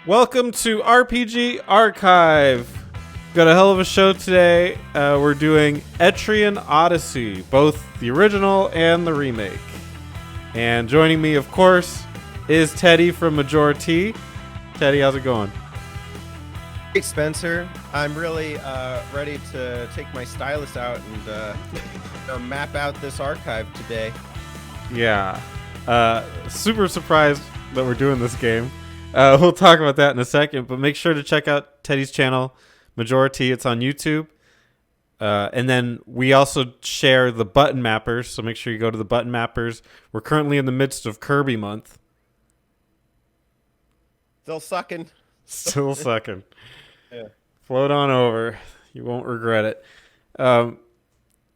Welcome to RPG Archive. Got a hell of a show today. We're doing Etrian Odyssey, both the original and the remake. And joining me, of course, is Teddy from Majority. Teddy, how's it going? Hey, Spencer. I'm really ready to take my stylus out and map out this archive today. Yeah. Super surprised that we're doing this game. We'll talk about that in a second, but make sure to check out Teddy's channel, Majority. It's on YouTube. And then we also share the button mappers, so make sure you go to the button mappers. We're currently in the midst of Kirby month. Still sucking. Still sucking. Yeah. Float on over. You won't regret it.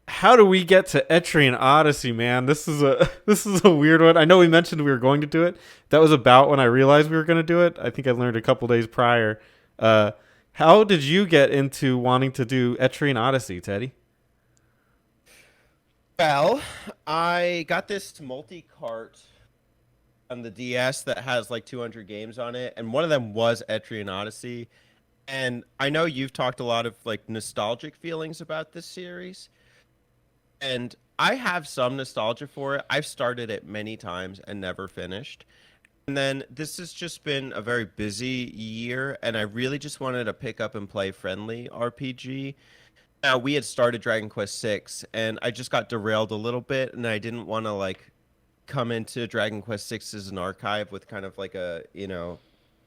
How do we get to Etrian Odyssey, man? This is a weird one. I know we mentioned we were going to do it. That was about when I realized we were going to do it. I think I learned a couple days prior. How did you get into wanting to do Etrian Odyssey, Teddy? Well, I got this multi-cart on the DS that has like 200 games on it, and one of them was Etrian Odyssey. And I know you've talked a lot of like nostalgic feelings about this series. And I have some nostalgia for it. I've started it many times and never finished. And then this has just been a very busy year, and I really just wanted to pick up and play friendly RPG. Now, we had started Dragon Quest VI, and I just got derailed a little bit, and I didn't want to like come into Dragon Quest VI as an archive with kind of like a,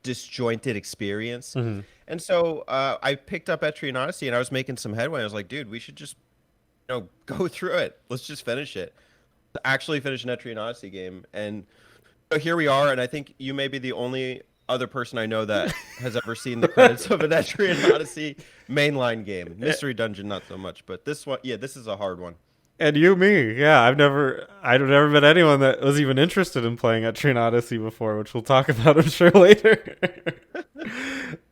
disjointed experience. Mm-hmm. And so I picked up Etrian Odyssey, and I was making some headway. I was like, dude, we should just go through it. Let's just finish it. Actually finish an Etrian Odyssey game. And so here we are, and I think you may be the only other person I know that has ever seen the credits of an Etrian Odyssey mainline game. Mystery Dungeon, not so much, but this one, yeah, this is a hard one. And me. Yeah, I've never met anyone that was even interested in playing Etrian Odyssey before, which we'll talk about, I'm sure, later.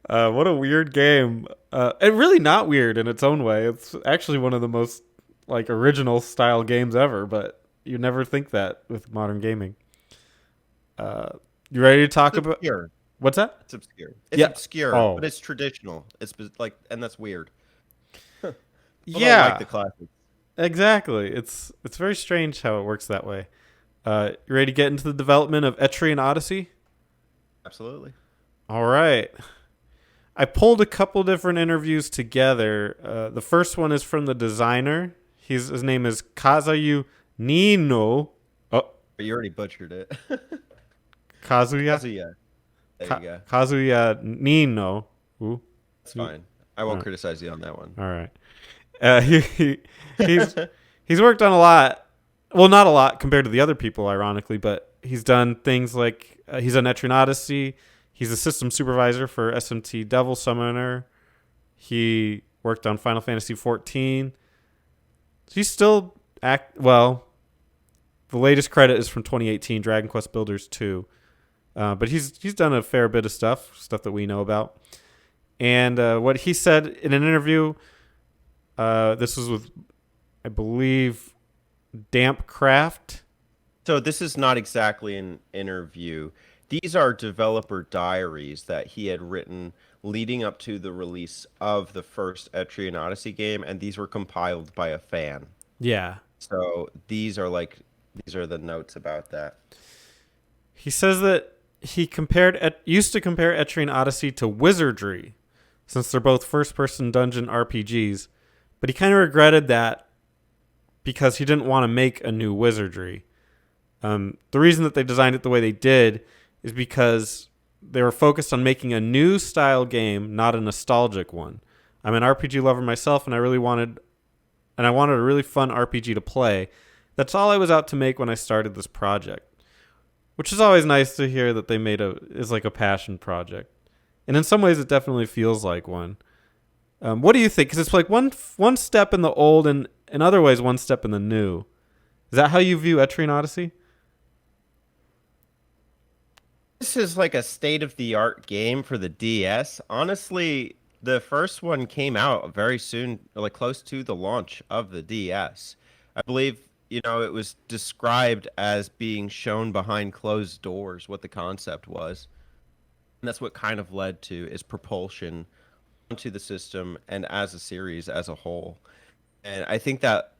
What a weird game. And really not weird in its own way. It's actually one of the most like original style games ever, but you never think that with modern gaming. You ready to talk about what's that? It's obscure. It's obscure, but it's traditional. It's like, and that's weird. Yeah, like the classics. Exactly. It's very strange how it works that way. You ready to get into the development of Etrian Odyssey? Absolutely. All right. I pulled a couple different interviews together. The first one is from the designer. His name is Kazuya Nino. Oh, you already butchered it. Kazuya. There you go. Kazuya Nino. Ooh. That's fine. I won't criticize you on that one. All right. He's worked on a lot. Well, not a lot compared to the other people, ironically, but he's done things like he's on Etrian Odyssey. He's a system supervisor for SMT Devil Summoner. He worked on Final Fantasy XIV. He's still well. The latest credit is from 2018, Dragon Quest Builders 2. But he's done a fair bit of stuff that we know about. And what he said in an interview, this was with, I believe, Damp Craft. So this is not exactly an interview. These are developer diaries that he had written leading up to the release of the first Etrian Odyssey game, and these were compiled by a fan. Yeah. So these are the notes about that. He says that he used to compare Etrian Odyssey to Wizardry, since they're both first-person dungeon RPGs, but he kind of regretted that because he didn't want to make a new Wizardry. The reason that they designed it the way they did is because they were focused on making a new style game, not a nostalgic one. I'm an RPG lover myself, and I wanted a really fun RPG to play. That's all I was out to make when I started this project, which is always nice to hear that they made is like a passion project. And in some ways, it definitely feels like one. What do you think? Because it's like one step in the old, and in other ways, one step in the new. Is that how you view Etrian Odyssey? This is like a state-of-the-art game for the DS. Honestly, the first one came out very soon, like close to the launch of the DS. I believe, it was described as being shown behind closed doors what the concept was. And that's what kind of led to is propulsion onto the system and as a series as a whole. And I think that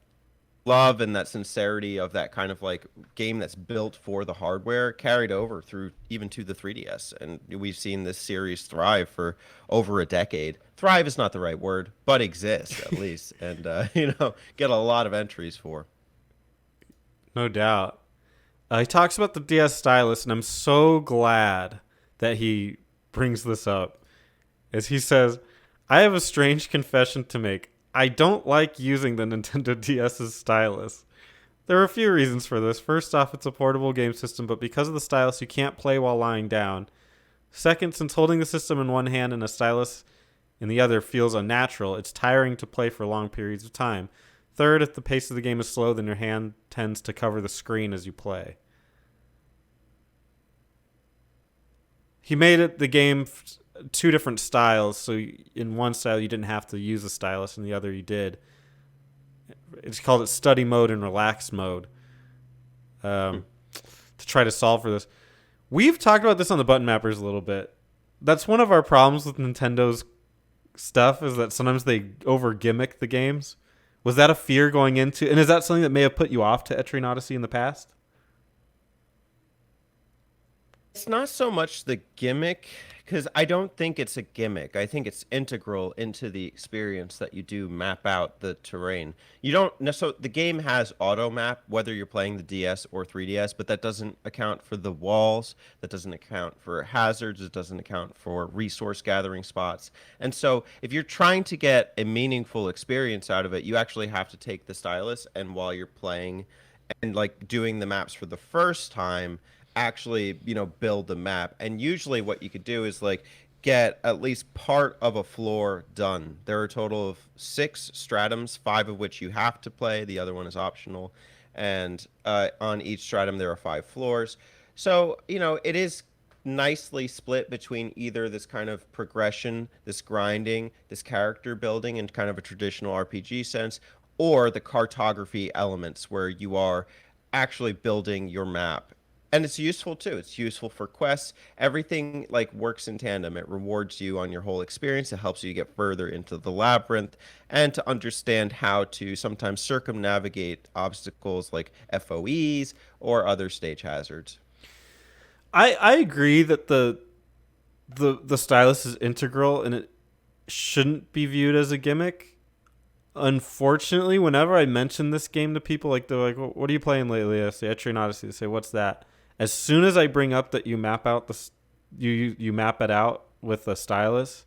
love and that sincerity of that kind of like game that's built for the hardware carried over through even to the 3DS. And we've seen this series thrive for over a decade. Thrive is not the right word, but exist at least. And, get a lot of entries for. No doubt. He talks about the DS stylus, and I'm so glad that he brings this up. As he says, I have a strange confession to make. I don't like using the Nintendo DS's stylus. There are a few reasons for this. First off, it's a portable game system, but because of the stylus, you can't play while lying down. Second, since holding the system in one hand and a stylus in the other feels unnatural, it's tiring to play for long periods of time. Third, if the pace of the game is slow, then your hand tends to cover the screen as you play. He made it the game two different styles, so in one style you didn't have to use a stylus, in the other you did. It's called it study mode and relaxed mode, to try to solve for this. We've talked about this on the button mappers a little bit. That's one of our problems with Nintendo's stuff, is that sometimes they over gimmick the games. Was that a fear going into, and is that something that may have put you off to Etrian Odyssey in the past? It's not so much the gimmick, because I don't think it's a gimmick. I think it's integral into the experience that you do map out the terrain. You don't necessarily, the game has auto map, whether you're playing the DS or 3DS, but that doesn't account for the walls, that doesn't account for hazards, it doesn't account for resource gathering spots. And so if you're trying to get a meaningful experience out of it, you actually have to take the stylus, and while you're playing and like doing the maps for the first time, actually, build the map. And usually what you could do is like get at least part of a floor done. There are a total of 6 stratums, 5 of which you have to play, the other one is optional. And on each stratum there are 5 floors. So, it is nicely split between either this kind of progression, this grinding, this character building in kind of a traditional RPG sense, or the cartography elements where you are actually building your map. And it's useful too. It's useful for quests. Everything like works in tandem. It rewards you on your whole experience. It helps you get further into the labyrinth and to understand how to sometimes circumnavigate obstacles like FOEs or other stage hazards. I agree that the stylus is integral and it shouldn't be viewed as a gimmick. Unfortunately, whenever I mention this game to people, like they're like, "What are you playing lately?" I say Etrian Odyssey. They say, "What's that?" As soon as I bring up that you map out you map it out with a stylus,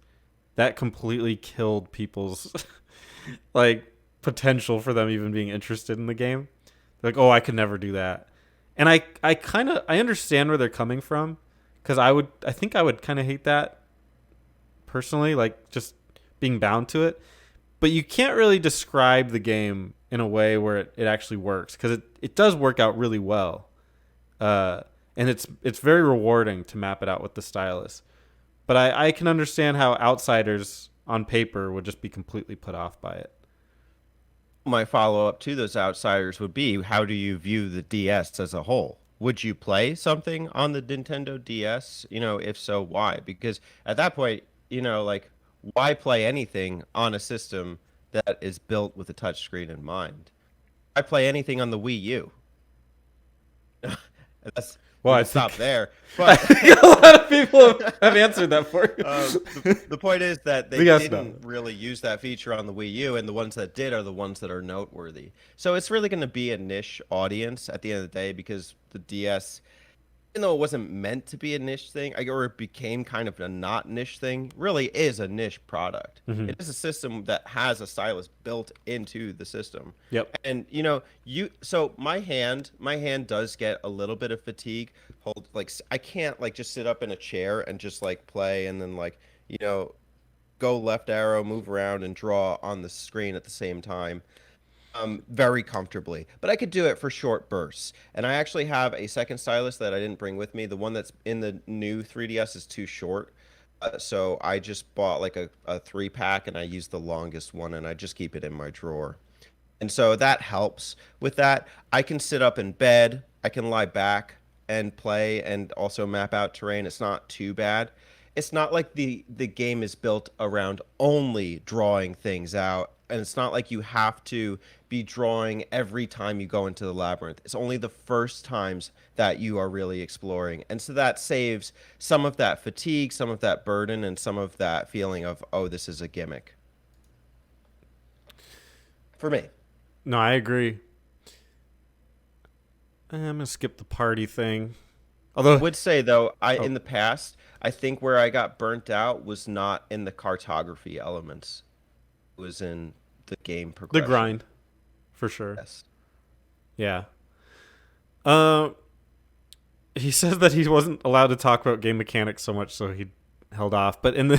that completely killed people's like potential for them even being interested in the game. They're like, "Oh, I could never do that." And I understand where they're coming from, because I think I would kind of hate that personally, like just being bound to it. But you can't really describe the game in a way where it actually works, because it does work out really well. And it's very rewarding to map it out with the stylus. But I can understand how outsiders on paper would just be completely put off by it. My follow up to those outsiders would be, how do you view the DS as a whole? Would you play something on the Nintendo DS? If so, why? Because at that point, like, why play anything on a system that is built with a touchscreen in mind? I play anything on the Wii U. That's Well, we I can stop think there. I But think a lot of people have answered that for you. the point is that they Yes, didn't no. really use that feature on the Wii U, and the ones that did are the ones that are noteworthy. So it's really going to be a niche audience at the end of the day, because the DS, even though it wasn't meant to be a niche thing, or it became kind of a not niche thing, really is a niche product. Hmm. It is a system that has a stylus built into the system. Yep. And so my hand does get a little bit of fatigue. Hold like I can't like just sit up in a chair and just like play and then like, you know, go left arrow, move around and draw on the screen at the same time very comfortably. But I could do it for short bursts. And I actually have a second stylus that I didn't bring with me. The one that's in the new 3DS is too short. So I just bought like a 3-pack and I use the longest one and I just keep it in my drawer. And so that helps with that. I can sit up in bed, I can lie back and play and also map out terrain. It's not too bad. It's not like the game is built around only drawing things out, and it's not like you have to be drawing every time you go into the labyrinth. It's only the first times that you are really exploring. And so that saves some of that fatigue, some of that burden, and some of that feeling of, oh, this is a gimmick. For me. No, I agree. I'm gonna skip the party thing. I Although, would say though, I oh, in the past, I think where I got burnt out was not in the cartography elements. It was in the game the progression. grind for sure. Yes. Yeah. Uh, he says that he wasn't allowed to talk about game mechanics so much, so he held off. But in the,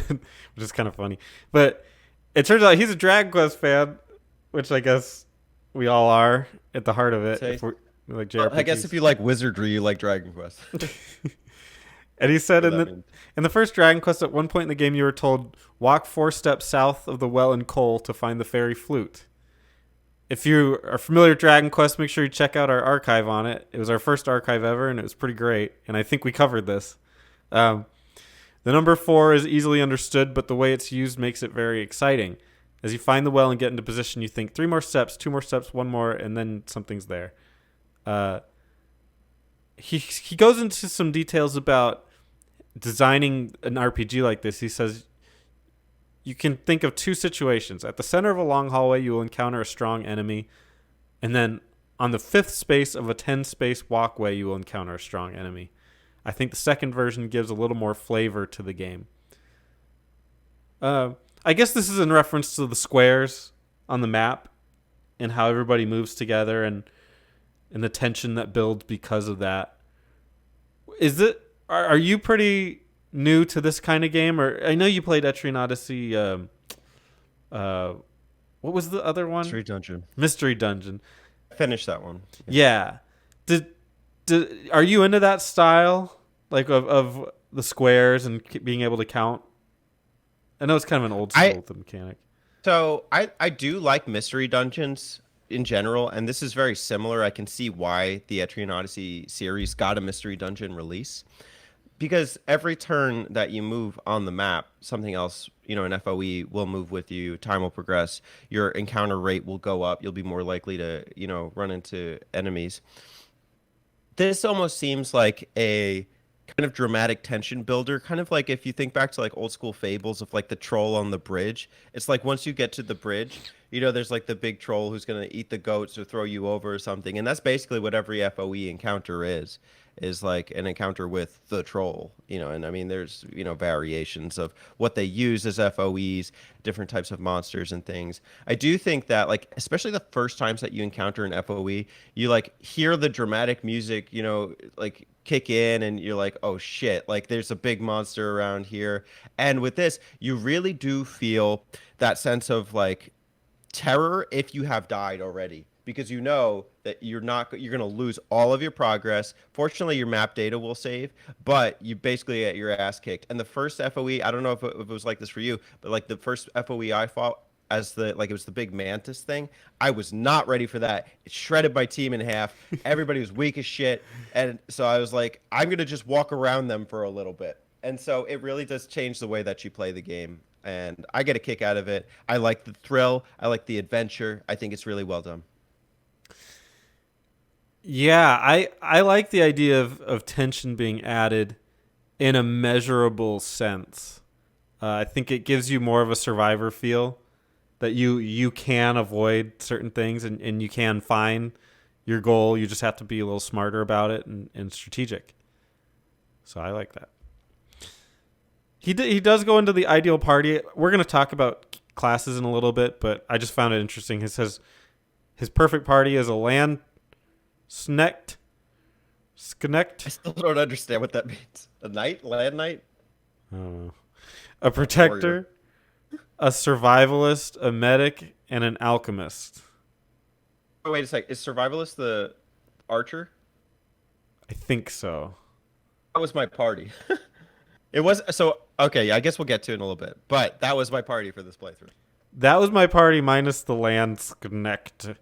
which is kind of funny. But it turns out he's a Dragon Quest fan, which I guess we all are at the heart of it. Say, If we like well, I guess if JRPGs. you like wizardry, you like Dragon Quest. And he said What in that the means. in the first Dragon Quest, at one point in the game, you were told walk 4 steps south of the well in Cole to find the fairy flute. If you are familiar with Dragon Quest, make sure you check out our archive on it. It was our first archive ever, and it was pretty great. And I think we covered this. Um, the number 4 is easily understood, but the way it's used makes it very exciting. As you find the well and get into position, you think 3 more steps, 2 more steps, one more, and then something's there. Uh, he goes into some details about designing an RPG like this. He says you can think of 2 situations. At the center of a long hallway, you will encounter a strong enemy, and then on the 5th space of a 10 space walkway, you will encounter a strong enemy. I think the second version gives a little more flavor to the game. I guess this is in reference to the squares on the map and how everybody moves together and the tension that builds because of that. Is it? Are you pretty new to this kind of game? Or I know you played Etrian Odyssey. Uh, what was the other one? Street Dungeon. Mystery Dungeon. Finish that one. Yeah. Yeah. Did are you into that style, like of the squares and being able to count? I know it's kind of an old I school mechanic. I do like mystery dungeons in general, and this is very similar. I can see why the Etrian Odyssey series got a mystery dungeon release. Because every turn that you move on the map, something else, an FOE will move with you. Time will progress. Your encounter rate will go up. You'll be more likely to, run into enemies. This almost seems like a kind of dramatic tension builder, kind of like if you think back to like old school fables of like the troll on the bridge. It's like once you get to the bridge, there's like the big troll who's going to eat the goats or throw you over or something. And that's basically what every FOE encounter is like an encounter with the troll, and I mean, there's, variations of what they use as FOEs, different types of monsters and things. I do think that, like, especially the first times that you encounter an FOE, you like hear the dramatic music, like kick in and you're like, oh shit, like there's a big monster around here. And with this, you really do feel that sense of like terror if you have died already, because you know that you're going to lose all of your progress. Fortunately, your map data will save, but you basically get your ass kicked. And the first FOE, I don't know if it was like this for you, but like the first FOE I fought, as it was the big mantis thing, I was not ready for that. It shredded my team in half. Everybody was weak as shit, and so I was like, I'm gonna just walk around them for a little bit. And so it really does change the way that you play the game, and I get a kick out of it. I like the thrill. I like the adventure. I think it's really well done. Yeah, I like the idea of tension being added in a measurable sense. I think it gives you more of a survivor feel that you can avoid certain things and you can find your goal. You just have to be a little smarter about it and strategic. So I like that. He does go into the ideal party. We're going to talk about classes in a little bit, but I just found it interesting. He says his perfect party is a land snect. I Sknect. still don't understand what that means. A knight, land knight, Uh, a warrior. protector, a survivalist, a medic, and an alchemist. Oh, wait a sec. Is survivalist the archer? I think so. That was my party. It was so okay. Yeah, I guess we'll get to it in a little bit, but that was my party for this playthrough. That was my party minus the land Sknect.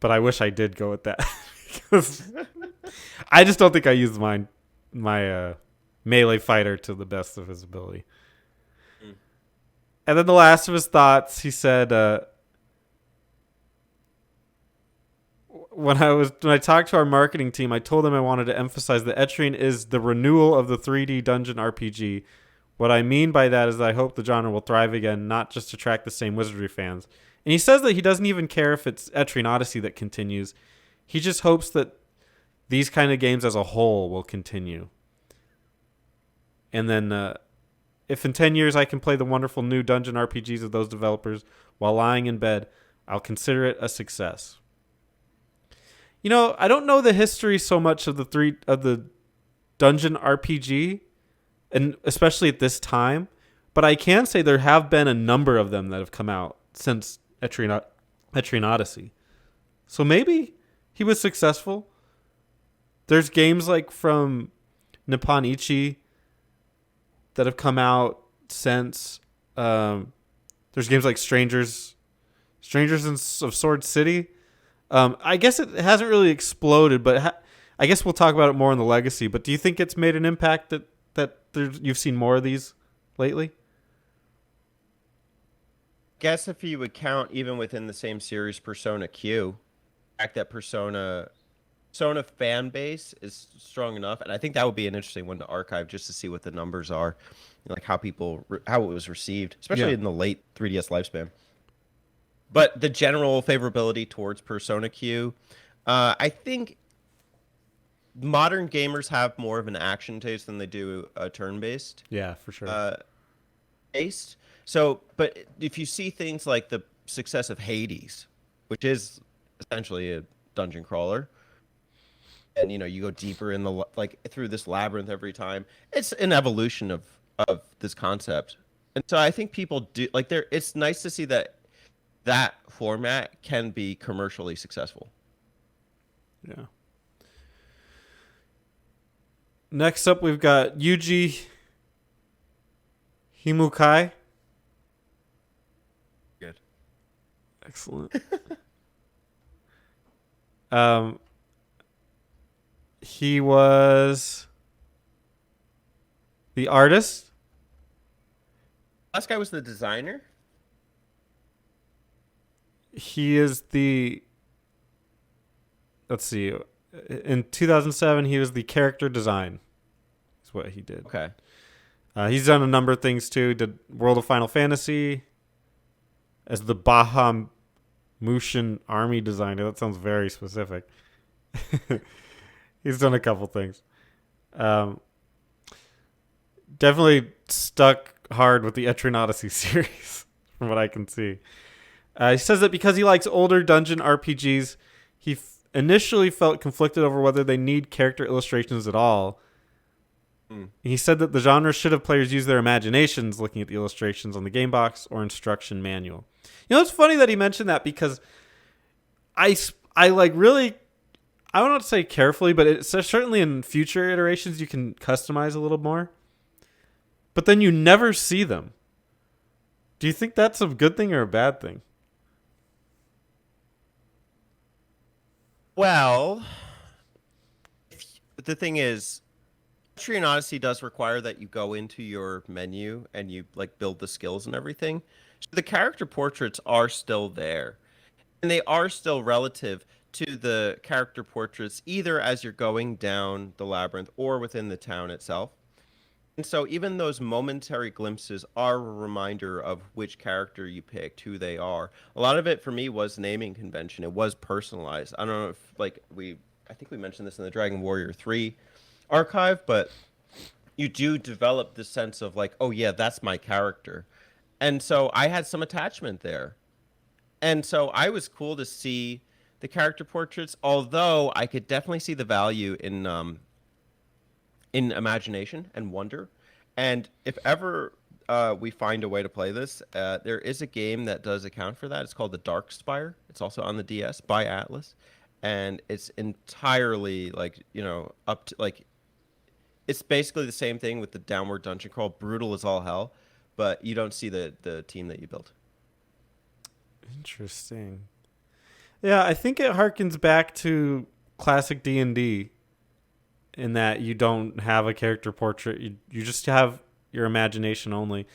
but I wish I did go with that because I just don't think I used my melee fighter to the best of his ability. Mm. And then the last of his thoughts, he said, when I talked to our marketing team, I told them I wanted to emphasize that Etrian is the renewal of the 3D dungeon RPG. What I mean by that is that I hope the genre will thrive again, not just attract the same wizardry fans. And he says that he doesn't even care if it's Etrian Odyssey that continues. He just hopes that these kind of games as a whole will continue. And then if in 10 years I can play the wonderful new dungeon RPGs of those developers while lying in bed, I'll consider it a success. You know, I don't know the history so much of the dungeon RPG, and especially at this time, but I can say there have been a number of them that have come out since Etrian Odyssey. So maybe he was successful. There's games like from Nippon Ichi that have come out since. There's games like Strangers of Sword City. I guess it hasn't really exploded, but I guess we'll talk about it more in the legacy. But do you think it's made an impact that you've seen more of these lately? Guess if you would count even within the same series, Persona Q, the fact that Persona fan base is strong enough, and I think that would be an interesting one to archive just to see what the numbers are, like how how it was received, especially in the late 3DS lifespan. But the general favorability towards Persona Q, I think modern gamers have more of an action taste than they do a turn-based Yeah, for sure. taste. So, but if you see things like the success of Hades, which is essentially a dungeon crawler, and you go deeper in like through this labyrinth every time, it's an evolution of this concept. And so I think people do like there. It's nice to see that format can be commercially successful. Yeah. Next up, we've got Yuji Himukai. Good. Excellent. He was the artist. Last guy was the designer. He is the. Let's see. In 2007, he was the character design. Is what he did. Okay. He's done a number of things too. Did World of Final Fantasy as the Bahamutian army designer. That sounds very specific. He's done a couple things. Definitely stuck hard with the Etrian Odyssey series, from what I can see. He says that because he likes older dungeon RPGs, he initially felt conflicted over whether they need character illustrations at all. He said that the genre should have players use their imaginations looking at the illustrations on the game box or instruction manual. You know, it's funny that he mentioned that because I like really, I don't want to say carefully, but it's certainly in future iterations you can customize a little more. But then you never see them. Do you think that's a good thing or a bad thing? Well, the thing is, Etrian Odyssey does require that you go into your menu and you like build the skills and everything. So the character portraits are still there, and they are still relative to the character portraits either as you're going down the labyrinth or within the town itself. And so even those momentary glimpses are a reminder of which character you picked, who they are. A lot of it for me was naming convention. It was personalized. I don't know if I think we mentioned this in the Dragon Warrior 3 archive, but you do develop this sense of like, oh yeah, that's my character. And so I had some attachment there. And so I was cool to see the character portraits, although I could definitely see the value in imagination and wonder. And if ever we find a way to play this, there is a game that does account for that. It's called The Dark Spire. It's also on the DS by Atlas. And it's entirely up to it's basically the same thing with the downward dungeon crawl, brutal as all hell, but you don't see the team that you built. Interesting. Yeah, I think it harkens back to classic D&D in that you don't have a character portrait. You just have your imagination only.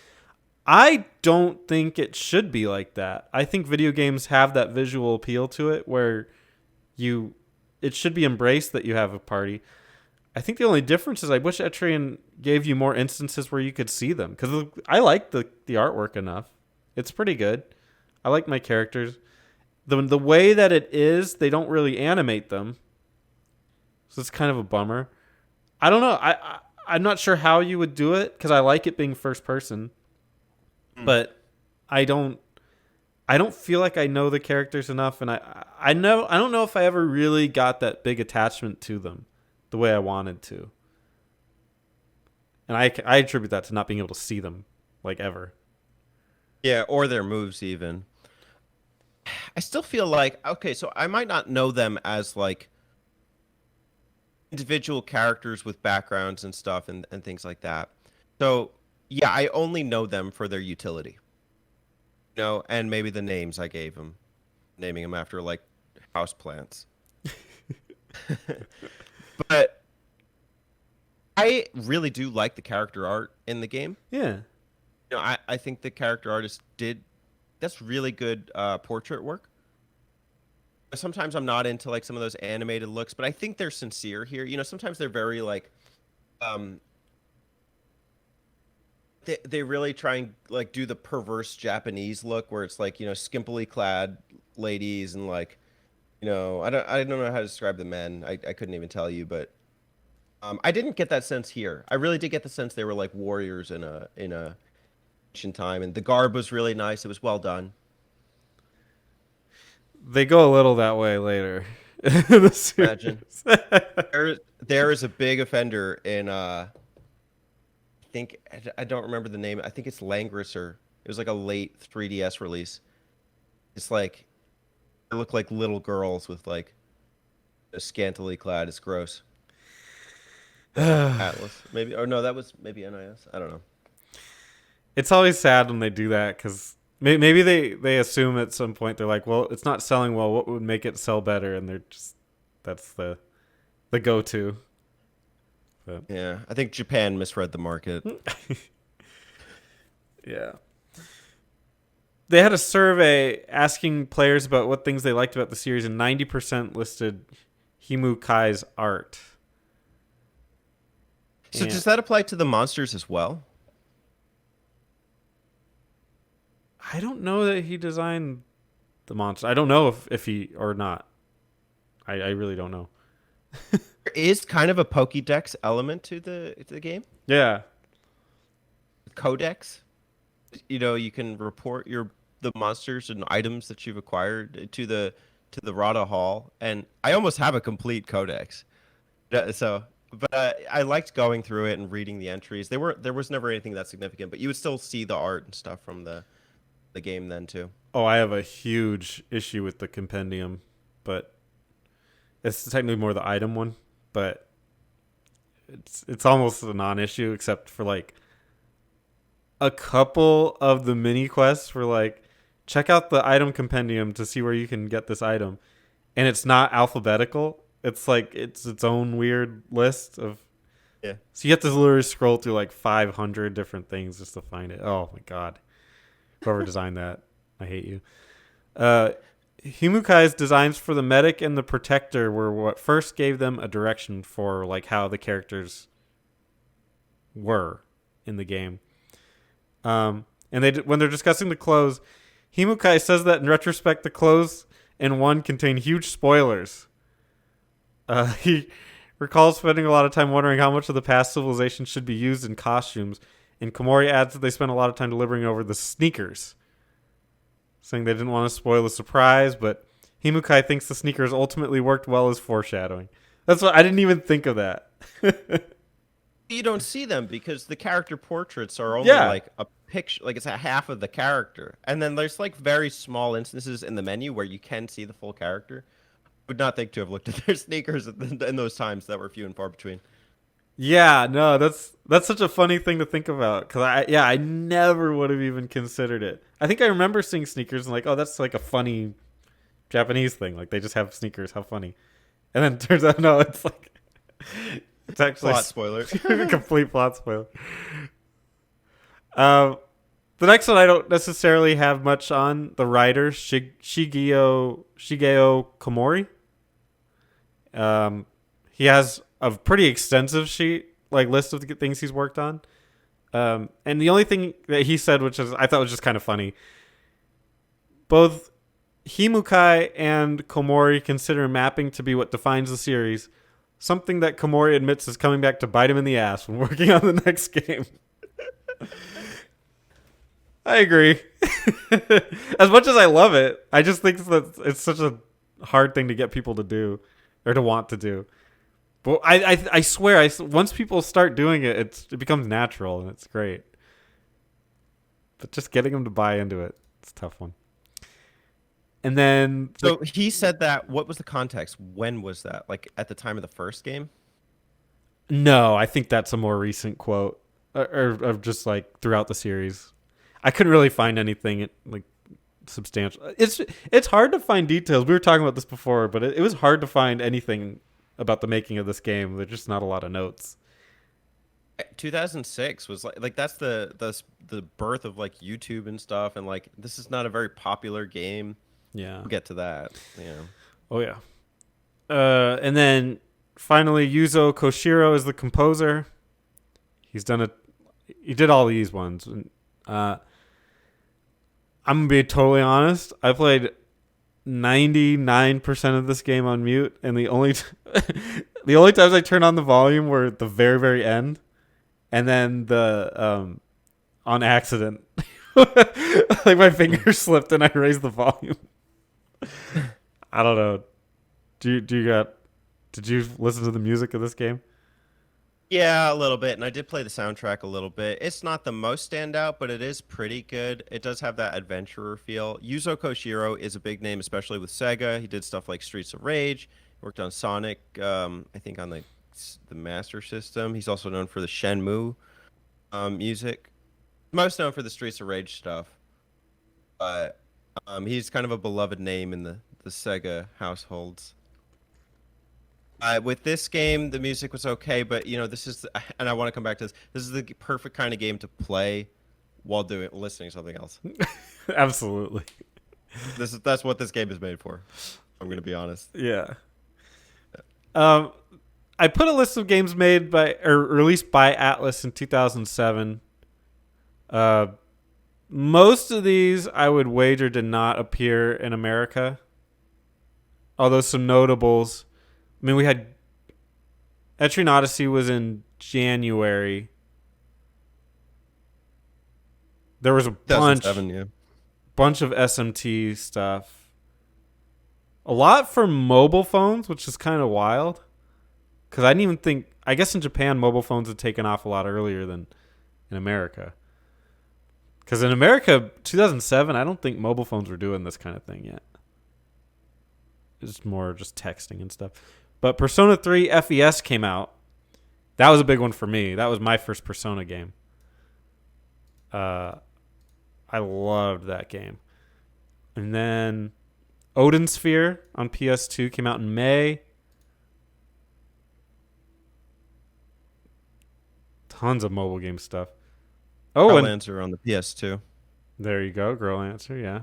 I don't think it should be like that. I think video games have that visual appeal to it where you it should be embraced that you have a party. I think the only difference is I wish Etrian gave you more instances where you could see them because I like the artwork enough. It's pretty good. I like my characters. The way that it is, they don't really animate them, so it's kind of a bummer. I don't know. I'm not sure how you would do it because I like it being first person, but I don't I don't feel like I know the characters enough, and I don't know if I ever really got that big attachment to them the way I wanted to, and I attribute that to not being able to see them like ever. Yeah, or their moves even. I still feel like okay, so I might not know them as like individual characters with backgrounds and stuff and things like that. So yeah, I only know them for their utility. You know, and maybe the names I gave them, naming them after like house plants. But I really do like the character art in the game. Yeah, You know, I think the character artist did that's really good portrait work. Sometimes I'm not into like some of those animated looks, but I think they're sincere here. You know, sometimes they're very like um they really try and like do the perverse Japanese look where it's like, you know, skimpily clad ladies and like, you know, I don't know how to describe the men. I couldn't even tell you, but I didn't get that sense here. I really did get the sense they were like warriors in a ancient time, and the garb was really nice. It was well done. they go a little that way later in the Imagine series. there is a big offender in I think I don't remember the name. I think it's Langrisser. It was like a late 3DS release. It's like they look like little girls with like scantily clad. It's gross. Atlas, maybe. Or no, that was maybe NIS. I don't know. It's always sad when they do that because maybe they assume at some point they're like, well, it's not selling well. What would make it sell better? And they're just that's the go to. But Yeah, I think Japan misread the market. yeah, they had a survey asking players about what things they liked about the series, and 90% listed Himu Kai's art. So And does that apply to the monsters as well? I don't know that he designed the monster. I don't know if he or not. I really don't know. There is kind of a Pokédex element to the game. Yeah, Codex. You know, you can report the monsters and items that you've acquired to the Rada Hall, and I almost have a complete codex. So, but I liked going through it and reading the entries. There was never anything that significant, but you would still see the art and stuff from the game then too. oh, I have a huge issue with the compendium, but it's technically more the item one, but it's almost a non-issue except for like a couple of the mini quests where like check out the item compendium to see where you can get this item, and it's not alphabetical. It's like it's its own weird list of Yeah. so you have to literally scroll through like 500 different things just to find it. Oh my god. Whoever designed that, I hate you. Himukai's designs for the medic and the protector were what first gave them a direction for like how the characters were in the game. And when they're discussing the clothes, Himukai says that in retrospect, the clothes in one contain huge spoilers. He recalls spending a lot of time wondering how much of the past civilization should be used in costumes, and Komori adds that they spent a lot of time deliberating over the sneakers, saying they didn't want to spoil the surprise, but Himukai thinks the sneakers ultimately worked well as foreshadowing. That's what I didn't even think of that. You don't see them because the character portraits are only Yeah. like a picture, like it's a half of the character, and then there's like very small instances in the menu where you can see the full character. Would not think to have looked at their sneakers in those times that were few and far between. Yeah, no, that's such a funny thing to think about because I never would have even considered it. I think I remember seeing sneakers and like, oh, that's like a funny Japanese thing. Like they just have sneakers. How funny. And then it turns out no, it's like it's actually Plot spoiler. complete plot spoiler. Um, the next one I don't necessarily have much on. The writer Shigeo Komori. He has a pretty extensive list of the things he's worked on. And the only thing that he said, which is I thought was just kind of funny, both Himukai and Komori consider mapping to be what defines the series, something that Komori admits is coming back to bite him in the ass when working on the next game. I agree. As much as I love it, I just think that it's such a hard thing to get people to do or to want to do. But I swear, once people start doing it, it becomes natural and it's great. But just getting them to buy into it, it's a tough one. And then So he said that. What was the context? When was that? Like at the time of the first game? no, I think that's a more recent quote, or just like throughout the series. I couldn't really find anything like substantial. It's hard to find details. We were talking about this before, but it was hard to find anything about the making of this game. There's just not a lot of notes. 2006 was like that's the birth of like YouTube and stuff, and like this is not a very popular game. Yeah. We'll get to that. Yeah. Oh yeah. And then finally, Yuzo Koshiro is the composer. He did all these ones. I'm gonna be totally honest. I played 99% of this game on mute, and the only the only times I turned on the volume were at the very very end, and then the on accident, like my finger slipped and I raised the volume. I don't know. Did you listen to the music of this game? Yeah, a little bit, and I did play the soundtrack a little bit. It's not the most standout, but it is pretty good. It does have that adventurer feel. Yuzo Koshiro is a big name, especially with Sega. He did stuff like Streets of Rage. He worked on Sonic, I think on the Master System. He's also known for the Shenmue music. Most known for the Streets of Rage stuff. But he's kind of a beloved name in the Sega households. With this game, the music was okay, but this is, and I want to come back to this. This is the perfect kind of game to play while listening to something else. Absolutely. That's what this game is made for. I'm gonna be honest. Yeah. I put a list of games made by or released by Atlas in 2007. Most of these I would wager did not appear in America, although some notables. I mean, we had Etrian Odyssey was in January. There was a bunch of SMT stuff. A lot for mobile phones, which is kind of wild. Because I didn't even think... I guess in Japan, mobile phones had taken off a lot earlier than in America. Because in America, 2007, I don't think mobile phones were doing this kind of thing yet. It's more just texting and stuff. But Persona 3 FES came out. That was a big one for me. That was my first Persona game. I loved that game. And then Odin Sphere on PS2 came out in May. Tons of mobile game stuff. Oh, Girl and Answer on the PS2. There you go, Girl Answer, yeah.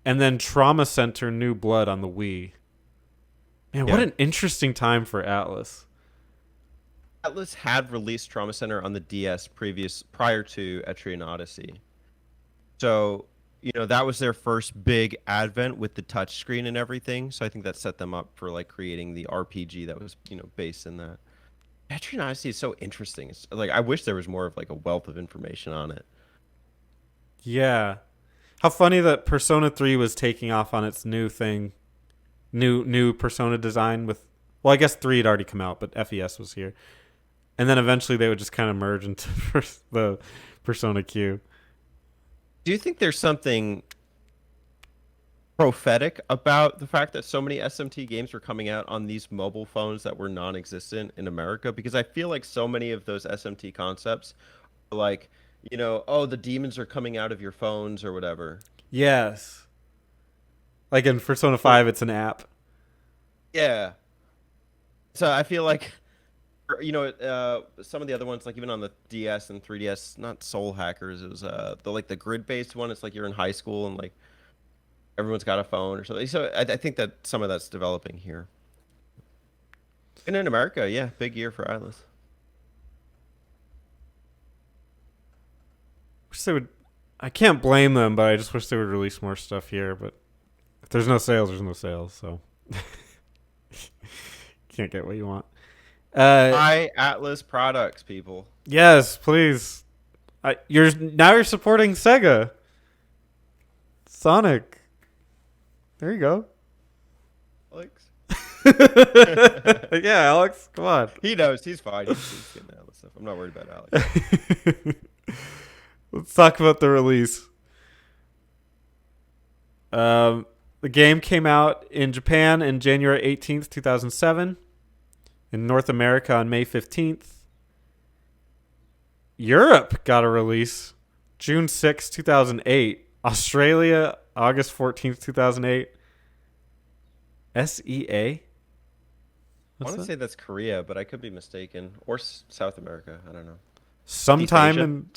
And then Trauma Center New Blood on the Wii. Man, what an interesting time for Atlas. Atlas had released Trauma Center on the DS prior to Etrian Odyssey. So, that was their first big advent with the touchscreen and everything. So I think that set them up for like creating the RPG that was, based in that. Etrian Odyssey is so interesting. It's like I wish there was more of like a wealth of information on it. Yeah. How funny that Persona 3 was taking off on its new thing. New Persona design with... Well, I guess 3 had already come out, but FES was here. And then eventually they would just kind of merge into the Persona Q. Do you think there's something prophetic about the fact that so many SMT games were coming out on these mobile phones that were non-existent in America? Because I feel like so many of those SMT concepts are like, the demons are coming out of your phones or whatever. Yes. Like in Persona 5, it's an app. Yeah. So I feel like, some of the other ones, like even on the DS and 3DS, not Soul Hackers. It was the grid based one. It's like you're in high school and like everyone's got a phone or something. So I think that some of that's developing here. And in America, yeah, big year for Atlas. Wish they would. I can't blame them, but I just wish they would release more stuff here. But if there's no sales, there's no sales. So can't get what you want. Buy Atlas products, people. Yes, please. You're supporting Sega. Sonic. There you go. Alex. Yeah, Alex, come on. He knows. He's fine. He's getting Atlas stuff. I'm not worried about Alex. Let's talk about the release. The game came out in Japan on January 18th, 2007. In North America on May 15th. Europe got a release June 6th, 2008. Australia, August 14th, 2008. SEA? I want to say that's Korea, but I could be mistaken. Or South America. I don't know. Sometime in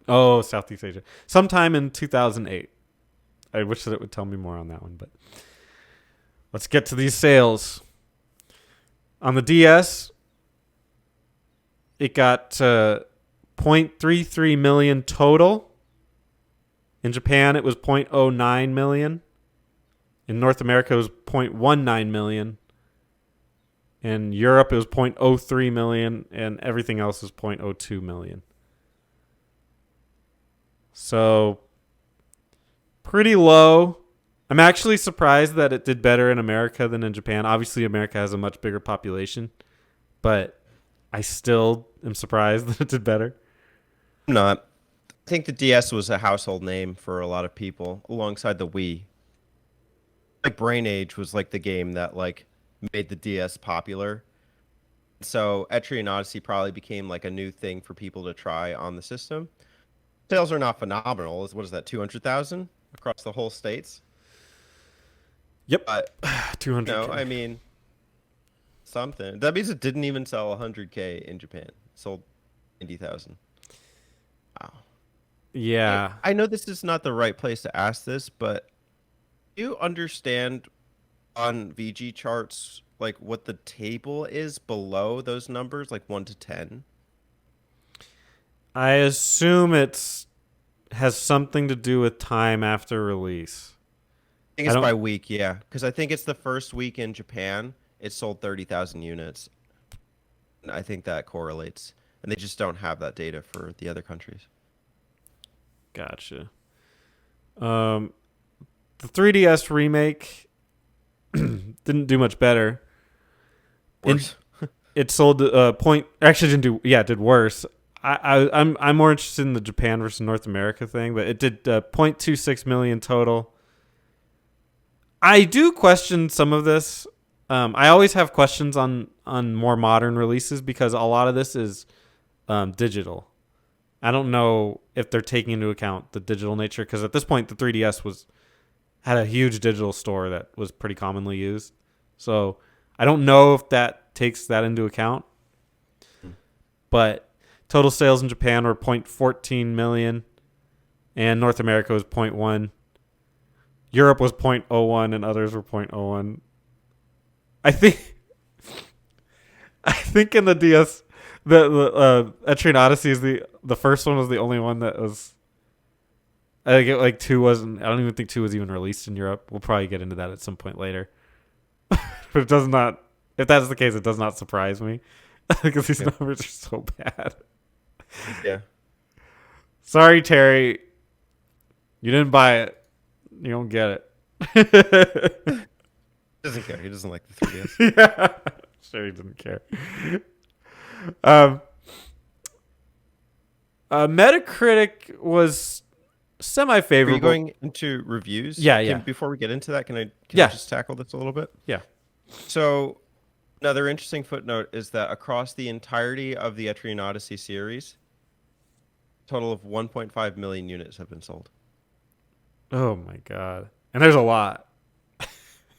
Southeast Asia. Sometime in 2008. I wish that it would tell me more on that one, but let's get to these sales. On the DS, it got 0.33 million total. In Japan, it was 0.09 million. In North America, it was 0.19 million. In Europe, it was 0.03 million, and everything else is 0.02 million. So, pretty low. I'm actually surprised that it did better in America than in Japan. Obviously, America has a much bigger population, but I still am surprised that it did better. I'm not. I think the DS was a household name for a lot of people alongside the Wii. Like Brain Age was like the game that like made the DS popular. So Etrian Odyssey probably became like a new thing for people to try on the system. Sales are not phenomenal. What is that, 200,000 across the whole states? Yep. But 200. no, I mean something. That means it didn't even sell 100K in Japan. It sold 90,000. Wow. Yeah. I know this is not the right place to ask this, but do you understand on VG charts like what the table is below those numbers, like 1 to 10? I assume it's has something to do with time after release. I think it's by week, yeah, because I think it's the first week in Japan it sold 30,000 units. And I think that correlates, and they just don't have that data for the other countries. Gotcha. The 3DS remake didn't do much better. Worse. It sold point. Actually, didn't do. Yeah, it did worse. I'm more interested in the Japan versus North America thing, but it did 0.26 million total. I do question some of this. I always have questions on more modern releases because a lot of this is digital. I don't know if they're taking into account the digital nature because at this point the 3DS had a huge digital store that was pretty commonly used. So I don't know if that takes that into account. But total sales in Japan were 0.14 million and North America was 0.1. Europe was 0.01 and others were 0.01. I think in the DS the Etrian Odyssey is the first one was the only one that was. I think like 2 wasn't. I don't even think 2 was even released in Europe. We'll probably get into that at some point later. But it does not. If that's the case, it does not surprise me because these numbers are so bad. Yeah. Sorry, Terry. You didn't buy it. You don't get it. He doesn't care. He doesn't like the 3DS. Yeah. Sure, he didn't care. Metacritic was semi-favorable. Are you going into reviews? Yeah. Before we get into that, can I just tackle this a little bit? Yeah. So another interesting footnote is that across the entirety of the Etrian Odyssey series, a total of 1.5 million units have been sold. Oh my god. And there's a lot.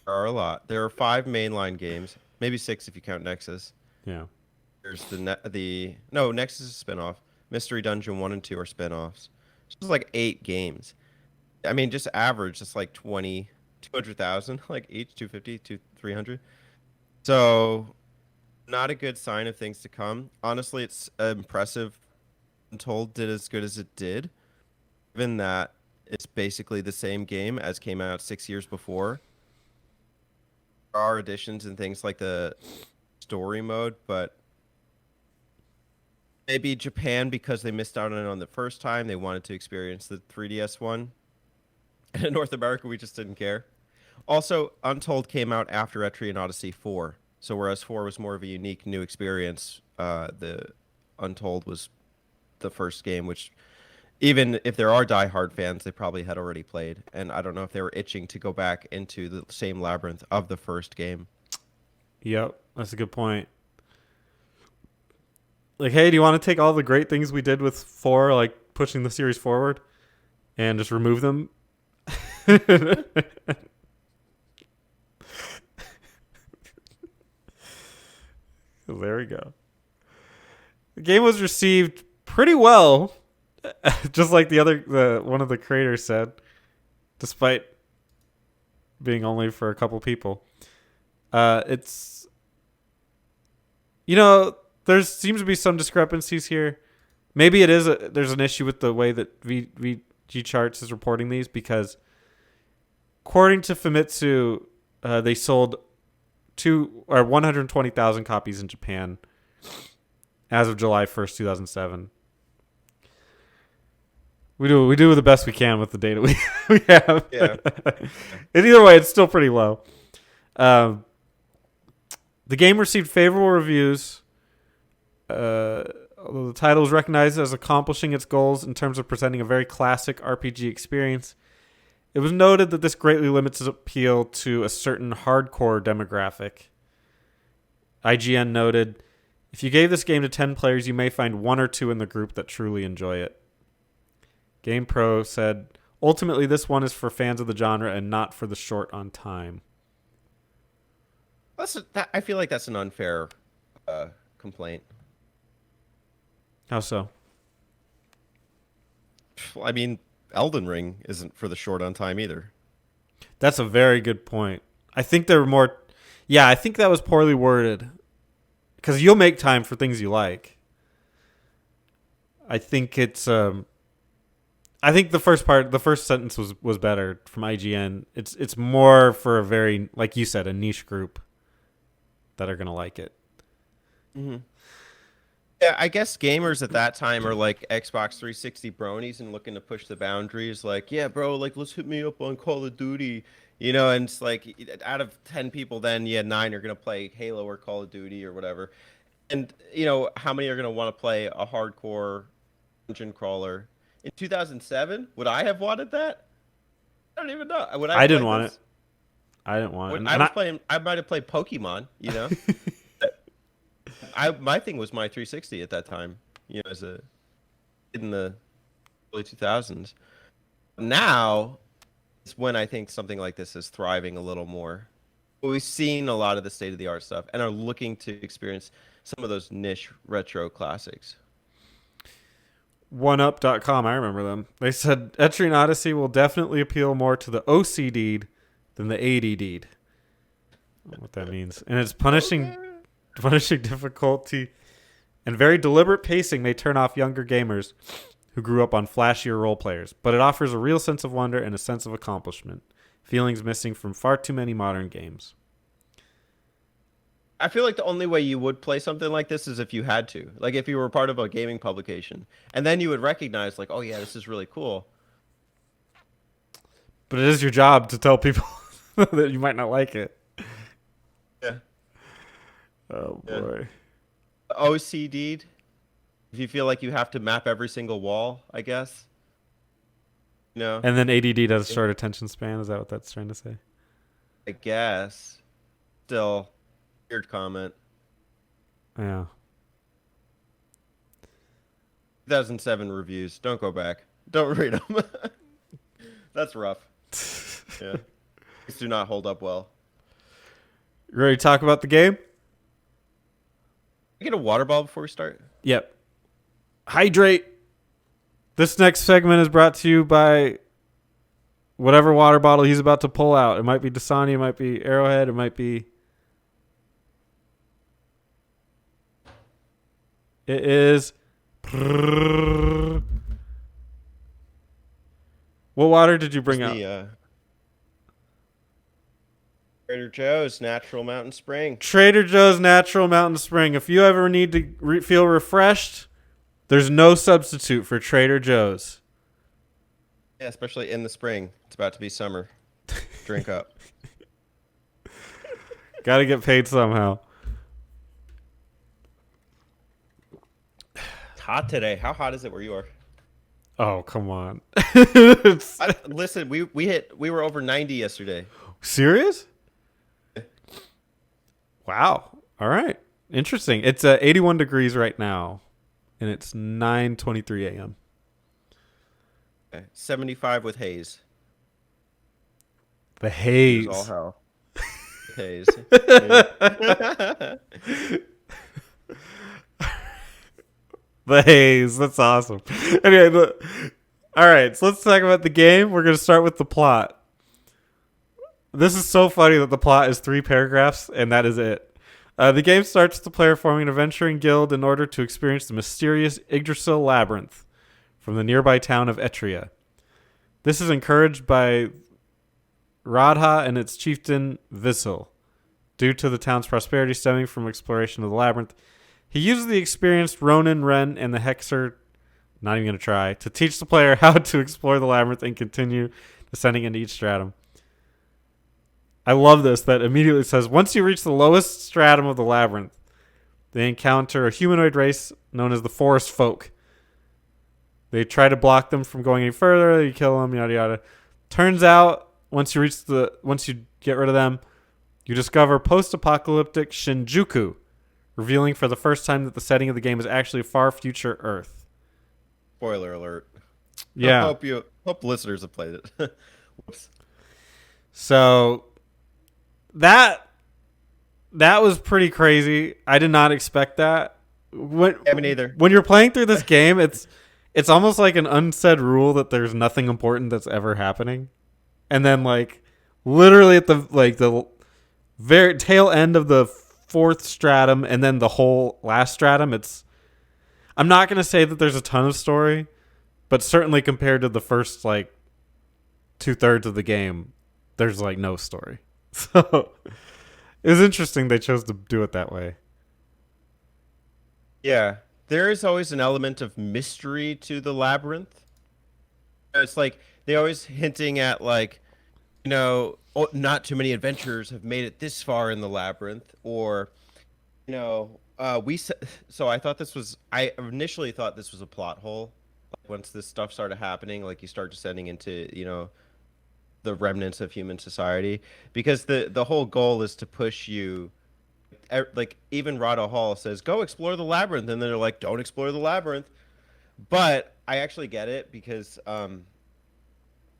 There are a lot. There are 5 mainline games, maybe 6 if you count Nexus. Yeah. There's the no Nexus is a spinoff. Mystery Dungeon 1 and 2 are spinoffs. So it's like 8 games. I mean, just average, it's like 200,000, like each 250 to 300. So not a good sign of things to come. Honestly, it's impressive. Untold did as good as it did, given that it's basically the same game as came out 6 years before. There are additions and things like the story mode, but maybe Japan, because they missed out on it on the first time, they wanted to experience the 3DS one. And in North America, we just didn't care. Also, Untold came out after Etrian Odyssey 4. So whereas 4 was more of a unique new experience, the Untold was the first game, which even if there are diehard fans, they probably had already played. And I don't know if they were itching to go back into the same labyrinth of the first game. Yep, that's a good point. Like, hey, do you want to take all the great things we did with 4, like pushing the series forward, and just remove them? There we go. The game was received pretty well, just like the one of the creators said, despite being only for a couple people. It's there seems to be some discrepancies here. Maybe there's an issue with the way that VG Charts is reporting these, because according to Famitsu, they sold 120,000 copies in Japan as of July 1st, 2007. We do the best we can with the data we have. Yeah. And either way, it's still pretty low. The game received favorable reviews. Although the title is recognized as accomplishing its goals in terms of presenting a very classic RPG experience, it was noted that this greatly limits its appeal to a certain hardcore demographic. IGN noted, if you gave this game to 10 players, you may find 1 or 2 in the group that truly enjoy it. GamePro said, ultimately this one is for fans of the genre and not for the short on time. I feel like that's an unfair complaint. How so? I mean, Elden Ring isn't for the short on time either. That's a very good point. I think there were more... Yeah, I think that was poorly worded. Because you'll make time for things you like. I think it's... I think the first sentence was better from IGN. It's more for a very, like you said, a niche group that are going to like it. Mm-hmm. Yeah, I guess gamers at that time are like Xbox 360 bronies and looking to push the boundaries. Like, yeah, bro, like let's hit me up on Call of Duty, and it's like out of 10 people, then 9 are gonna play Halo or Call of Duty or whatever. And how many are gonna want to play a hardcore dungeon crawler? In 2007, would I have wanted that? I don't even know. Would I? I didn't want it. I didn't want it. I might have played Pokemon, my thing was my 360 at that time, as a in the early 2000s. Now is when I think something like this is thriving a little more. We've seen a lot of the state of the art stuff and are looking to experience some of those niche retro classics. OneUp.com, I remember them. They said Etrian Odyssey will definitely appeal more to the OCD'd than the ADD'd. I don't know what that means. And it's punishing difficulty and very deliberate pacing may turn off younger gamers who grew up on flashier role players, but it offers a real sense of wonder and a sense of accomplishment, feelings missing from far too many modern games. I feel like the only way you would play something like this is if you had to. Like if you were part of a gaming publication. And then you would recognize like, oh yeah, this is really cool. But it is your job to tell people that you might not like it. Yeah. Oh boy. OCD'd. If you feel like you have to map every single wall, I guess. And then ADD does short attention span. Is that what that's trying to say? I guess. Still, weird comment. Yeah. 2007 reviews. Don't go back. Don't read them. That's rough. Yeah. These do not hold up well. Ready to talk about the game? Get a water bottle before we start. Yep. Hydrate. This next segment is brought to you by whatever water bottle he's about to pull out. It might be Dasani, it might be Arrowhead, it might be... It is... What water did you bring out? Trader Joe's Natural Mountain Spring. Trader Joe's Natural Mountain Spring. If you ever need to feel refreshed, there's no substitute for Trader Joe's. Yeah, especially in the spring. It's about to be summer. Drink up. Got to get paid somehow. It's hot today. How hot is it where you are? Oh, come on. Listen, we were over 90 yesterday. Serious? Wow. All right. Interesting. It's 81 degrees right now, and it's 9:23 a.m. Okay. 75 with haze. The haze. All hell. Haze. The haze. That's awesome. Anyway, all right. So let's talk about the game. We're going to start with the plot. This is so funny that the plot is 3 paragraphs, and that is it. The game starts with the player forming an adventuring guild in order to experience the mysterious Yggdrasil labyrinth from the nearby town of Etria. This is encouraged by Radha and its chieftain Visil. Due to the town's prosperity stemming from exploration of the labyrinth, he uses the experienced Ronin, Ren, and the Hexer, not even going to try, to teach the player how to explore the labyrinth and continue descending into each stratum. I love this, that immediately says, once you reach the lowest stratum of the labyrinth, they encounter a humanoid race known as the Forest Folk. They try to block them from going any further, you kill them, yada yada. Turns out, once you get rid of them, you discover post-apocalyptic Shinjuku, revealing for the first time that the setting of the game is actually a far future Earth. Spoiler alert. Yeah. Hope listeners have played it. Whoops. So that was pretty crazy. I did not expect that. Me neither. When you're playing through this game, it's almost like an unsaid rule that there's nothing important that's ever happening. And then literally at the very tail end of the 4th stratum and then the whole last stratum, I'm not going to say that there's a ton of story, but certainly compared to the first 2/3 of the game, there's no story. So it was interesting they chose to do it that way. Yeah, there is always an element of mystery to the labyrinth. It's they always hinting at not too many adventurers have made it this far in the labyrinth, or so I initially thought this was a plot hole. Once this stuff started happening, you start descending into the remnants of human society, because the whole goal is to push you. Even Rada Hall says, go explore the labyrinth, and then they're like, don't explore the labyrinth. But I actually get it, because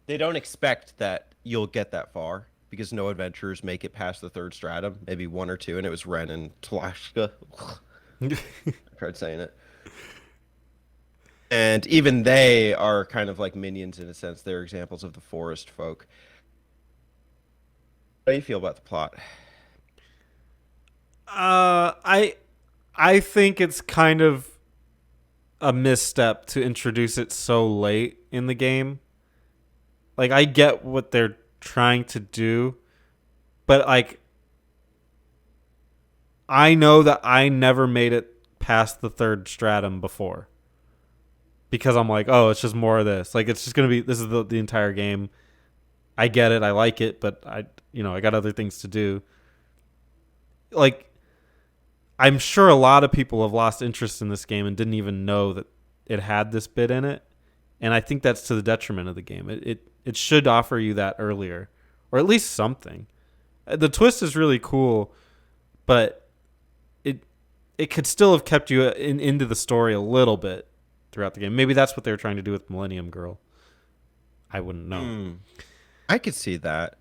they don't expect that you'll get that far, because no adventurers make it past the 3rd stratum, maybe 1 or 2, and it was Ren and Tlashka. I tried saying it. And even they are kind of like minions in a sense. They're examples of the forest folk. How do you feel about the plot? I think it's kind of a misstep to introduce it so late in the game. I get what they're trying to do, but I know that I never made it past the 3rd stratum before. Because I'm oh, it's just more of this. It's just going to be, this is the entire game. I get it. I like it, but I got other things to do. I'm sure a lot of people have lost interest in this game and didn't even know that it had this bit in it. And I think that's to the detriment of the game. It should offer you that earlier, or at least something. The twist is really cool, but it could still have kept you into the story a little bit throughout the game. Maybe that's what they were trying to do with Millennium Girl. I wouldn't know. I could see that.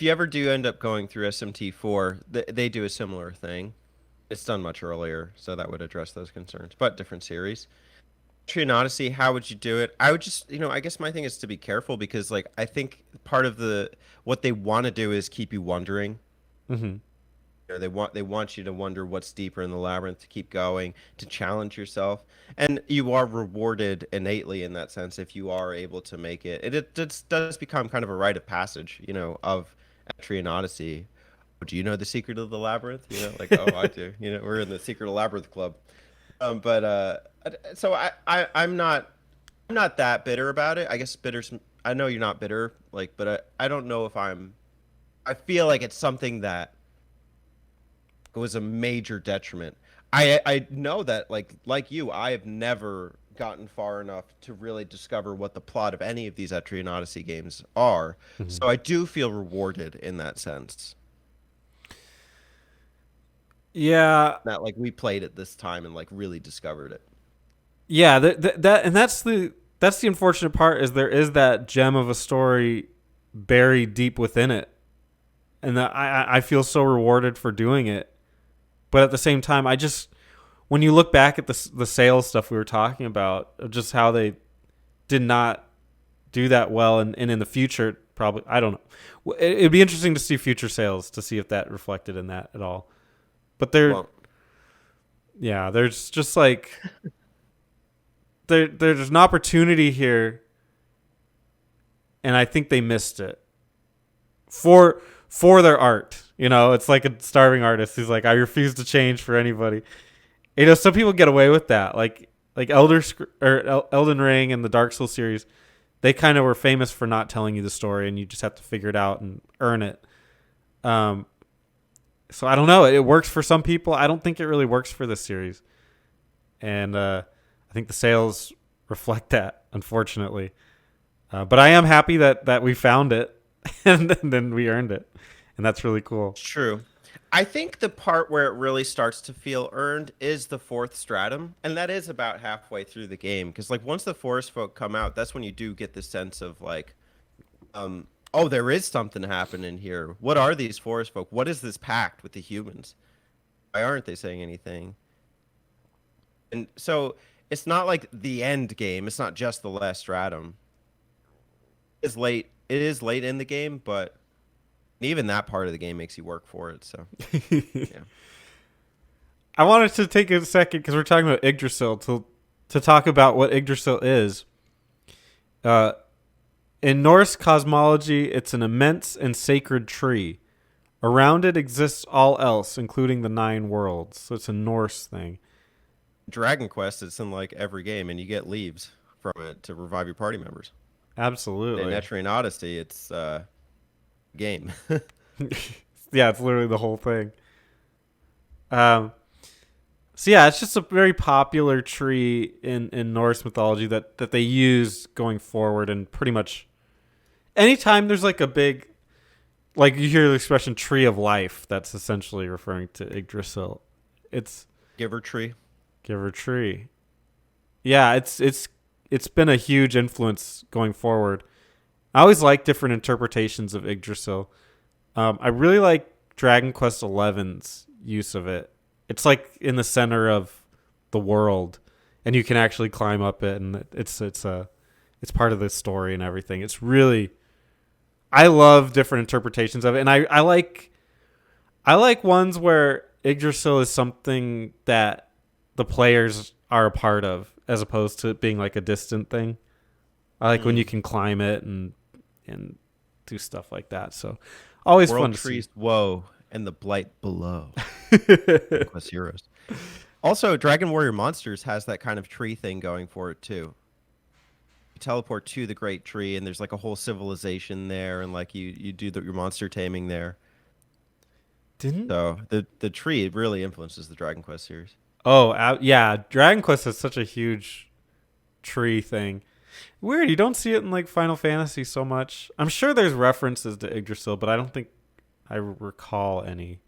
if you ever do end up going through SMT4, they do a similar thing. It's done much earlier, so that would address those concerns, but different series. Etrian Odyssey, how would you do it? I would just, I guess my thing is to be careful because, like, I think part of what they want to do is keep you wondering. Mm-hmm. They want you to wonder what's deeper in the labyrinth, to keep going, to challenge yourself, and you are rewarded innately in that sense if you are able to make it. It does become kind of a rite of passage, of Etrian Odyssey. Do you know the secret of the labyrinth? Like, oh, I do. We're in the secret of labyrinth club. But so I'm not that bitter about it. I guess bitter's. I know you're not bitter, like, but I don't know if I'm. I feel like it's something that was a major detriment. I know that like you, I have never gotten far enough to really discover what the plot of any of these Etrian Odyssey games are. Mm-hmm. So I do feel rewarded in that sense. Yeah, That like we played it this time and like really discovered it. yeah. That and that's the unfortunate part is there is that gem of a story buried deep within it, and that I feel so rewarded for doing it. But at the same time, when you look back at the sales stuff we were talking about, of just how they did not do that well, and in the future, probably, I don't know. It'd be interesting to see future sales to see if that reflected in that at all. But Well, yeah, there's just like there's an opportunity here, and I think they missed it for their art. It's like a starving artist who's like, I refuse to change for anybody. Some people get away with that, like Elden Ring and the Dark Souls series. They kind of were famous for not telling you the story, and you just have to figure it out and earn it. So I don't know. It works for some people. I don't think it really works for this series, and I think the sales reflect that, unfortunately. But I am happy that we found it, and then we earned it, and that's really cool. it's true. I think the part where it really starts to feel earned is the fourth stratum, and that is about halfway through the game. Because like once the forest folk come out, that's when you do get the sense of like, oh, there is something happening here. What are these forest folk? What is this pact with the humans? Why aren't they saying anything? And so it's not like the end game. It's not just the last stratum. It's late. It is late in the game, but even that part of the game makes you work for it. So yeah. I wanted to take a second because we're talking about Yggdrasil to talk about what Yggdrasil is. In Norse cosmology, it's an immense and sacred tree. Around it exists all else, including the 9 worlds. So it's a Norse thing. Dragon Quest, it's in like every game, and you get leaves from it to revive your party members. Absolutely. In Etrian Odyssey, it's game. Yeah, it's literally the whole thing. So yeah, it's just a very popular tree in Norse mythology that they use going forward, and pretty much anytime there's like a big, like you hear the expression "tree of life," that's essentially referring to Yggdrasil. It's Giver tree. Giver tree. Yeah, it's been a huge influence going forward. I always like different interpretations of Yggdrasil. I really like Dragon Quest XI's use of it. It's like in the center of the world, and you can actually climb up it, and it's part of the story and everything. It's really, I love different interpretations of it, and I like ones where Yggdrasil is something that the players are a part of, as opposed to it being like a distant thing. I like when you can climb it and do stuff like that. So always World fun to trees, see. woe, and the blight below. Quest Heroes. Also, Dragon Warrior Monsters has that kind of tree thing going for it too. You teleport to the Great Tree, and there's like a whole civilization there, and like you do your monster taming there. Didn't So the tree really influences the Dragon Quest series. yeah, Dragon Quest has such a huge tree thing. Weird, you don't see it in like Final Fantasy so much. I'm sure there's references to Yggdrasil, but I don't think I recall any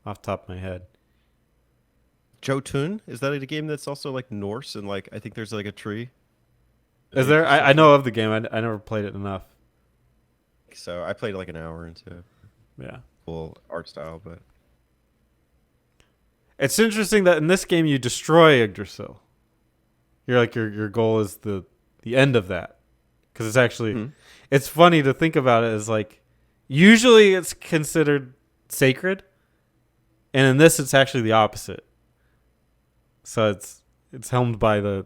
off the top of my head. Jotun, is that a game that's also like Norse and like I think there's like a tree? Is there? I know of the game. I never played it enough. So I played like an hour into it. Yeah. cool art style, but It's interesting that in this game you destroy Yggdrasil. You're like your goal is the end of that, because it's actually Mhm. it's funny to think about it as like usually it's considered sacred, and in this it's actually the opposite. So it's helmed by the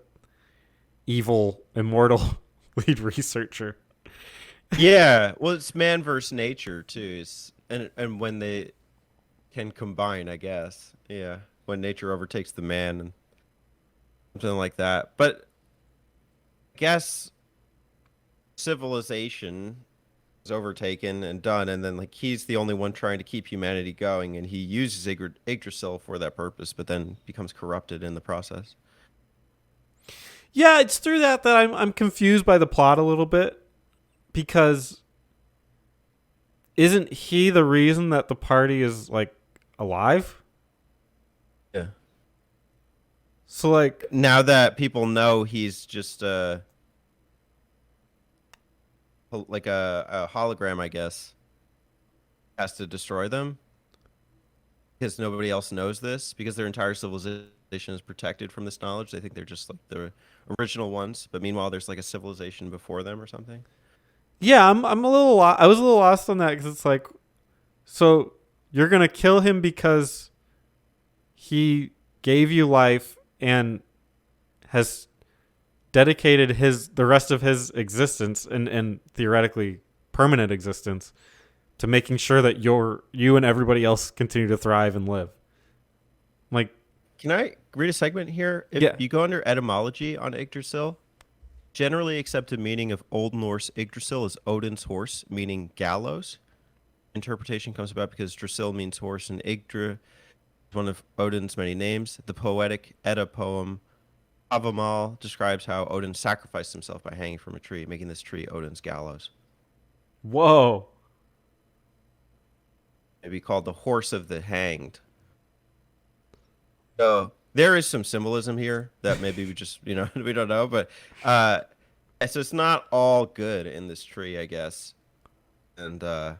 evil immortal lead researcher. yeah. Well, it's man versus nature too. And when they can combine, I guess. Yeah, when nature overtakes the man and something like that. But I guess civilization is overtaken and done, and then like he's the only one trying to keep humanity going, and he uses Yggdrasil for that purpose, but then becomes corrupted in the process. Yeah, it's through that I'm confused by the plot a little bit, because isn't he the reason that the party is like alive? Yeah. So like Now that people know he's just like a hologram, I guess, has to destroy them because nobody else knows this because their entire civilization is protected from this knowledge. They think they're just like the original ones, but meanwhile, there's like a civilization before them or something. yeah, I'm a little I was a little lost on that, because it's like, so you're gonna kill him because he gave you life and has dedicated the rest of his existence and theoretically permanent existence to making sure that you and everybody else continue to thrive and live. Like, Can I read a segment here? If yeah. you go under etymology on Yggdrasil, generally accepted meaning of Old Norse Yggdrasil is Odin's horse, meaning gallows. Interpretation comes about because Drasil means horse and Yggdra is one of Odin's many names. The poetic Edda poem Havamal describes how Odin sacrificed himself by hanging from a tree, making this tree Odin's gallows. Whoa. It'd be called the horse of the hanged. So there is some symbolism here that maybe we just, we don't know, but so it's not all good in this tree, I guess. And I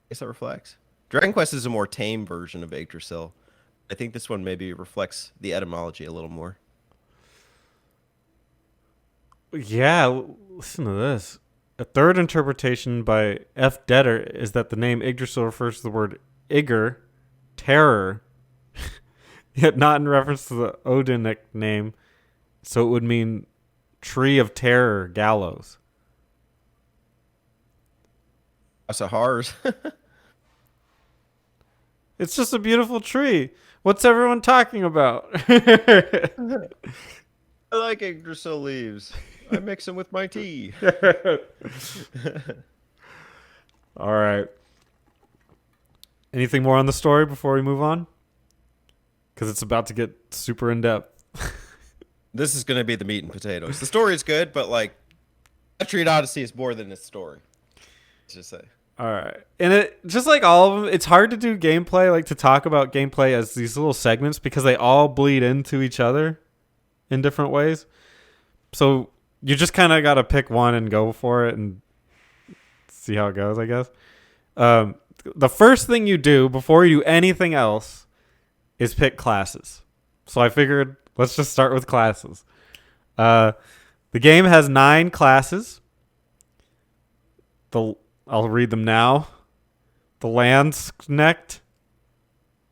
guess that reflects. Dragon Quest is a more tame version of Yggdrasil. I think this one maybe reflects the etymology a little more. Yeah, listen to this. A third interpretation by F. Detter is that the name Yggdrasil refers to the word Igr, terror, yet not in reference to the Odinic name, so it would mean tree of terror, gallows. Sahars. It's just a beautiful tree. What's everyone talking about? I like Yggdrasil leaves. I mix them with my tea. All right. Anything more on the story before we move on? Because it's about to get super in depth. This is going to be the meat and potatoes. The story is good, but like, Etrian Odyssey is more than its story. Let's just say. All right. And it just like all of them, it's hard to do gameplay, like to talk about gameplay as these little segments, because they all bleed into each other in different ways. So you just kind of got to pick one and go for it and see how it goes, I guess. The first thing you do before you do anything else is pick classes. So I figured let's just start with classes. The game has 9 classes. I'll read them now. The Landsknecht,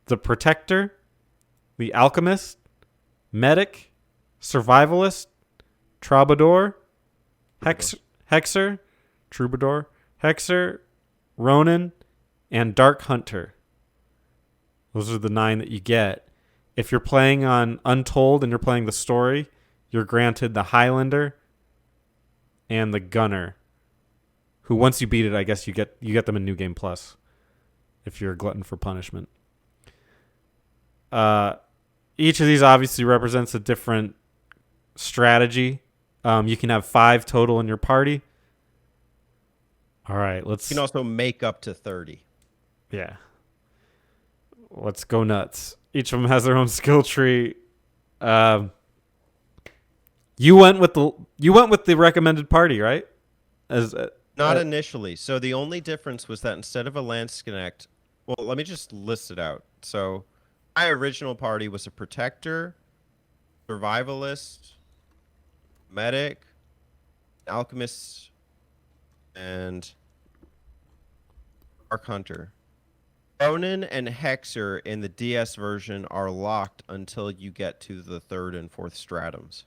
the Protector, the Alchemist, Medic, Survivalist, Troubadour, Hexer, Troubadour, Hexer, Ronin, and Dark Hunter. Those are the 9 that you get. If you're playing on Untold and you're playing the story, you're granted the Highlander and the Gunner, who once you beat it, I guess you get them in New Game Plus if you're a glutton for punishment. Each of these obviously represents a different strategy. You can have 5 total in your party. All right, You can also make up to 30. Yeah. Let's go nuts. Each of them has their own skill tree. You went with the recommended party, right? Not initially. So the only difference was that instead of a Landsknecht, Well, let me just list it out. So, my original party was a protector, survivalist, medic, alchemist, and arc hunter. Ronin and Hexer in the DS version are locked until you get to the third and fourth stratums.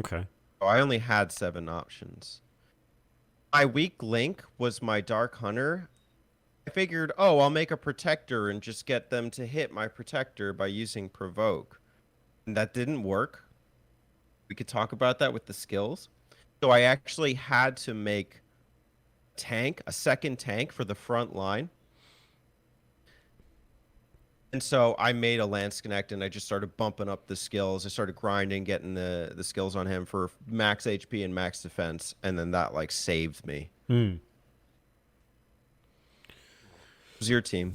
Okay. So I only had 7 options. My weak link was my Dark Hunter. I figured, oh, I'll make a protector and just get them to hit my protector by using provoke. And that didn't work. We could talk about that with the skills. So I actually had to make a second tank for the front line. And so I made a Lance Connect and I just started bumping up the skills. I started grinding, getting the skills on him for max HP and max defense. And then that like saved me. Hmm. Who's your team?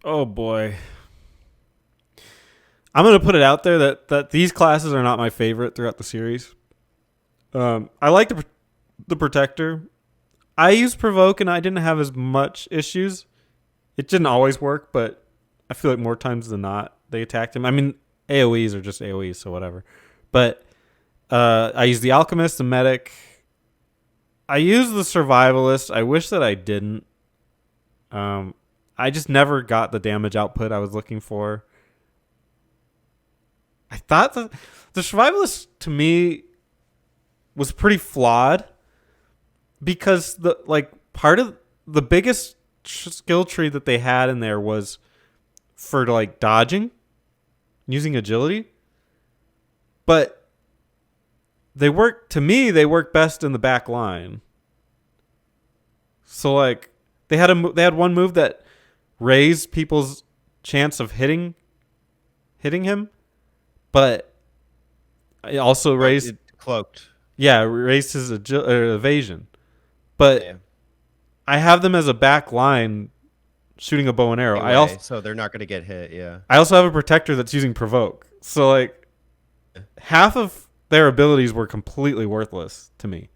Oh boy. I'm gonna put it out there that these classes are not my favorite throughout the series. I like the protector. I used provoke and I didn't have as much issues. It didn't always work, but I feel like more times than not they attacked him. I mean, AoEs are just AoEs, so whatever. But I used the alchemist, the medic. I used the survivalist. I wish that I didn't. I just never got the damage output I was looking for. I thought the survivalist to me was pretty flawed because the like part of the biggest skill tree that they had in there was for like dodging, using agility, but they work best in the back line. So like they had one move that raised people's chance of hitting him, but it also raised Cloaked. Yeah, raised his evasion. But Yeah. I have them as a back line shooting a bow and arrow. Anyway, so they're not going to get hit, yeah. I also have a protector that's using provoke. So like half of their abilities were completely worthless to me.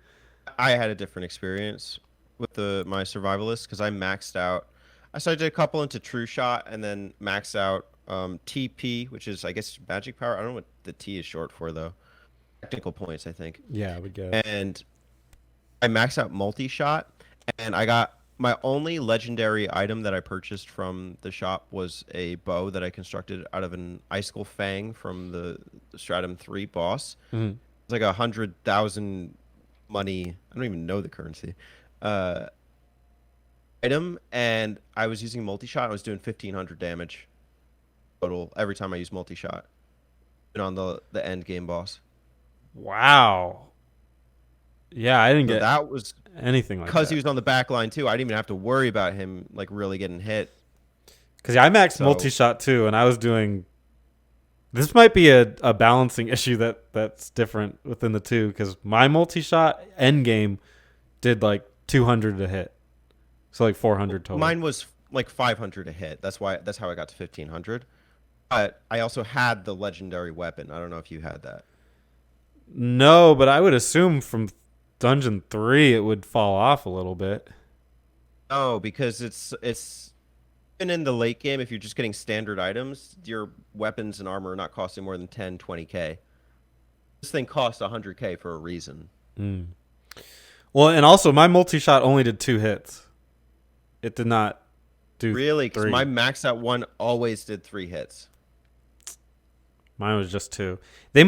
I had a different experience with my survivalist because I maxed out. I did a couple into True Shot and then maxed out TP, which is, I guess, magic power. I don't know what the T is short for, though. Technical points, I think. Yeah, I would guess. And I maxed out multi-shot, and I got my only legendary item that I purchased from the shop was a bow that I constructed out of an Icicle Fang from the Stratum 3 boss. Mm-hmm. It's like 100,000 money. I don't even know the currency. Item, and I was using multi-shot. I was doing 1,500 damage total every time I used multi-shot. And on the end game boss. Wow. Yeah, I didn't get that was anything like that. Because he was on the back line too. I didn't even have to worry about him like really getting hit. Because I maxed multi-shot too, and I was doing... This might be a balancing issue that's different within the two, because my multi-shot end game did like 200 to hit. So like 400 total. Mine was like 500 a hit. That's how I got to 1,500. But I also had the legendary weapon. I don't know if you had that. No, but I would assume from Dungeon 3 it would fall off a little bit. No, because it's even in the late game, if you're just getting standard items, your weapons and armor are not costing more than 10, 20k. This thing costs 100k for a reason. Mm. Well, and also my multi-shot only did 2 hits. It did not do Really? Because 3. my max out one always did 3 hits. Mine was just 2. That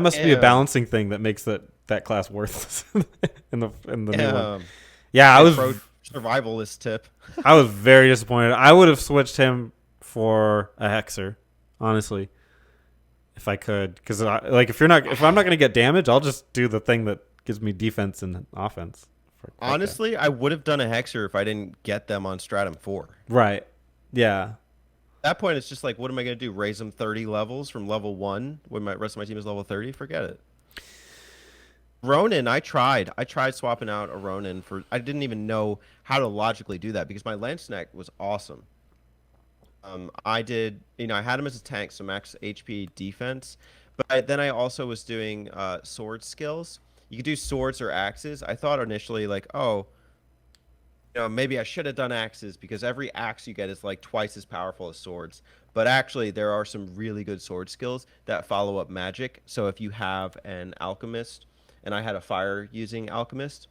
must be a balancing thing that makes that class worthless in the new one. Yeah, I was survivalist tip. I was very disappointed. I would have switched him for a hexer, honestly, if I could. Because like if I'm not going to get damage, I'll just do the thing that gives me defense and offense. Honestly, I would have done a hexer if I didn't get them on Stratum 4. Right. Yeah. At that point, it's just like, what am I going to do? Raise them 30 levels from level 1 when my rest of my team is level 30? Forget it. Ronin, I tried swapping out a Ronin for... I didn't even know how to logically do that because my Lance Neck was awesome. I did... I had him as a tank, so max HP defense. But then I also was doing sword skills. You could do swords or axes. I thought initially, like, oh... maybe I should have done axes because every axe you get is like twice as powerful as swords. But actually, there are some really good sword skills that follow up magic. So if you have an alchemist, and I had a fire using alchemist,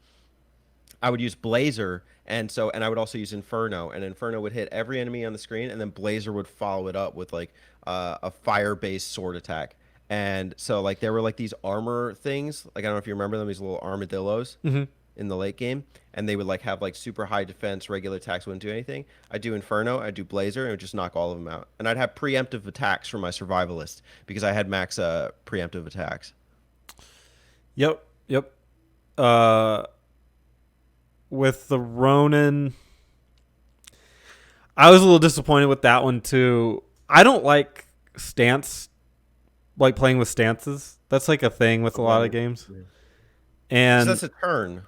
I would use Blazer, and I would also use Inferno, and Inferno would hit every enemy on the screen, and then Blazer would follow it up with like a fire-based sword attack. And so like there were like these armor things, like I don't know if you remember them, these little armadillos Hmm. in the late game, and they would like have like super high defense, regular attacks wouldn't do anything. I'd do Inferno, I'd do Blazer, and it would just knock all of them out. And I'd have preemptive attacks for my survivalist because I had max preemptive attacks. Yep. Yep. Uh, with the Ronin, I was a little disappointed with that one too. I don't like stance, like playing with stances. That's like a thing with a lot of games. Yeah. Because And that's a turn.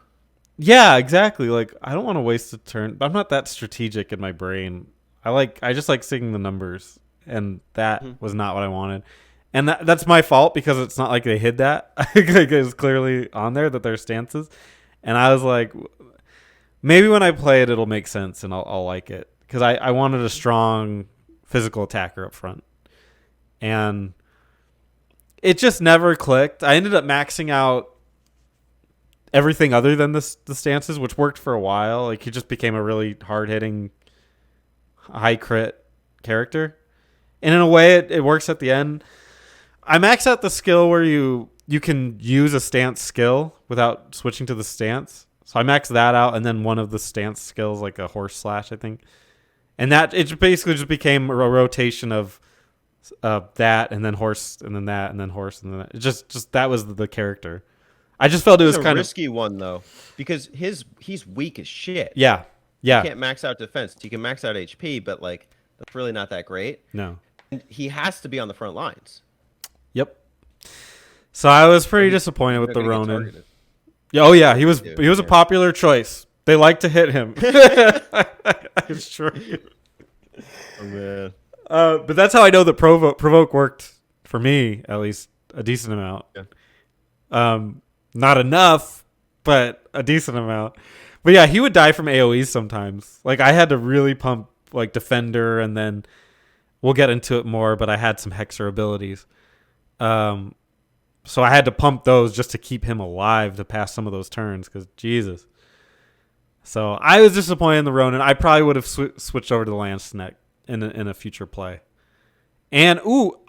yeah, exactly. Like I don't want to waste a turn. I'm not that strategic in my brain. I just like seeing the numbers, and that Mhm. was not what I wanted. And that's my fault because it's not like they hid that. Like, it's clearly on there that there's stances, and I was like, maybe when I play it, it'll make sense and I'll like it because I wanted a strong physical attacker up front, and it just never clicked. I ended up maxing out everything other than the stances, which worked for a while. Like he just became a really hard hitting, high crit character, and in a way, it works at the end. I max out the skill where you can use a stance skill without switching to the stance. So I maxed that out, and then one of the stance skills, like a horse slash, I think, and that it basically just became a rotation of that, and then horse, and then that, and then horse, and then that. It just that was the character. I just felt it He's was a kind of risky one though, because he's weak as shit. yeah, He yeah, can't max out defense. He can max out HP, but like that's really not that great. no, And he has to be on the front lines. yep. So I was Or pretty he's disappointed with the gonna get Ronin. targeted. Yeah, oh yeah, Yeah, me too. he was a Yeah. popular choice. They like to hit him. I assure you. Oh man. But that's how I know that provoke worked for me, at least a decent amount. Yeah. Not enough, but a decent amount. But yeah, he would die from AoEs sometimes. Like I had to really pump like defender, and then we'll get into it more. But I had some hexer abilities, so I had to pump those just to keep him alive to pass some of those turns. Because Jesus. So I was disappointed in the Ronin. I probably would have switched over to the Lance neck in a future play. And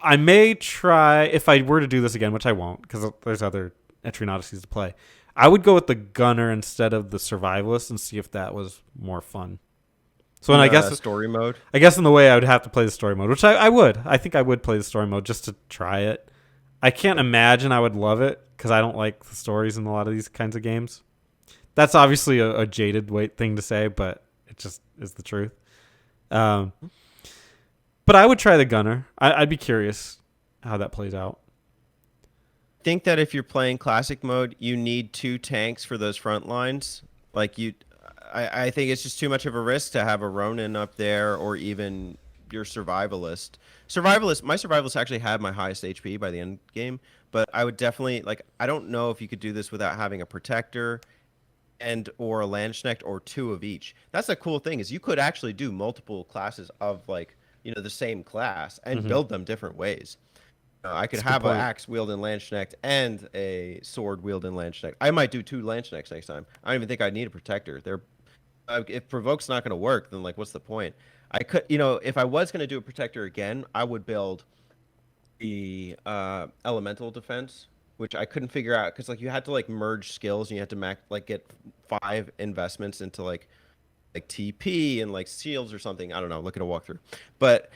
I may try, if I were to do this again, which I won't, because there's other Etrian Odysseys to play. I would go with the Gunner instead of the Survivalist and see if that was more fun. So, and Story mode. I guess in the way I would have to play the story mode, which I would. I think I would play the story mode just to try it. I can't imagine I would love it because I don't like the stories in a lot of these kinds of games. That's obviously a jaded thing to say, but it just is the truth. But I would try the Gunner. I'd be curious how that plays out. I think that if you're playing classic mode, you need two tanks for those front lines. Like I think it's just too much of a risk to have a Ronin up there or even your survivalist. My survivalist actually had my highest HP by the end game, but I would definitely like. I don't know if you could do this without having a protector and or a Landsknecht or two of each. That's the cool thing is you could actually do multiple classes of like the same class and build them different ways. I could That's a good have an point. axe wielding Landsknecht and a sword wielding Landsknecht. I might do two Landsknechts next time. I don't even think I need a protector. They're if provoke's not going to work, then like what's the point? I could, if I was going to do a protector again, I would build the elemental defense, which I couldn't figure out because like you had to like merge skills and you had to get 5 investments into like TP and like seals or something. I don't know. Look at a walkthrough, but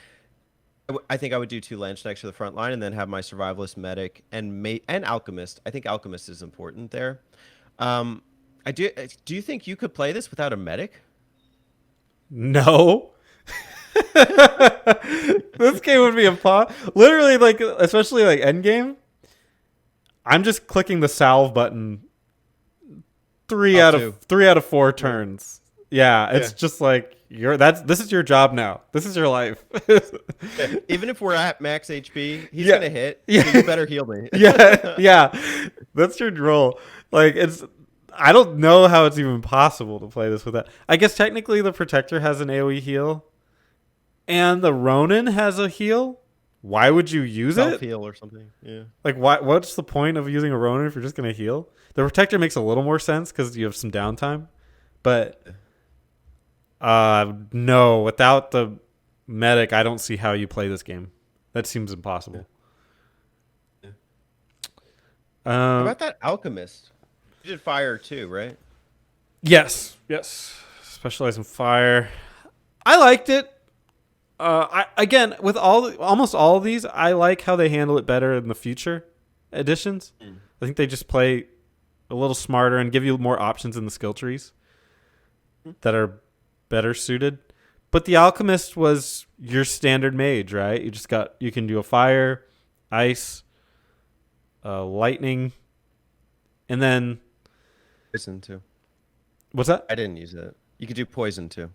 I think I would do two Landsknechts for the front line and then have my survivalist medic and alchemist. I think alchemist is important there. Um, I do. Do you think you could play this without a medic? No. This game would be literally, like, especially like endgame. I'm just clicking the salve button three Oh, out two. of 4 turns. Yeah, it's Yeah. just like this is your job now. This is your life. Yeah, even if we're at max HP, he's Yeah. gonna hit. Yeah. So you better heal me. Yeah, yeah. That's your role. Like I don't know how it's even possible to play this with that. I guess technically the Protector has an AoE heal, and the Ronin has a heal. Why would you use Self it? heal or something. Yeah. Like, why? What's the point of using a Ronin if you're just gonna heal? The Protector makes a little more sense because you have some downtime, but no, without the medic, I don't see how you play this game. That seems impossible. Yeah. How Um, about that alchemist? You did fire too, right? yes, specialize in fire. I liked it. I again with almost all of these, I like how they handle it better in the future editions. I think they just play a little smarter and give you more options in the skill trees that are better suited. But the alchemist was your standard mage, right? You can do a fire, ice, lightning, and then Poison too. what's that? I didn't use it. You could do poison too.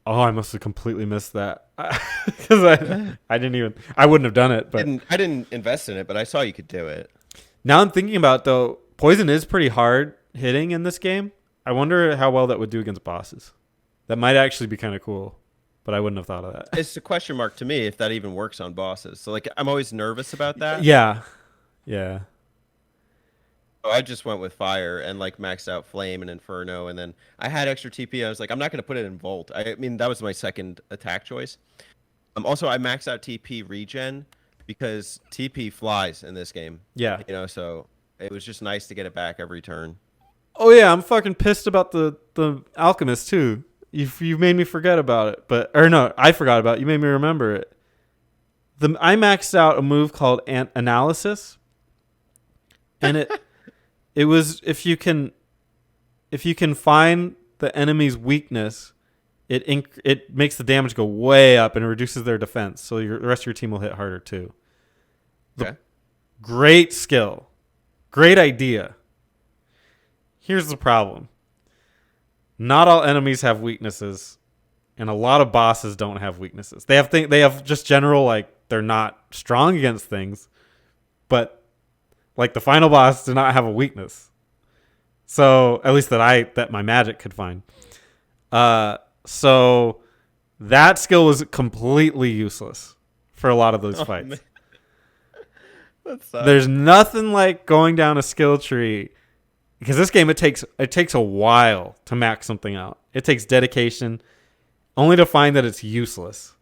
Oh, I must have completely missed that because I wouldn't have done it. But I didn't invest in it, but I saw you could do it. now I'm thinking about it, though, poison is pretty hard hitting in this game. I wonder how well that would do against bosses. That might actually be kind of cool, but I wouldn't have thought of that. It's a question mark to me if that even works on bosses. So like I'm always nervous about that. Yeah. So I just went with fire and like maxed out flame and inferno, and then I had extra TP. I was like, I'm not gonna put it in Volt. I mean, that was my second attack choice. Also, I maxed out TP regen because TP flies in this game. Yeah. You know, so it was just nice to get it back every turn. Oh yeah, I'm fucking pissed about the alchemist too. You made me forget about it, I forgot about it. You made me remember it. I maxed out a move called analysis, and it was if you can find the enemy's weakness, it makes the damage go way up and it reduces their defense, so the rest of your team will hit harder too. Okay. Great skill, great idea. Here's the problem. Not all enemies have weaknesses, and a lot of bosses don't have weaknesses. They have just general, like, they're not strong against things, but like the final boss did not have a weakness. So at least that my magic could find. So that skill was completely useless for a lot of those fights. There's nothing like going down a skill tree. Because this game, it takes a while to max something out. It takes dedication, only to find that it's useless.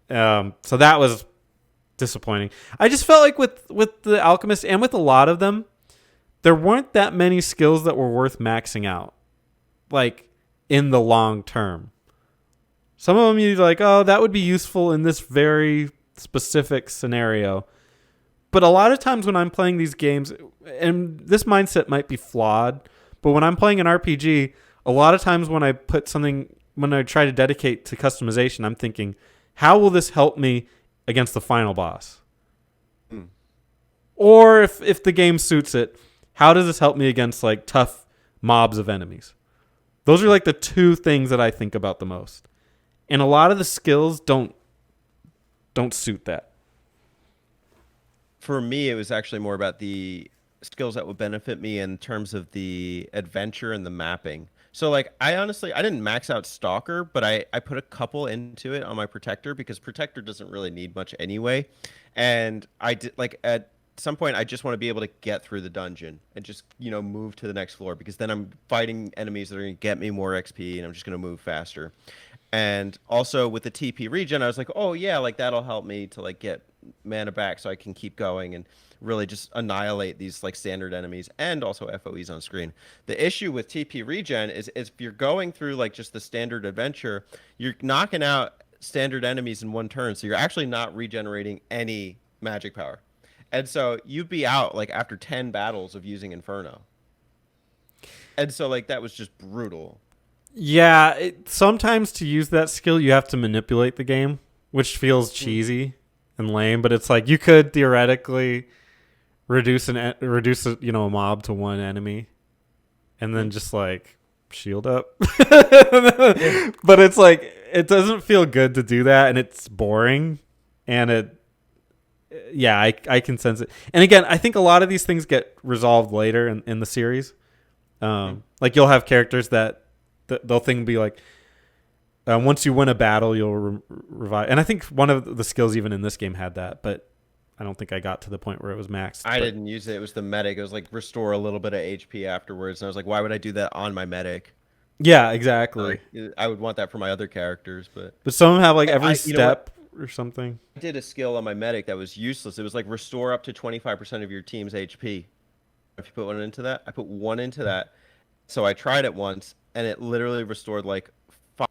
So that was disappointing. I just felt like with the alchemist and with a lot of them, there weren't that many skills that were worth maxing out, like in the long term. Some of them you're like, oh, that would be useful in this very specific scenario. But a lot of times when I'm playing these games, and this mindset might be flawed, but when I'm playing an RPG, a lot of times when I try to dedicate to customization, I'm thinking, how will this help me against the final boss? Or if the game suits it, how does this help me against like tough mobs of enemies? Those are like the two things that I think about the most. And a lot of the skills don't suit that. For me, it was actually more about the skills that would benefit me in terms of the adventure and the mapping. So like I didn't max out Stalker, but I put a couple into it on my Protector because Protector doesn't really need much anyway. And I did like at some point I just want to be able to get through the dungeon and just, move to the next floor because then I'm fighting enemies that are going to get me more XP and I'm just going to move faster. And also with the TP regen, I was like, oh yeah, like that'll help me to like get mana back so I can keep going and really just annihilate these like standard enemies and also FOEs on screen. The issue with TP regen is if you're going through like just the standard adventure, you're knocking out standard enemies in one turn, so you're actually not regenerating any magic power. And so you'd be out like after 10 battles of using Inferno. And so like that was just brutal. Yeah, sometimes to use that skill, you have to manipulate the game, which feels cheesy and lame. But it's like you could theoretically reduce a mob to one enemy, and then just like shield up. But it's like it doesn't feel good to do that, and it's boring, and yeah, I can sense it. And again, I think a lot of these things get resolved later in the series. Like you'll have characters that they'll think be like, once you win a battle, you'll revive. And I think one of the skills even in this game had that, but I don't think I got to the point where it was maxed. I didn't use it. It was the medic. It was like restore a little bit of HP afterwards. And I was like, why would I do that on my medic? Yeah, exactly. I would want that for my other characters, but some of them have like every you know what? step or something. I did a skill on my medic that was useless. It was like restore up to 25% of your team's HP. If you put one into that, I put one into that. So I tried it once, and it literally restored like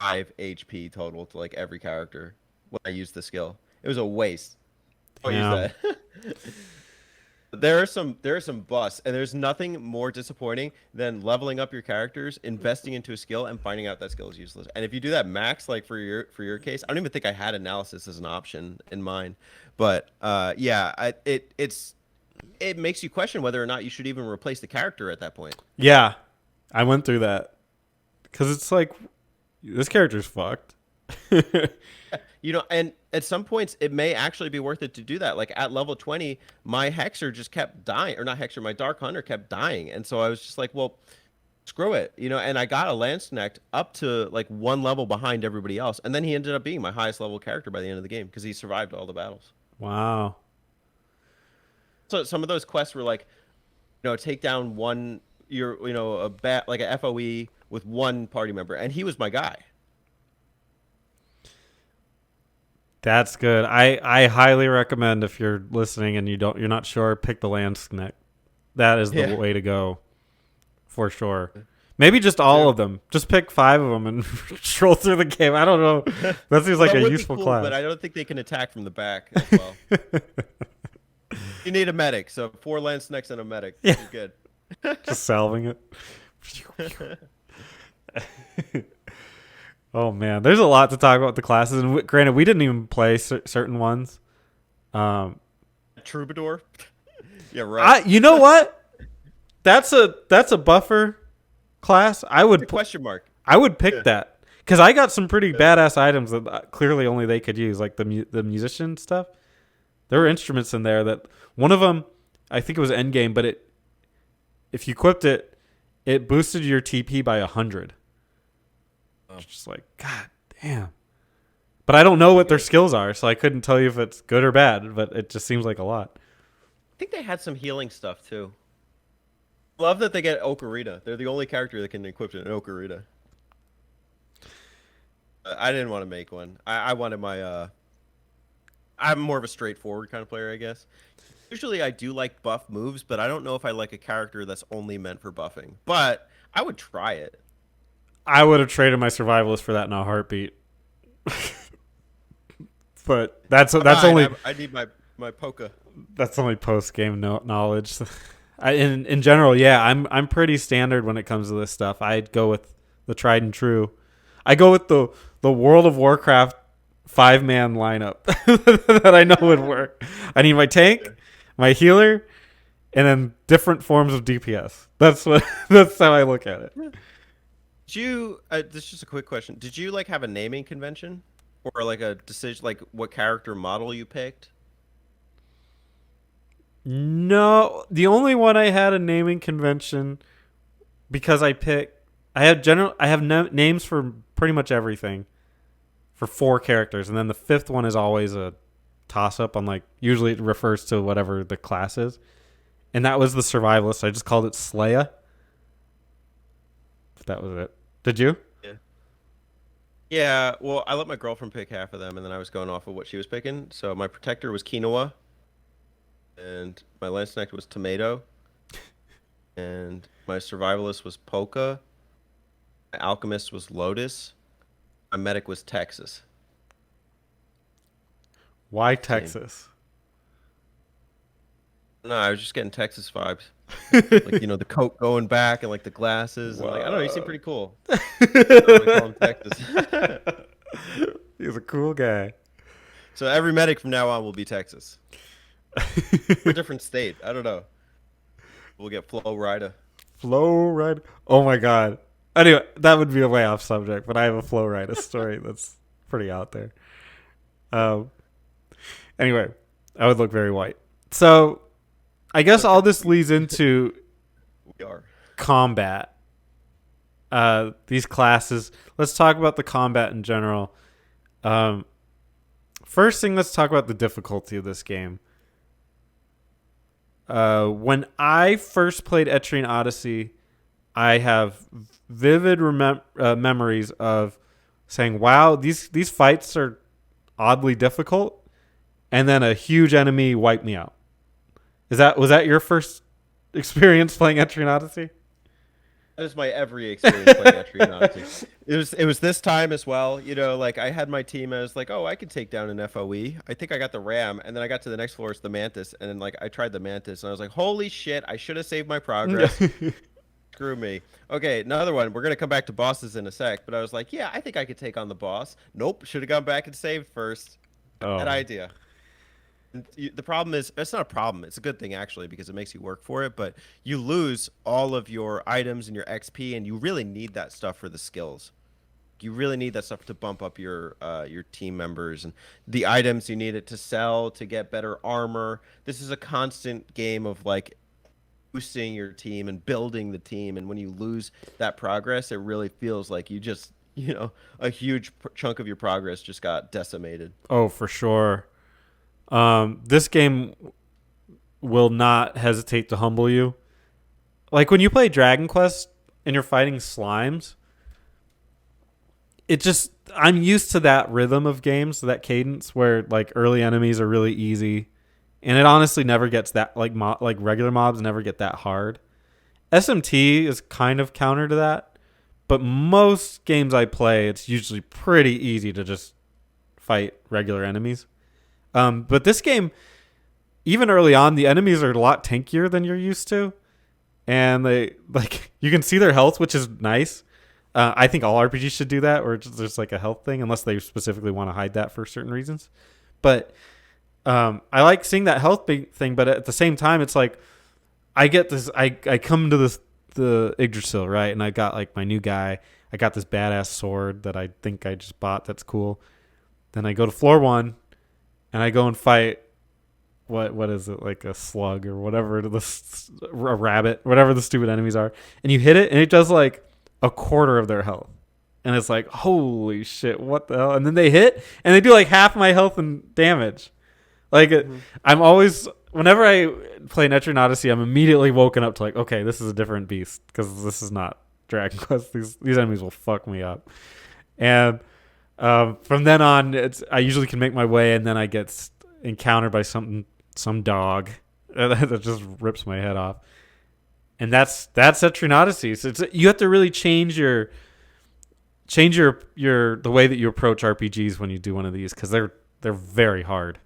5 HP total to like every character when I used the skill. It was a waste. I'll use Yeah. that. There are some busts, and there's nothing more disappointing than leveling up your characters, investing into a skill, and finding out that skill is useless. And if you do that max, like for your case, I don't even think I had analysis as an option in mine, but yeah, it makes you question whether or not you should even replace the character at that point. Yeah, I went through that because it's like this character's fucked. And at some points, it may actually be worth it to do that. Like at level 20, my Hexer just kept dying, or not Hexer, my Dark Hunter kept dying. And so I was just like, well, screw it, and I got a Landsknecht up to like one level behind everybody else. And then he ended up being my highest level character by the end of the game because he survived all the battles. Wow. So some of those quests were like, take down one, a bat, like a FOE with one party member. And he was my guy. That's good. I highly recommend if you're listening and you're not sure, pick the Landsknecht. That is the way to go, for sure. Maybe just all of them. Just pick 5 of them and stroll through the game. I don't know. That seems like a useful class. But I don't think they can attack from the back as well. You need a medic, so 4 Landsknechts and a medic. Yeah. You're good. Just salving it. Oh man, there's a lot to talk about with the classes, and granted, we didn't even play certain ones. Troubadour. Yeah, right. You know what? That's a buffer class. I would question mark. I would pick that because I got some pretty badass items that clearly only they could use, like the musician stuff. There were instruments in there that one of them, I think it was endgame, but if you equipped it, it boosted your TP by 100. It's just like, God damn. But I don't know what their skills are, so I couldn't tell you if it's good or bad, but it just seems like a lot. I think they had some healing stuff, too. Love that they get Ocarina. They're the only character that can equip an Ocarina. I didn't want to make one. I wanted my... I'm more of a straightforward kind of player, I guess. Usually I do like buff moves, but I don't know if I like a character that's only meant for buffing. But I would try it. I would have traded my survivalist for that in a heartbeat. But that's only. I need my Poke. That's only post game knowledge. In general, yeah, I'm pretty standard when it comes to this stuff. I'd go with the tried and true. I go with the World of Warcraft 5-man lineup that I know would work. I need my tank, my healer, and then different forms of DPS. That's how I look at it. Did you? This is just a quick question. Did you have a naming convention, or like a decision, like what character model you picked? No, the only one I had a naming convention because I have names for pretty much everything for 4 characters, and then the 5th one is always a toss up on usually it refers to whatever the class is, and that was the survivalist. I just called it Slaya. That was it. Did you? Yeah. Well, I let my girlfriend pick half of them, and then I was going off of what she was picking. So my protector was quinoa, and my Landsknecht was tomato, and my survivalist was polka. My alchemist was lotus. My medic was Texas. Why Texas? No, I was just getting Texas vibes. The coat going back and the glasses. And, I don't know, he seemed pretty cool. I call him Texas. He's a cool guy. So every medic from now on will be Texas. Or a different state. I don't know. We'll get Flo Rida. Flo Rida. Oh my god. Anyway, that would be a way off subject, but I have a Flo Rida story that's pretty out there. Anyway, I would look very white. So I guess Look all at this leads into we are. combat. These classes. Let's talk about the combat in general. Um, First thing, let's talk about the difficulty of this game. When I first played Etrian Odyssey, I have vivid memories of saying, "Wow, these fights are oddly difficult," and then a huge enemy wiped me out. Was that your first experience playing Etrian Odyssey? That was my every experience playing Etrian Odyssey. It was this time as well. Like I had my team. I was like, oh, I can take down an FOE. I think I got the ram, and then I got to the next floor, it's the mantis, and then like I tried the mantis, and I was like, holy shit, I should have saved my progress. Screw me. Okay, another one. We're gonna come back to bosses in a sec, but I was like, yeah, I think I could take on the boss. Nope, should have gone back and saved first. Bad Oh, idea. The problem is, it's not a problem. It's a good thing actually because it makes you work for it. But you lose all of your items and your XP, and you really need that stuff for the skills. You really need that stuff to bump up your team members and the items you need it to sell to get better armor. This is a constant game of like boosting your team and building the team. And when you lose that progress, it really feels like you just a huge chunk of your progress just got decimated. oh, for sure. This game will not hesitate to humble you. Like when you play Dragon Quest and you're fighting slimes, I'm used to that rhythm of games, that cadence where like early enemies are really easy, and it honestly never gets that like regular mobs never get that hard. SMT is kind of counter to that, but most games I play, it's usually pretty easy to just fight regular enemies. But this game, even early on, the enemies are a lot tankier than you're used to, and they like you can see their health, which is nice. I think all RPGs should do that, or it's just like a health thing, unless they specifically want to hide that for certain reasons. But I like seeing that health thing, but at the same time, it's like I get this. I come to the Yggdrasil, right, and I got like my new guy. I got this badass sword that I think I just bought. That's cool. Then I go to floor 1, and I go and fight. What is it, like a slug or whatever, a rabbit, whatever the stupid enemies are, and you hit it, and it does like a quarter of their health, and it's like, holy shit, what the hell? And then they hit, and they do like half my health and damage. Like I'm always, whenever I play Etrian Odyssey, I'm immediately woken up to like, okay, this is a different beast because this is not Dragon Quest. These enemies will fuck me up, and from then on, I usually can make my way, and then I get encountered by some dog that just rips my head off. And that's Etrian Odyssey. So you have to really change your the way that you approach RPGs when you do one of these, because they're very hard.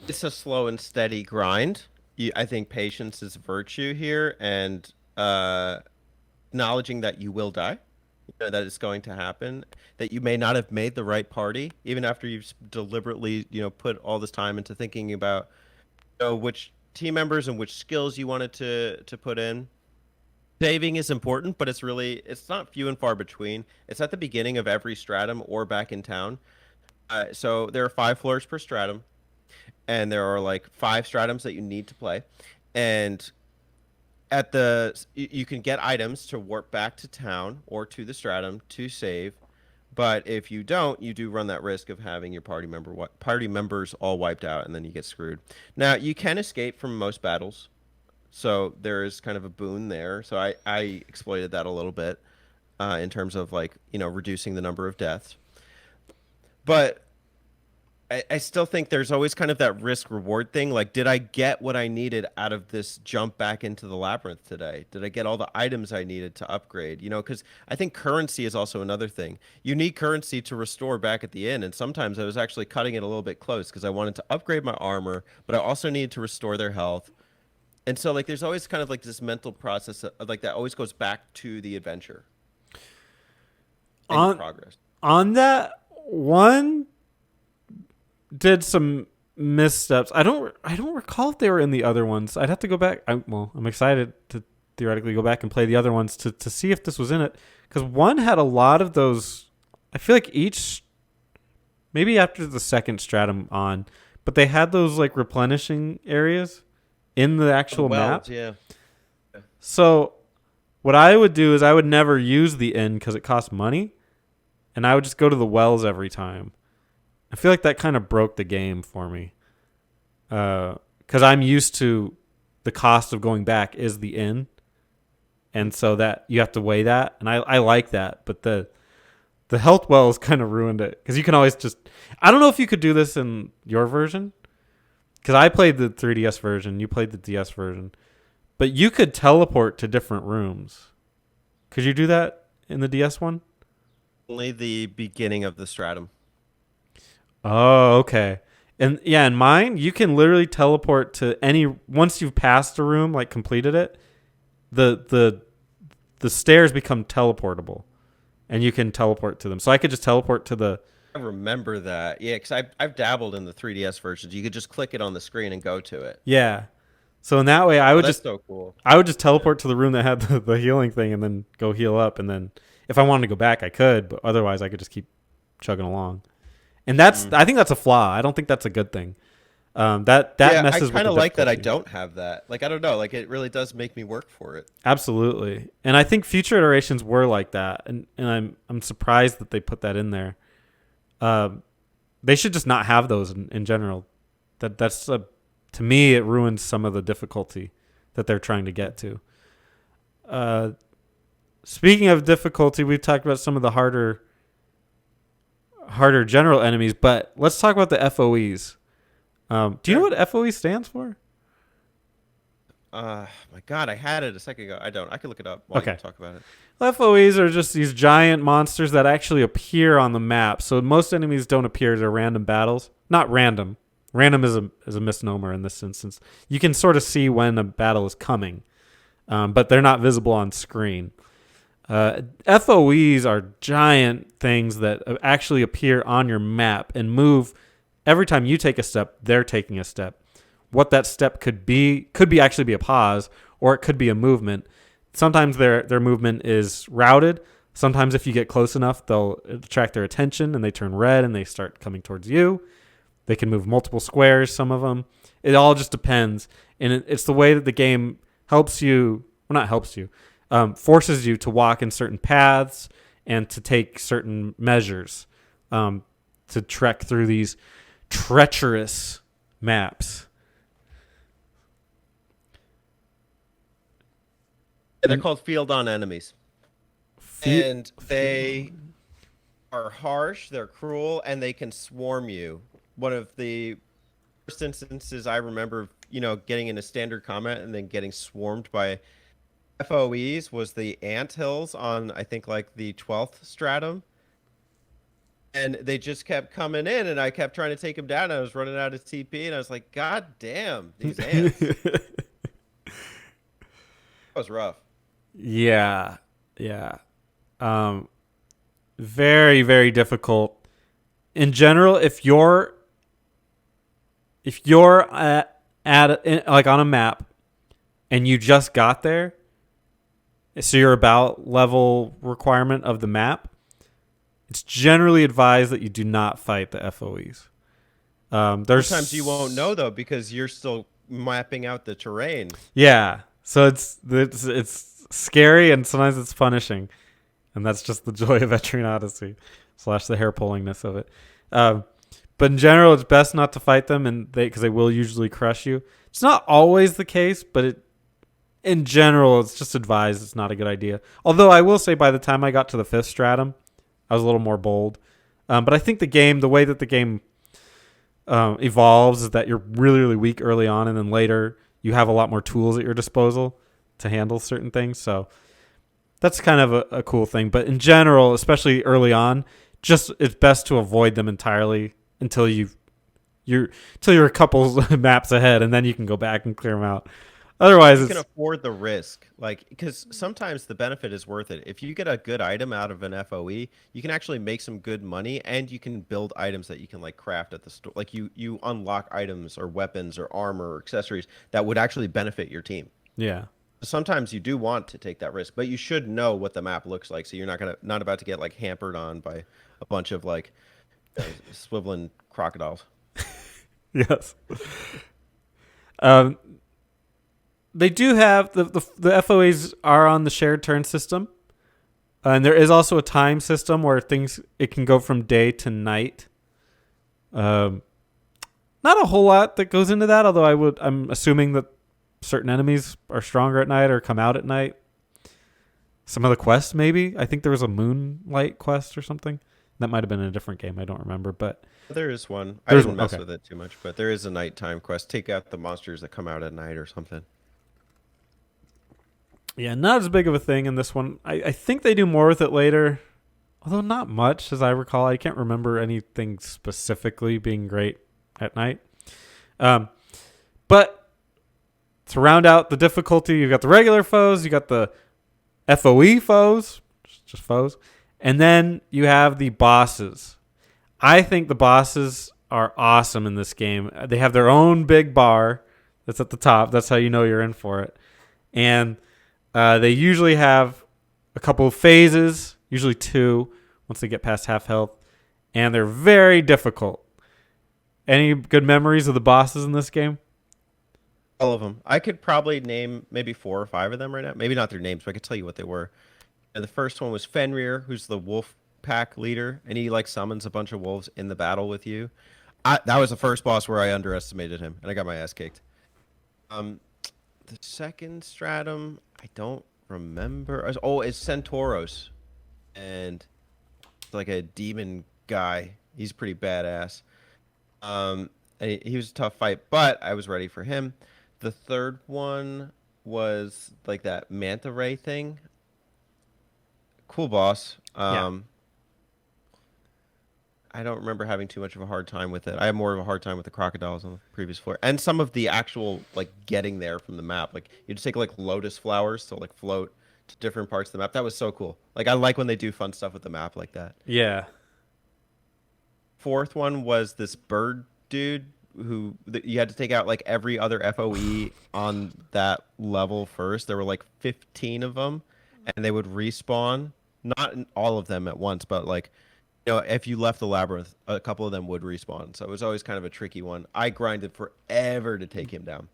It's a slow and steady grind. I think patience is virtue here, and acknowledging that you will die, that it's going to happen, that you may not have made the right party, even after you've deliberately, put all this time into thinking about which team members and which skills you wanted to put in. Saving is important, but it's not few and far between. It's at the beginning of every stratum or back in town. So there are 5 floors per stratum, and there are like 5 stratums that you need to play. And you can get items to warp back to town or to the stratum to save. But if you don't, you do run that risk of having your party members all wiped out, and then you get screwed. Now, you can escape from most battles, so there is kind of a boon there. So I exploited that a little bit in terms of like reducing the number of deaths. But I still think there's always kind of that risk reward thing. Like, did I get what I needed out of this jump back into the labyrinth today? Did I get all the items I needed to upgrade? Because I think currency is also another thing. You need currency to restore back at the inn. And sometimes I was actually cutting it a little bit close because I wanted to upgrade my armor, but I also needed to restore their health. And so like, there's always kind of like this mental process like that always goes back to the adventure and progress. On that one, did some missteps. I don't recall if they were in the other ones. I'd have to go back. I'm excited to theoretically go back and play the other ones to see if this was in it, because one had a lot of those. I feel like maybe after the second stratum on, but they had those like replenishing areas in the Oh, the actual map. wells, yeah. So what I would do is I would never use the inn because it costs money, and I would just go to the wells every time. I feel like that kind of broke the game for me, because I'm used to the cost of going back is the inn, and so that you have to weigh that, and I like that, but the health wells kind of ruined it because you can always just. I don't know if you could do this in your version because I played the 3DS version, you played the DS version, but you could teleport to different rooms. Could you do that in the DS one? Only the beginning of the stratum. Oh, okay. And yeah, in mine, you can literally teleport to any once you've passed a room, like completed it, the stairs become teleportable and you can teleport to them. So I could just teleport to the I remember that. Yeah, because I've dabbled in the 3DS versions. You could just click it on the screen and go to it. yeah. So in that way Oh, that's so cool. I would just teleport to the room that had the healing thing and then go heal up, and then if I wanted to go back I could, but otherwise I could just keep chugging along. And that's I think that's a flaw. I don't think that's a good thing. That Yeah, I messes with kind the of like that I difficulty. don't have that. Like, I don't know. Like, it really does make me work for it. Absolutely. And I think future iterations were like that, and I'm surprised that they put that in there. They should just not have those in general. That's to me it ruins some of the difficulty that they're trying to get to. Uh, Speaking of difficulty, we've talked about some of the harder general enemies, but let's talk about the FOEs. Do you know Sure. what FOE stands for? My God, I had it a second ago. I don't. I can look it up while you Okay. talk about it. FOEs are just these giant monsters that actually appear on the map. So most enemies don't appear to random battles. Not random. Random is a misnomer in this instance. You can sort of see when a battle is coming, but they're not visible on screen. FOEs are giant things that actually appear on your map and move every time you take a step. They're taking a step. What that step could be actually be a pause, or it could be a movement. Sometimes their movement is routed. Sometimes if you get close enough, they'll attract their attention and they turn red and they start coming towards you. They can move multiple squares, some of them. It all just depends. And it's the way that the game helps you, well, not helps you, forces you to walk in certain paths and to take certain measures to trek through these treacherous maps. And they're called field on enemies. And they are harsh, they're cruel, and they can swarm you. One of the first instances I remember, getting into standard combat and then getting swarmed by FOEs was the ant hills on, I think, like the 12th stratum. And they just kept coming in, and I kept trying to take them down. I was running out of TP, and I was like, God damn, these ants. That was rough. Yeah, yeah. Very, very difficult. In general, if you're like on a map and you just got there, so you're about level requirement of the map, it's generally advised that you do not fight the FOEs. There's Sometimes you won't know though because you're still mapping out the terrain. Yeah, so it's scary and sometimes it's punishing, and that's just the joy of Etrian Odyssey / the hair pullingness of it. But in general, it's best not to fight them, and because they will usually crush you. It's not always the case, but in general, it's just advised it's not a good idea. Although I will say, by the time I got to the 5th stratum, I was a little more bold. But I think the way that the game evolves is that you're really, really weak early on, and then later you have a lot more tools at your disposal to handle certain things. So that's kind of a cool thing. But in general, especially early on, just it's best to avoid them entirely until you're a couple maps ahead, and then you can go back and clear them out. Otherwise, You can afford the risk, like, because sometimes the benefit is worth it. If you get a good item out of an FOE, you can actually make some good money, and you can build items that you can like craft at the store. Like you unlock items or weapons or armor or accessories that would actually benefit your team. yeah. Sometimes you do want to take that risk, but you should know what the map looks like, so you're not about to get like hampered on by a bunch of like swiveling crocodiles. Yes. Um, they do have the FOAs are on the shared turn system, and there is also a time system where things it can go from day to night. Um, Not a whole lot that goes into that, although I'm assuming that certain enemies are stronger at night or come out at night. Some of the quests, maybe. I think there was a moonlight quest or something. That might have been in a different game. I don't remember, but There is one. I there's didn't one. mess Okay. with it too much, but there is a nighttime quest. Take out the monsters that come out at night or something. Yeah, not as big of a thing in this one. I think they do more with it later, although not much, as I recall. I can't remember anything specifically being great at night. Um, but to round out the difficulty, you've got the regular foes, you got the FOE foes, just foes, and then you have the bosses. I think the bosses are awesome in this game. They have their own big bar that's at the top. That's how you know you're in for it. And they usually have a couple of phases, usually two, once they get past half health. And they're very difficult. Any good memories of the bosses in this game? All of them. I could probably name maybe 4 or 5 of them right now. Maybe not their names, but I could tell you what they were. And the first one was Fenrir, who's the wolf pack leader, and he like summons a bunch of wolves in the battle with you. That was the first boss where I underestimated him, and I got my ass kicked. Um, the second stratum, I don't remember. Oh, it's Centauros, and like a demon guy. He's pretty badass. And he was a tough fight, but I was ready for him. The third one was like that manta ray thing. Cool boss. Yeah. I don't remember having too much of a hard time with it. I had more of a hard time with the crocodiles on the previous floor, and some of the actual like getting there from the map. Like you just take like lotus flowers to like float to different parts of the map. That was so cool. Like I like when they do fun stuff with the map like that. Yeah. Fourth one was this bird dude who you had to take out like every other FOE on that level first. There were like 15 of them, and they would respawn. Not all of them at once, but like if you left the labyrinth, a couple of them would respawn. So it was always kind of a tricky one. I grinded forever to take him down.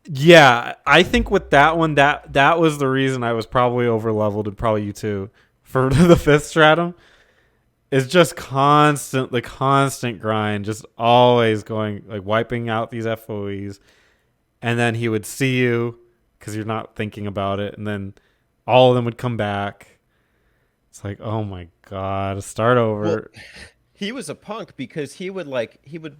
Yeah, I think with that one, that was the reason I was probably over leveled, and probably you too, for the fifth stratum. It's just the constant grind, just always going, like wiping out these FOEs. And then he would see you because you're not thinking about it. And then all of them would come back. It's like, oh my God, start Well, over. he was a punk because he would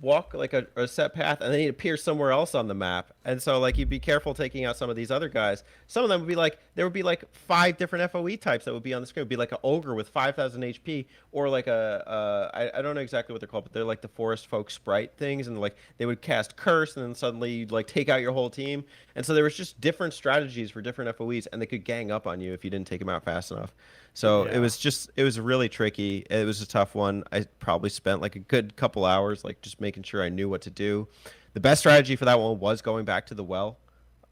walk like a set path and then he'd appear somewhere else on the map. And so like you'd be careful taking out some of these other guys. Some of them would be like there would be like 5 different FOE types that would be on the screen. It would be like an ogre with 5,000 HP or like I don't know exactly what they're called, but they're like the forest folk sprite things, and like they would cast curse and then suddenly you'd like take out your whole team. And so there was just different strategies for different FOEs, and they could gang up on you if you didn't take them out fast enough. So Yeah. it was really tricky. It was a tough one. I probably spent like a good couple hours like just making sure I knew what to do. The best strategy for that one was going back to the well.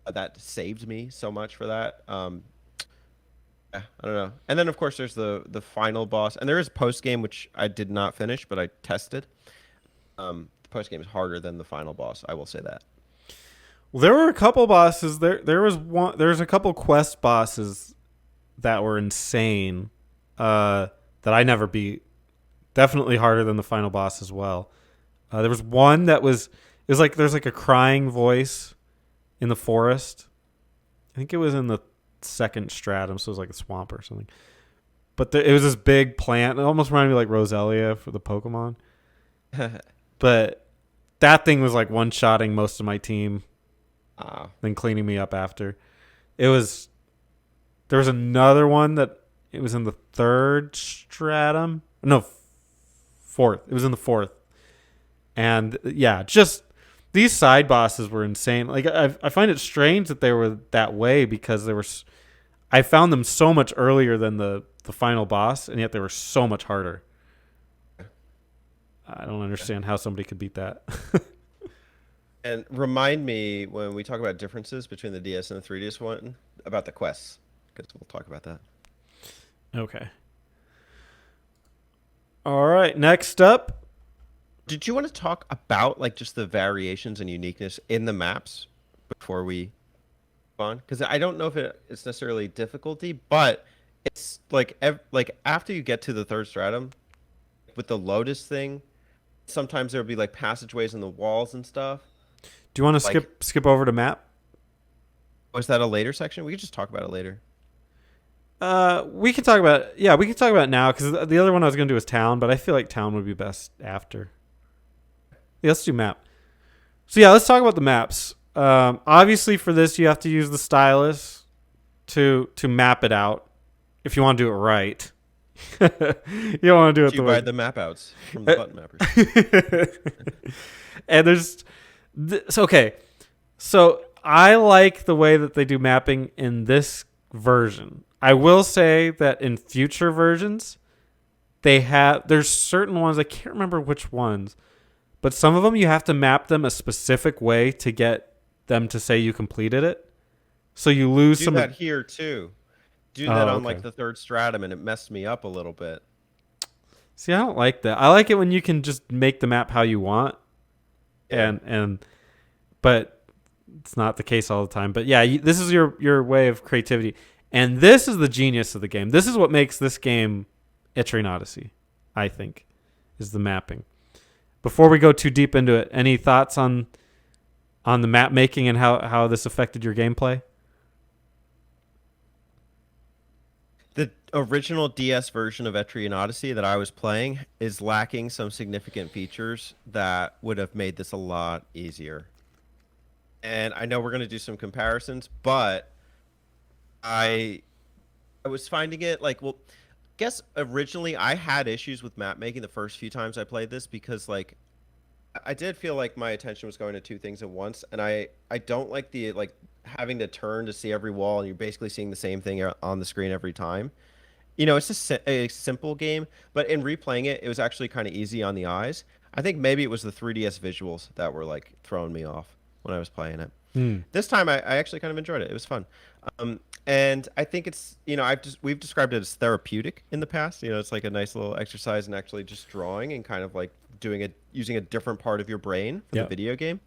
That saved me so much for that. Yeah, I don't know. And then of course there's the final boss, and there is post game which I did not finish, but I tested. The post game is harder than the final boss. I will say that. Well, there were a couple bosses. There was one. There's a couple quest bosses that were insane. That I never beat. Definitely harder than the final boss as well. There was one that was. It was like there's like a crying voice in the forest. I think it was in the second stratum, so it was like a swamp or something. But it was this big plant. It almost reminded me like Roselia for the Pokemon. But that thing was like one-shotting most of my team, Ah, then cleaning me up after. It was. There was another one that it was in the third stratum. No, fourth. It was in the fourth. And yeah, just these side bosses were insane. Like I find it strange that they were that way because I found them so much earlier than the final boss, and yet they were so much harder. I don't understand how somebody could beat that. and remind me when we talk about differences between the DS and the 3DS one about the quests, because we'll talk about that. Okay. All right. Next up, Did you want to talk about like just the variations and uniqueness in the maps before we move on? Because I don't know if it's necessarily difficulty, but it's like like after you get to the third stratum with the Lotus thing, sometimes there'll be like passageways in the walls and stuff. Do you want to Like, skip over to map? was that a later section? We could just talk about it later. We can talk about we can talk about it now because the other one I was gonna do was town, but I feel like town would be best after. Yeah, let's do map. So yeah, let's talk about the maps. Obviously, for this you have to use the stylus to map it out if you want to do it right. You don't want to do it You the buy way. the map outs from the button mappers. And there's okay. So I like the way that they do mapping in this version. I will say that in future versions, there's certain ones, I can't remember which ones, but some of them you have to map them a specific way to get them to say you completed it. So you lose Do some that here too. Do that on okay. like the third stratum, and it messed me up a little bit. See, I don't like that. I like it when you can just make the map how you want, Yeah. and but it's not the case all the time. But yeah, this is your way of creativity, and this is the genius of the game. This is what makes this game Etrian Odyssey, I think, is the mapping. Before we go too deep into it, any thoughts on the map making and how this affected your gameplay? The original DS version of Etrian Odyssey that I was playing is lacking some significant features that would have made this a lot easier. And I know we're going to do some comparisons, but I I was finding it like, well, I guess originally I had issues with map making the first few times I played this because like I did feel like my attention was going to two things at once, and I don't like the like having to turn to see every wall and you're basically seeing the same thing on the screen every time. It's just a simple game, but in replaying it, it was actually kind of easy on the eyes. I think maybe it was the 3DS visuals that were like throwing me off when I was playing it. Hmm. This time, I actually kind of enjoyed it. It was fun, and I think it's we've described it as therapeutic in the past. It's like a nice little exercise in actually just drawing and kind of like using a different part of your brain for the Yep. video game.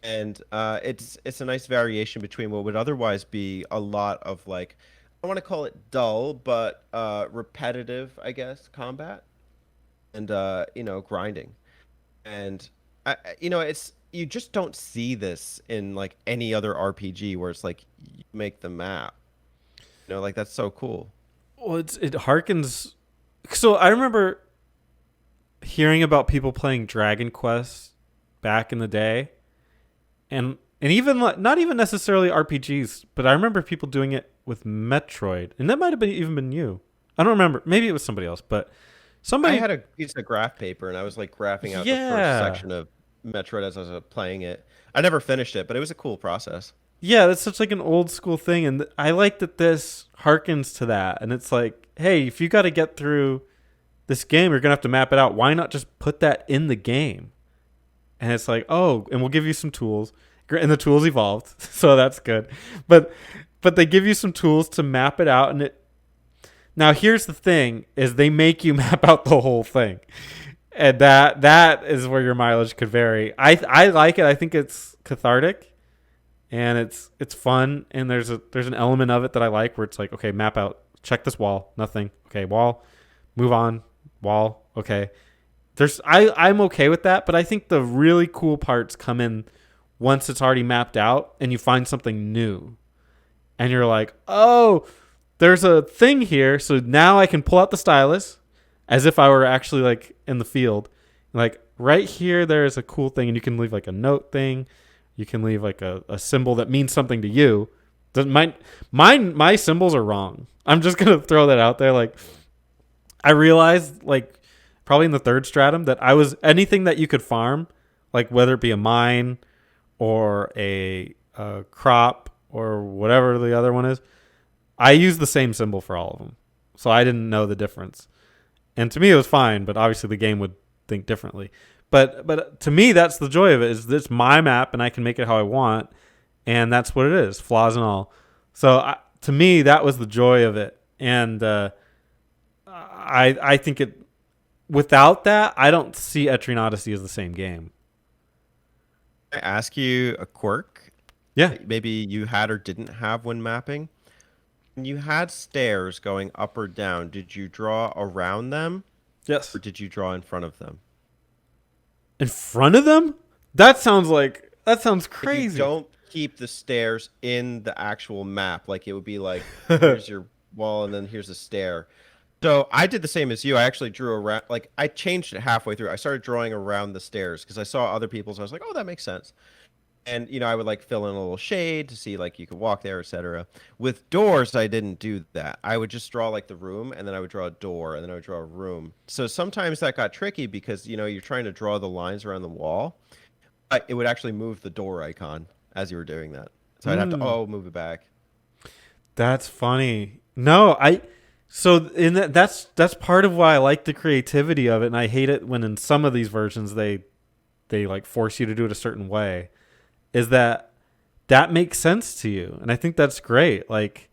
And it's a nice variation between what would otherwise be a lot of like I want to call it dull but repetitive, I guess, combat and grinding. And it's you just don't see this in like any other RPG where it's like you make the map. Like that's so cool. Well, it harkens. So I remember hearing about people playing Dragon Quest back in the day, and even not even necessarily RPGs, but I remember people doing it with Metroid, and that might have been even been you. I don't remember. Maybe it was somebody else, but I somebody. had a piece of graph paper and I was like graphing out the first Yeah, section of Metroid as I was playing it. I never finished it, but it was a cool process. yeah, that's such like an old school thing, and I like that this harkens to that. And it's like, hey, if you got to get through this game, you're gonna have to map it out. Why not just put that in the game? And it's like, oh, and we'll give you some tools, and the tools evolved, so that's good. But they give you some tools to map it out, and it. Now here's the thing: is they make you map out the whole thing, and that is where your mileage could vary. I like it. I think it's cathartic, and it's fun, and there's an element of it that I like where it's like, okay, map out, check this wall, nothing, okay, wall, move on, wall, okay. I'm okay with that, but I think the really cool parts come in once it's already mapped out and you find something new. And you're like, "Oh, there's a thing here, so now I can pull out the stylus as if I were actually like in the field. Like right here there's a cool thing, and you can leave like a note thing. You can leave like a symbol that means something to you. My symbols are wrong. I'm just going to throw that out there. Like I realized like probably in the third stratum that I was anything that you could farm, like whether it be a mine or a crop or whatever the other one is, I used the same symbol for all of them. So I didn't know the difference. And to me it was fine, but obviously the game would think differently. But to me that's the joy of it, is it's my map and I can make it how I want, and that's what it is, flaws and all. So to me that was the joy of it. And I think without that, I don't see Etrian Odyssey as the same game. I ask you a quirk Yeah. that maybe you had or didn't have when mapping. When you had stairs going up or down, did you draw around them or Yes. did you draw in front of them? In front of them? That sounds Like you crazy. don't keep the stairs in the actual map. Like it would be like, here's your wall and then here's a stair. So I did the same as you. I actually drew around, like I changed it halfway through. I started drawing around the stairs because I saw other people's. I was like, oh, that makes sense. And I would like fill in a little shade to see like you could walk there, etc. With doors, I didn't do that. I would just draw like the room, and then I would draw a door, and then I would draw a room. So sometimes that got tricky because you're trying to draw the lines around the wall. It would actually move the door icon as you were doing that. So I'd have to move it back. That's funny. No, so in that's part of why I like the creativity of it, and I hate it when in some of these versions they like force you to do it a certain way. Is that makes sense to you, and I think that's great. Like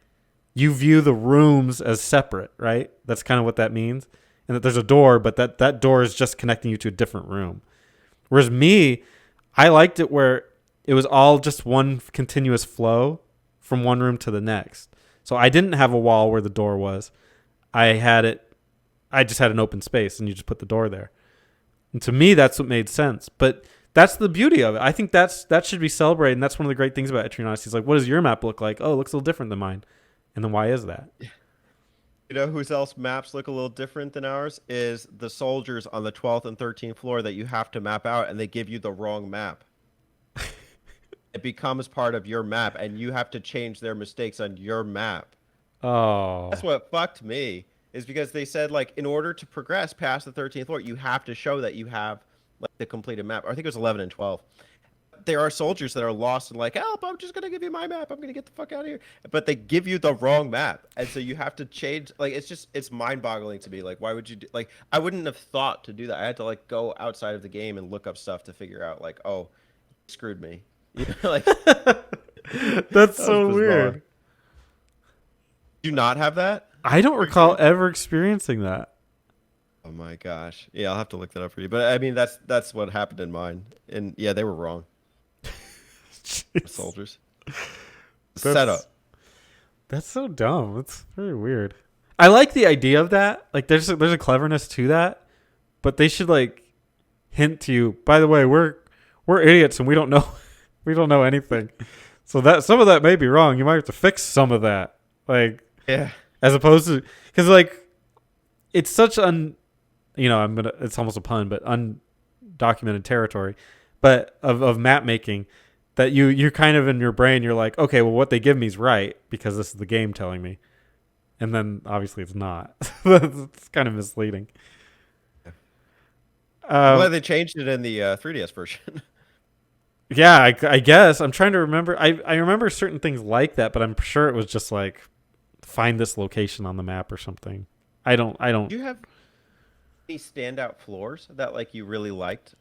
you view the rooms as separate, right? That's kind of what that means, and that there's a door, but that door is just connecting you to a different room. Whereas me, I liked it where it was all just one continuous flow from one room to the next. So I didn't have a wall where the door was. I just had an open space and you just put the door there. And to me, that's what made sense. But that's the beauty of it. I think that should be celebrated. And that's one of the great things about Etrian Odyssey. Is like, what does your map look like? Oh, it looks a little different than mine. And then why is that? You know whose else maps look a little different than ours is the soldiers on the 12th and 13th floor that you have to map out, and they give you the wrong map. It becomes part of your map, and you have to change their mistakes on your map. That's Oh. what fucked me, is because they said, like, in order to progress past the 13th floor, you have to show that you have like the completed map. Or I think it was 11 and 12. There are soldiers that are lost and like, help, I'm just gonna give you my map. I'm gonna get the fuck out of here. But they give you the wrong map. And so you have to change, like, it's mind-boggling to me. Like, why would you do, like, I wouldn't have thought to do that. I had to like go outside of the game and look up stuff to figure out like, oh, he screwed me. Like That's that was so bizarre. weird. Do you not have that? I don't For recall example? ever experiencing that. Oh my gosh. Yeah, I'll have to look that up for you. But I mean, that's what happened in mine. And yeah, they were wrong. The Jeez. soldiers. That's Setup. that's so dumb. That's very weird. I like the idea of that. Like there's a cleverness to that, but they should like hint to you, by the way, we're idiots and we don't know we don't know anything. So that some of that may be wrong. You might have to fix some of that. Like Yeah. as opposed to cuz like it's such it's almost a pun, but undocumented territory, but of map making that you're kind of in your brain you're like, okay, well what they give me is right because this is the game telling me. And then obviously it's not. It's kind of misleading. I'm glad Um, they changed it in the 3DS version. yeah, I guess I'm trying to remember. I remember certain things like that, but I'm sure it was just like find this location on the map or something. I don't. Do you have any standout floors that like you really liked?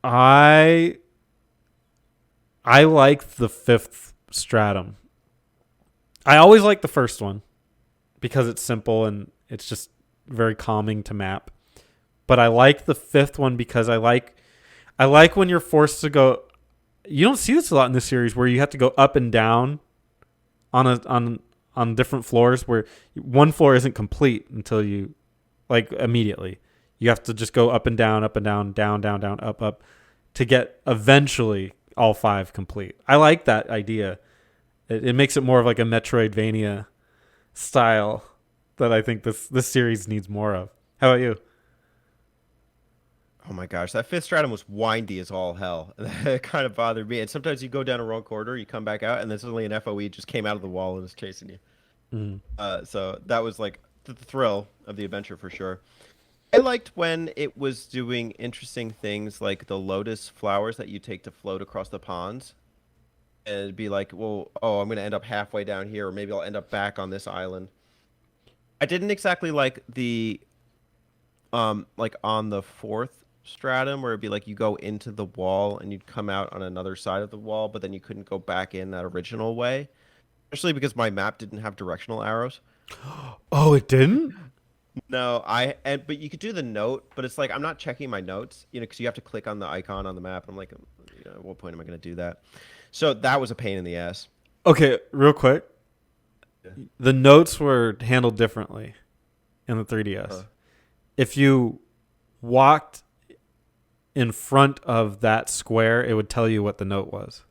I I like the fifth stratum. I always like the first one because it's simple and it's just very calming to map. But I like the fifth one because I like when you're forced to go. You don't see this a lot in this series where you have to go up and down on different floors where one floor isn't complete until you like immediately. You have to just go up and down, down, down, down, up, up to get eventually all five complete. I like that idea. It makes it more of like a Metroidvania style that I think this series needs more of. How about you? Oh my gosh, that fifth stratum was windy as all hell. That kind of bothered me. And sometimes you go down a wrong corridor, you come back out, and then suddenly an FOE just came out of the wall and is chasing you. Mm. So that was like the thrill of the adventure for sure. I liked when it was doing interesting things like the lotus flowers that you take to float across the ponds. And it'd be like, well, oh, I'm going to end up halfway down here, or maybe I'll end up back on this island. I didn't exactly like the like on the fourth stratum where it'd be like you go into the wall and you'd come out on another side of the wall, but then you couldn't go back in that original way. Especially because my map didn't have directional arrows. Oh, it didn't? No, but you could do the note, but it's like I'm not checking my notes, because you have to click on the icon on the map. I'm like, at what point am I going to do that? So that was a pain in the ass. Okay, real quick. Yeah. The notes were handled differently in the 3DS. Uh, If you walked in front of that square, it would tell you what the note was.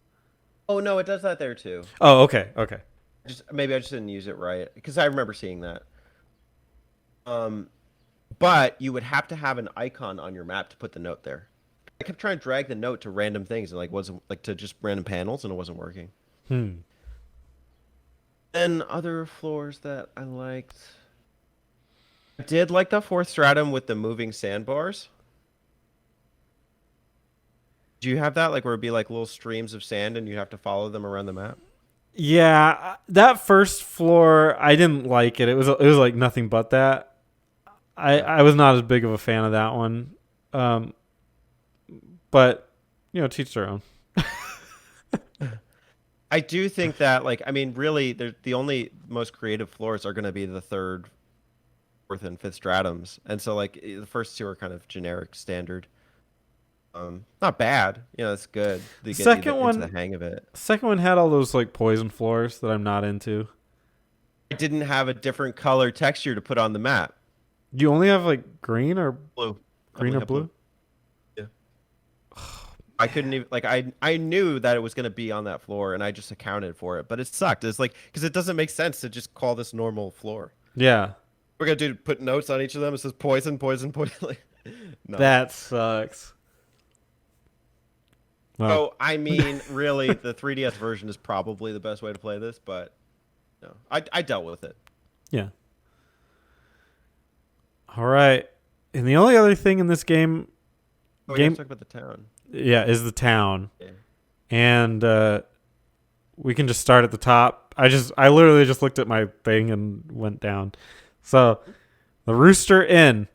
oh no, it does that there too. Oh, okay, okay. Just maybe I just didn't use it right because I remember seeing that. Um, but you would have to have an icon on your map to put the note there. I kept trying to drag the note to random things and like wasn't like to just random panels and it wasn't working. Hmm. And other floors that I liked, I did like the fourth stratum with the moving sandbars. Do you have that like where it'd be like little streams of sand and you'd have to follow them around the map? Yeah, that first floor, I didn't like it. It was like nothing but that. I Yeah. I was not as big of a fan of that one. Um, but teach their own. I do think that like I mean really the only most creative floors are going to be the third, fourth, and fifth stratums, and so like the first two are kind of generic standard. Not bad. It's good. They get you Second into the one, hang of it. second one had all those like poison floors that I'm not into. I didn't have a different color texture to put on the map. You only have like green or Blue. I green only or have blue. blue. Yeah. I couldn't even like I knew that it was gonna be on that floor and I just accounted for it, but it sucked. It's like because it doesn't make sense to just call this normal floor. Yeah, We're gonna put notes on each of them. It says poison, poison, poison. Like, no. that sucks. Well, So I mean, really, the 3DS version is probably the best way to play this, but no, I dealt with it. yeah. All right. And the only other thing in this game, Oh, you have to talk about the town. yeah, is the town. Yeah. And we can just start at the top. I literally just looked at my thing and went down. So the Rooster Inn.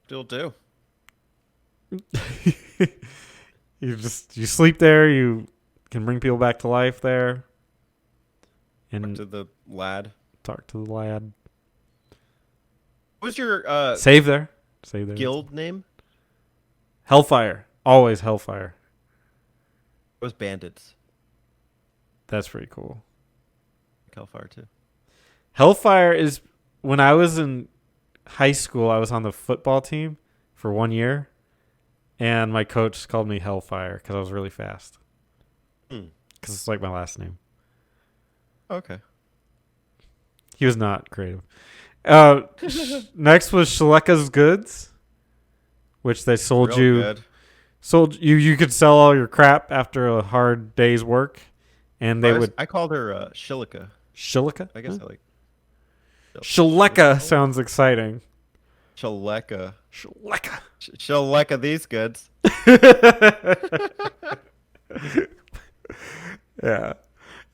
Still do. You sleep there. You can bring people back to life there, and To the lad. talk to the lad. What was your Save there. Save there. guild name? Hellfire. Always Hellfire. It was Bandits. That's pretty cool. Hellfire too. Hellfire is when I was in high school. I was on the football team for 1 year, and my coach called me Hellfire because I was really fast. Because it's like my last name. Okay. He was not creative. Next was Shaleka's Goods, which they sold Real you. good. Sold you. You could sell all your crap after a hard day's work, and they would. I called her Shilika. Shileka. I guess I like Shaleka sounds exciting. Shaleka. Shaleka. Shaleka these goods. Yeah.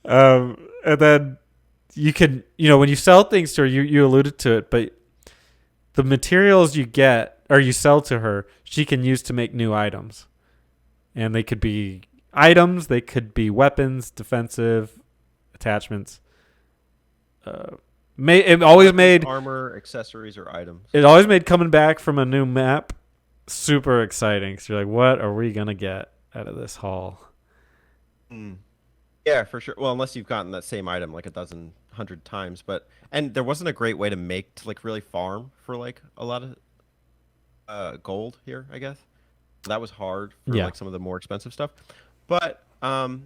And then you can, when you sell things to her, you alluded to it, but the materials you get or you sell to her, she can use to make new items. And they could be items, they could be weapons, defensive attachments. It always made armor, accessories, or items. it always made coming back from a new map super exciting. So you're like, what are we gonna get out of this haul? Yeah, for sure. Well, unless you've gotten that same item like a dozen, 100 times, and there wasn't a great way to like really farm for like a lot of gold here, I guess. That was hard for Yeah. like some of the more expensive stuff. But I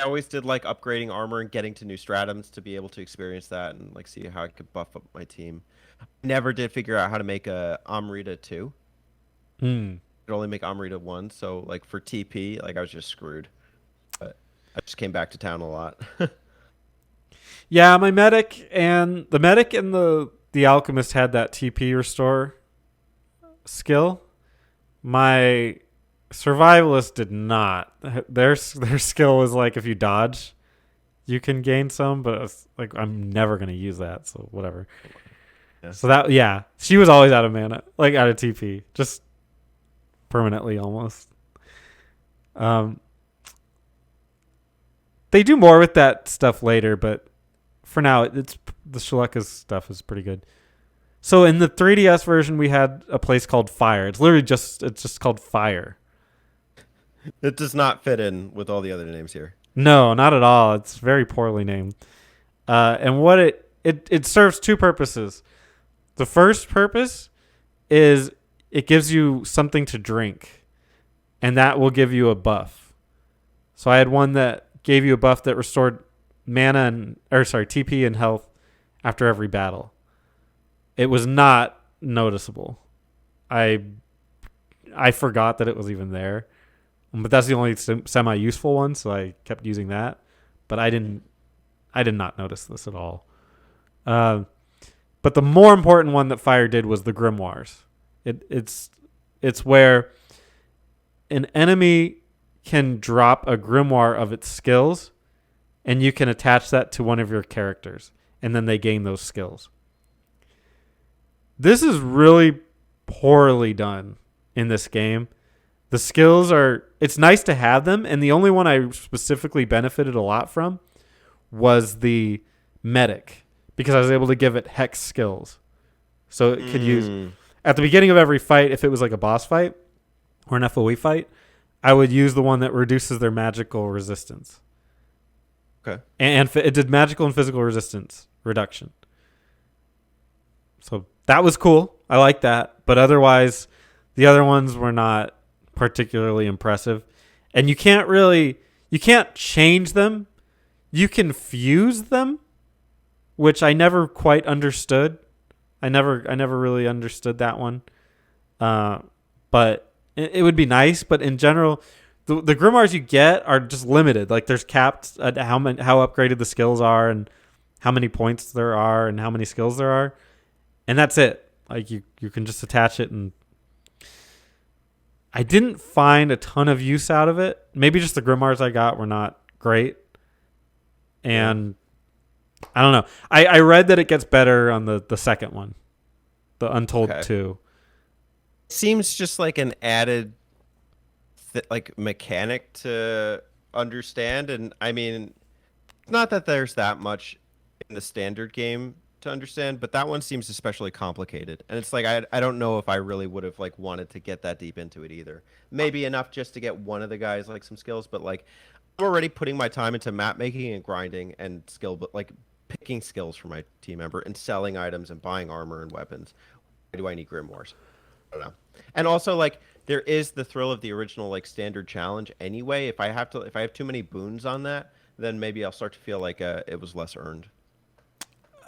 always did like upgrading armor and getting to new stratums to be able to experience that and like see how I could buff up my team. Never did figure out how to make a Amrita 2. Could only make Amrita 1, so like for TP, like I was just screwed. But I just came back to town a lot. Yeah, my medic and the alchemist had that TP restore skill. My survivalist did not. Their skill was like if you dodge, you can gain some, but it's like I'm never gonna use that, so whatever. Yeah. So she was always out of mana, like out of TP, just permanently almost. They do more with that stuff later, but for now, it's the Shaleka's stuff is pretty good. So in the 3DS version, we had a place called Fire. It's just called Fire. It does not fit in with all the other names here. No, not at all. It's very poorly named. And what it serves two purposes. The first purpose is it gives you something to drink, and that will give you a buff. So I had one that gave you a buff that restored TP and health after every battle. It was not noticeable. I forgot that it was even there, but that's the only semi-useful one, so I kept using that. But I did not notice this at all. But the more important one that Fire did was the Grimoires. It's where an enemy can drop a grimoire of its skills, and you can attach that to one of your characters, and then they gain those skills. This is really poorly done in this game. The skills it's nice to have them, and the only one I specifically benefited a lot from was the medic, because I was able to give it hex skills. So it could use, at the beginning of every fight, if it was like a boss fight or an FOE fight, I would use the one that reduces their magical resistance. Okay. And it did magical and physical resistance reduction. So that was cool. I like that. But otherwise, the other ones were not particularly impressive. And you can't change them. You can fuse them, which I never quite understood. I never really understood that one. But it would be nice. But in general, the Grimoires you get are just limited. Like there's capped at how upgraded the skills are and how many points there are and how many skills there are. And that's it. Like you can just attach it, and I didn't find a ton of use out of it. Maybe just the Grimoires I got were not great. And I don't know. I read that it gets better on the second one, the Untold 2. Seems just like an added mechanic to understand. And I mean, not that there's that much in the standard game to understand, but that one seems especially complicated. And it's like I don't know if I really would have like wanted to get that deep into it either. Maybe enough just to get one of the guys like some skills, but like I'm already putting my time into map making and grinding and but like picking skills for my team member and selling items and buying armor and weapons. Why do I need Grimoires? I don't know. And also like there is the thrill of the original like standard challenge anyway. If I have too many boons on that, then maybe I'll start to feel like it was less earned.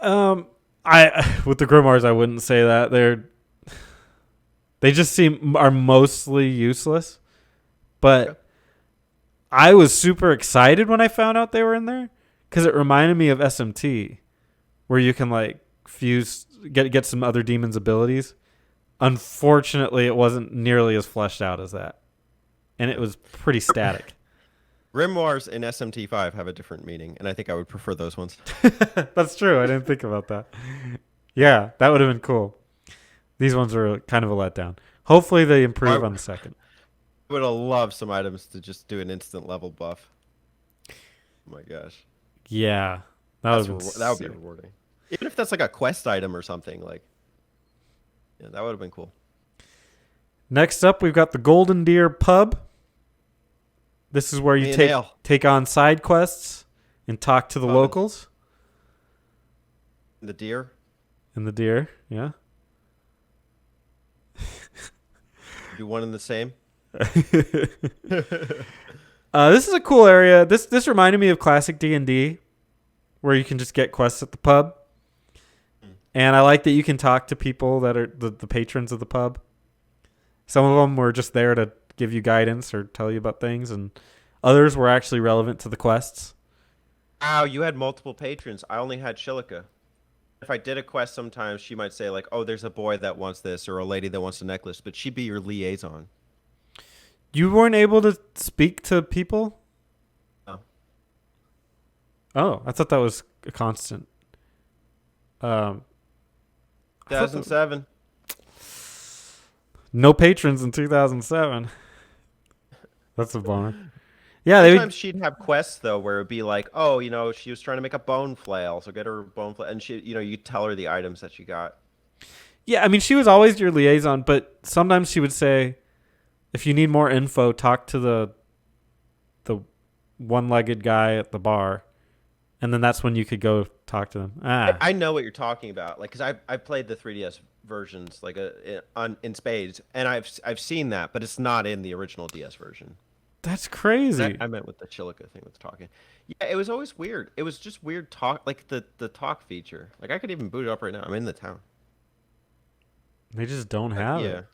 I with the Grimoires, I wouldn't say that. They just are mostly useless. But I was super excited when I found out they were in there because it reminded me of SMT, where you can like fuse get some other demons' abilities. Unfortunately, it wasn't nearly as fleshed out as that, and it was pretty static. Grimoires in SMT5 have a different meaning, and I think I would prefer those ones. That's true. I didn't think about that. Yeah, that would have been cool. These ones are kind of a letdown. Hopefully they improve on the second. I would have loved some items to just do an instant level buff. Oh my gosh. Yeah. That would be rewarding. Even if that's like a quest item or something, like yeah, that would have been cool. Next up, we've got the Golden Deer Pub. This is where you take on side quests and talk to the locals. The deer? And the deer, yeah. Do one and the same? This is a cool area. This reminded me of classic D&D, where you can just get quests at the pub. And I like that you can talk to people that are the patrons of the pub. Some of them were just there to give you guidance or tell you about things, and others were actually relevant to the quests. Wow, you had multiple patrons. I only had Shilika. If I did a quest, sometimes she might say like, "Oh, there's a boy that wants this," or a lady that wants a necklace, but she'd be your liaison. You weren't able to speak to people? No. Oh, I thought that was a constant. 2007. No patrons in 2007. That's a bummer. Yeah, they would. Sometimes she'd have quests though where it'd be like, oh, she was trying to make a bone flail, so get her bone flail, and you tell her the items that she got. Yeah, I mean, she was always your liaison, but sometimes she would say, if you need more info, talk to the one-legged guy at the bar, and then that's when you could go talk to them. Ah, I know what you're talking about, like, because I've played the 3DS versions like in spades, and I've seen that, but it's not in the original DS version. that's crazy. I meant with the Chilica thing with talking. Yeah, it was always weird. It was just weird talk, like the talk feature. Like I could even boot it up right now. I'm in the town. They just don't But have yeah. it.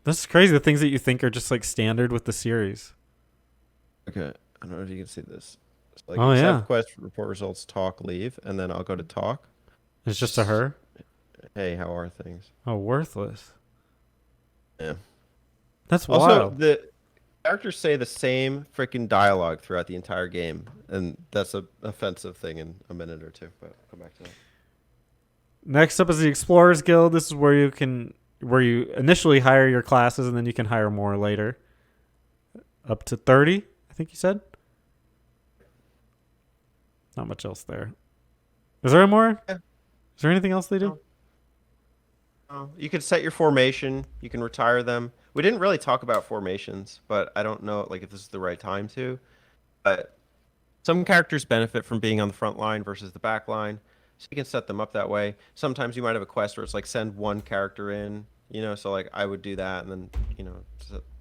This is crazy. The things that you think are just like standard with the series. Okay. I don't know if you can see this. It's like Oh yeah, accept quest, report results, talk, leave, and then I'll go to talk. it's just a her. Hey, how are things? Oh, worthless. Yeah. That's Also, wild. the characters say the same freaking dialogue throughout the entire game, and that's a offensive thing in a minute or two. But I'll come back to that. Next up is the Explorers Guild. This is where you initially hire your classes and then you can hire more later. Up to 30, I think you said. Not much else there. Is there more? Yeah. Is there anything else they do? No. Oh, you can set your formation. You can retire them. We didn't really talk about formations, but I don't know like if this is the right time to. But some characters benefit from being on the front line versus the back line, so you can set them up that way. Sometimes you might have a quest where it's like send one character in, so like I would do that and then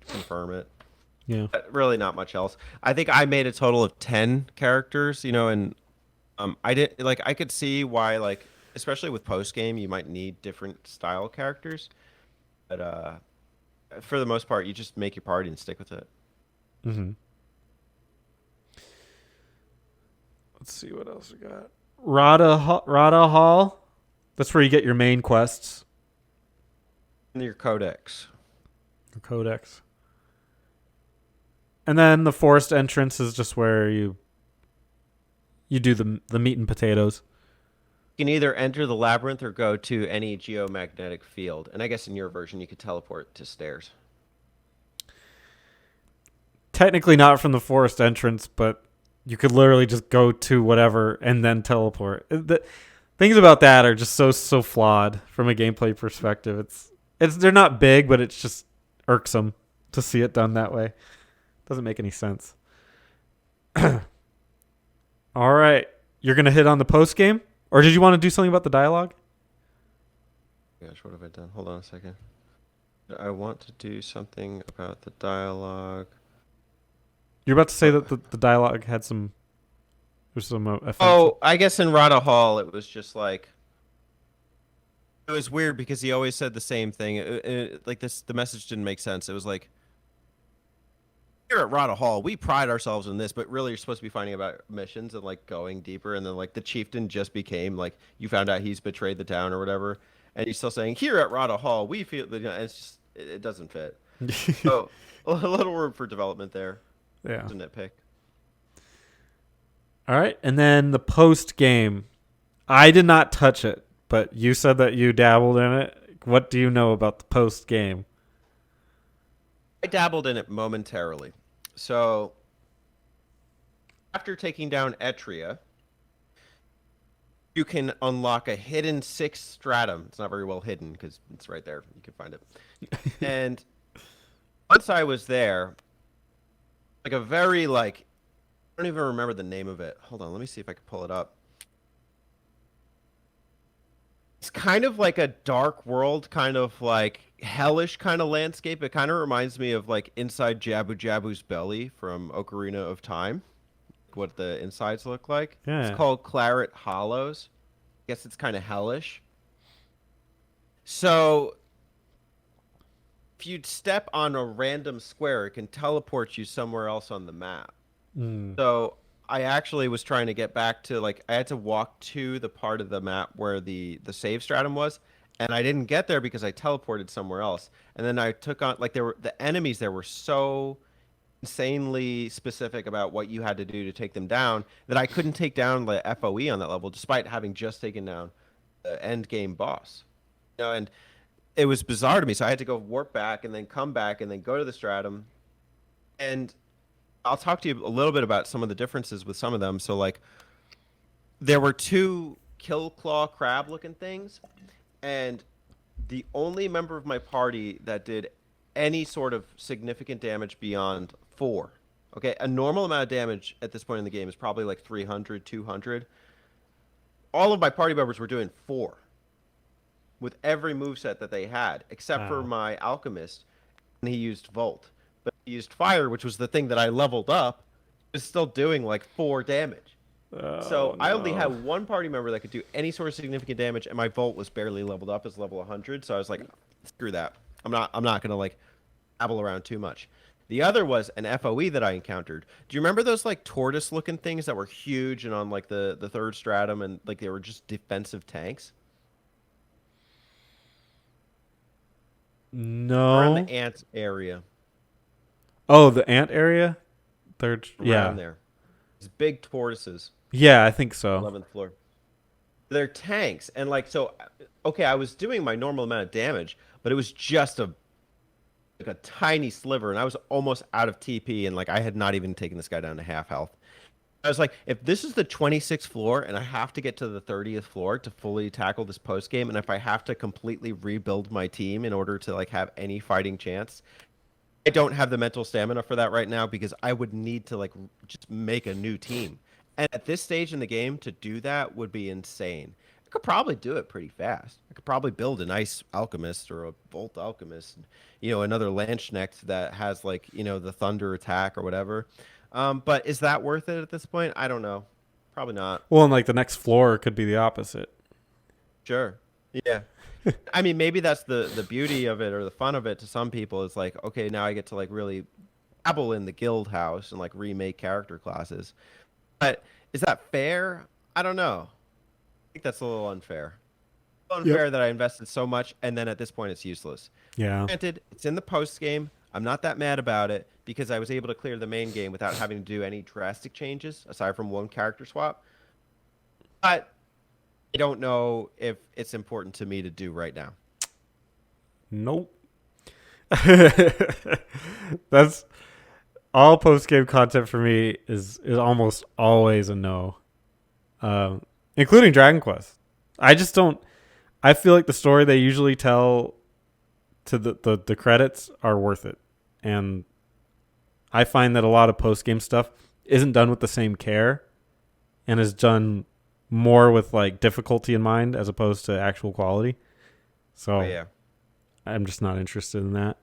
confirm it. Yeah. But really, not much else. I think I made a total of 10 characters, and I did like I could see why like especially with post game you might need different style characters, but for the most part you just make your party and stick with it. Mm-hmm. Let's see what else we got. Rada Hall. That's where you get your main quests. And your codex. Your codex. And then the forest entrance is just where you do the meat and potatoes. You can either enter the labyrinth or go to any geomagnetic field. And I guess in your version you could teleport to stairs. Technically not from the forest entrance, but you could literally just go to whatever and then teleport. The things about that are just so flawed from a gameplay perspective. It's they're not big, but it's just irksome to see it done that way. Doesn't make any sense. All right, you're gonna hit on the post game, or did you want to do something about the dialogue? Gosh, what have I done? Hold on a second. I want to do something about the dialogue. You're about to say that the dialogue had there's some offensive. Oh, I guess in Rada Hall it was just like it was weird because he always said the same thing. Like the message didn't make sense. It was like here at Rada Hall, we pride ourselves in this, but really you're supposed to be finding about missions and like going deeper. And then like the chieftain just became like you found out he's betrayed the town or whatever, and he's still saying here at Rada Hall we feel that it's just it doesn't fit. So a little room for development there. Yeah. It's a nitpick. All right, and then the post game. I did not touch it, but you said that you dabbled in it. What do you know about the post game? I dabbled in it momentarily. So after taking down Etria, you can unlock a hidden sixth stratum. It's not very well hidden because it's right there. You can find it. And once I was there, like a very like I don't even remember the name of it. Hold on, let me see if I can pull it up. It's kind of like a dark world, kind of like hellish kind of landscape. It kind of reminds me of like inside Jabu Jabu's belly from Ocarina of Time, what the insides look like. It's Yeah. called Claret Hollows. I guess it's kind of hellish. So if you step on a random square, it can teleport you somewhere else on the map. Mm. So I actually was trying to get back to like I had to walk to the part of the map where the save stratum was, and I didn't get there because I teleported somewhere else. And then I took on like there were the enemies there were so insanely specific about what you had to do to take them down that I couldn't take down the FOE on that level despite having just taken down the end game boss. And it was bizarre to me. So I had to go warp back and then come back and then go to the stratum And I'll talk to you a little bit about some of the differences with some of them. So like there were two kill claw crab looking things, and the only member of my party that did any sort of significant damage beyond 4. Okay, a normal amount of damage at this point in the game is probably like 300, 200. All of my party members were doing 4 with every moveset that they had, except for Wow. my alchemist, and he used Volt. But he used Fire, which was the thing that I leveled up, is still doing like 4 damage. Oh So I only had no. one party member that could do any sort of significant damage, and my Volt was barely leveled up as level 100. So I was like, screw that. I'm not gonna like babble around too much. The other was an FOE that I encountered. Do you remember those like tortoise looking things that were huge and on like the third stratum, and like they were just defensive tanks around the No. ant area? Oh, the ant area? Third. Around Yeah. there. These big tortoises, Yeah, I think so. 11th floor. They're tanks, and like so. Okay, I was doing my normal amount of damage, but it was just a tiny sliver, and I was almost out of TP, and like I had not even taken this guy down to half health. I was like, if this is the 26th floor, and I have to get to the 30th floor to fully tackle this post game, and if I have to completely rebuild my team in order to like have any fighting chance, I don't have the mental stamina for that right now because I would need to like just make a new team. And at this stage in the game, to do that would be insane. I could probably do it pretty fast. I could probably build a nice alchemist or a bolt alchemist, another Landsknecht that has like, the thunder attack or whatever. But is that worth it at this point? I don't know. Probably not. Well, and like the next floor could be the opposite. Sure. Yeah. I mean, maybe that's the beauty of it or the fun of it to some people is like, okay, now I get to like really dabble in the guild house and like remake character classes. But is that fair? I don't know. I think that's a little unfair. Yep. Unfair that I invested so much and then at this point it's useless. Yeah. Granted, it's in the post game. I'm not that mad about it because I was able to clear the main game without having to do any drastic changes aside from one character swap. But I don't know if it's important to me to do right now. Nope. That's all post game content for me is almost always a no, including Dragon Quest. I just don't. I feel like the story they usually tell to the credits are worth it, and I find that a lot of post game stuff isn't done with the same care, and is done more with like difficulty in mind as opposed to actual quality. So But yeah. I'm just not interested in that.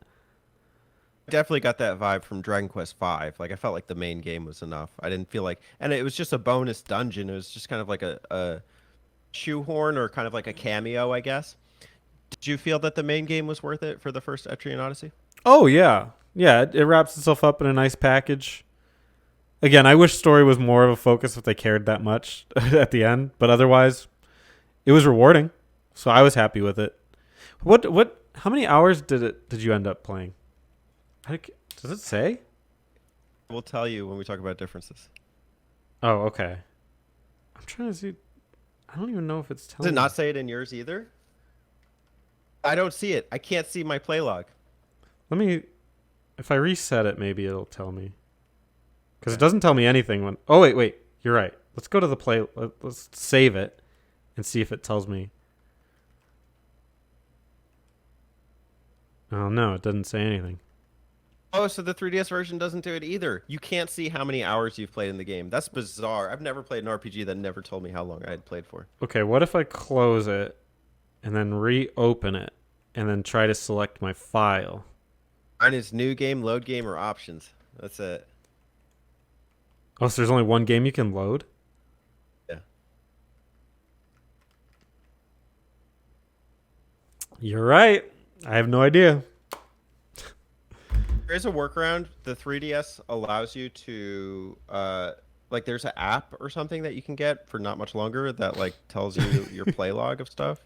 Definitely got that vibe from Dragon Quest V. Like I felt like the main game was enough. I didn't feel like, and it was just a bonus dungeon. It was just kind of like a shoehorn or kind of like a cameo, I guess. Did you feel that the main game was worth it for the first Etrian Odyssey? Oh yeah, yeah. It wraps itself up in a nice package. Again, I wish story was more of a focus if they cared that much at the end, but otherwise, it was rewarding. So I was happy with it. What? How many hours did you end up playing? Does it say? We'll tell you when we talk about differences. Oh, okay. I'm trying to see. I don't even know if it's Does telling it me. not say it in yours either? I don't see it. I can't see my play log. Let me. If I reset it, maybe it'll tell me. Because it Okay. doesn't tell me anything when. Oh wait. You're right. Let's go to the play. Let's save it, and see if it tells me. Oh no, it doesn't say anything. Oh, so the 3DS version doesn't do it either. You can't see how many hours you've played in the game. That's bizarre. I've never played an RPG that never told me how long I had played for. Okay, what if I close it and then reopen it and then try to select my file? Mine is new game, load game, or options. That's it. Oh, so there's only one game you can load? Yeah. You're right. I have no idea. There is a workaround. The 3DS allows you to, like, there's an app or something that you can get for not much longer that, like, tells you your play log of stuff.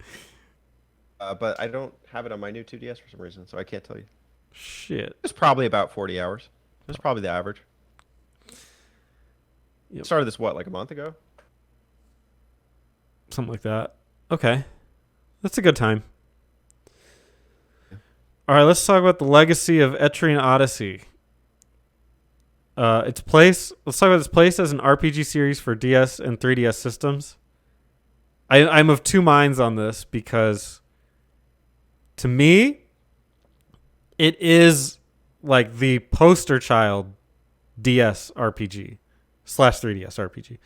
But I don't have it on my new 2DS for some reason, so I can't tell you. Shit. It's probably about 40 hours. That's probably the average. Yep. Started this, what, like a month ago? Something like that. Okay. That's a good time. All right, let's talk about the legacy of Etrian Odyssey. its place. Let's talk about its place as an RPG series for DS and 3DS systems. I'm of two minds on this because, to me, it is like the poster child DS RPG slash 3DS RPG.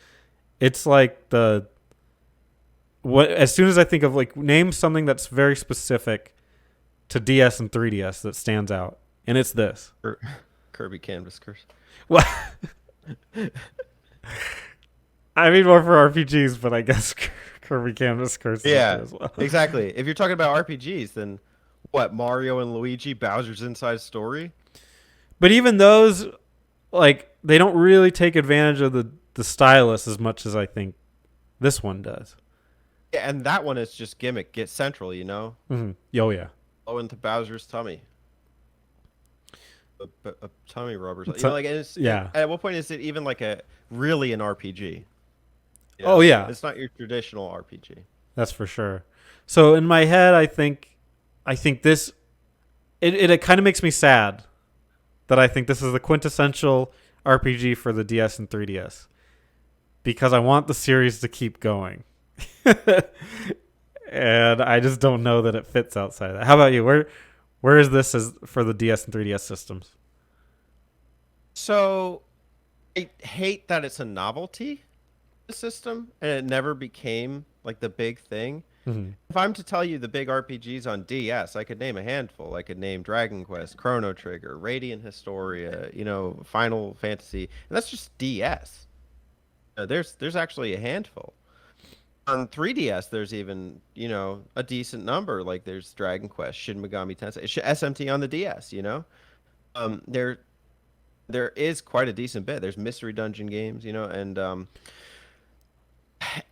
It's like the what as soon as I think of like name something that's very specific to DS and 3DS that stands out, and it's this. Kirby Canvas Curse. Well, I mean more for RPGs, but I guess Kirby Canvas Curse is Yeah, as well. exactly. If you're talking about RPGs, then what? Mario and Luigi, Bowser's Inside Story. But even those, like, they don't really take advantage of the stylus as much as I think this one does. Yeah, and that one is just gimmick. Get central, you know. Mm-hmm. Oh yeah. Go into Bowser's tummy. A tummy rubber. You know, like yeah. At what point is it even like a really an RPG? You Oh know? yeah. It's not your traditional RPG. That's for sure. So in my head, I think this it kind of makes me sad that I think this is the quintessential RPG for the DS and 3DS because I want the series to keep going. And I just don't know that it fits outside of that. How about you? Where is this as for the DS and 3DS systems? So I hate that it's a novelty system and it never became like the big thing. Mm-hmm. If I'm to tell you the big RPGs on DS, I could name a handful. I could name Dragon Quest, Chrono Trigger, Radiant Historia, you know, Final Fantasy, and that's just DS. There's actually a handful. On 3DS, there's even, you know, a decent number. Like there's Dragon Quest, Shin Megami Tensei, SMT on the DS, you know. There is quite a decent bit. There's Mystery Dungeon games, you know, and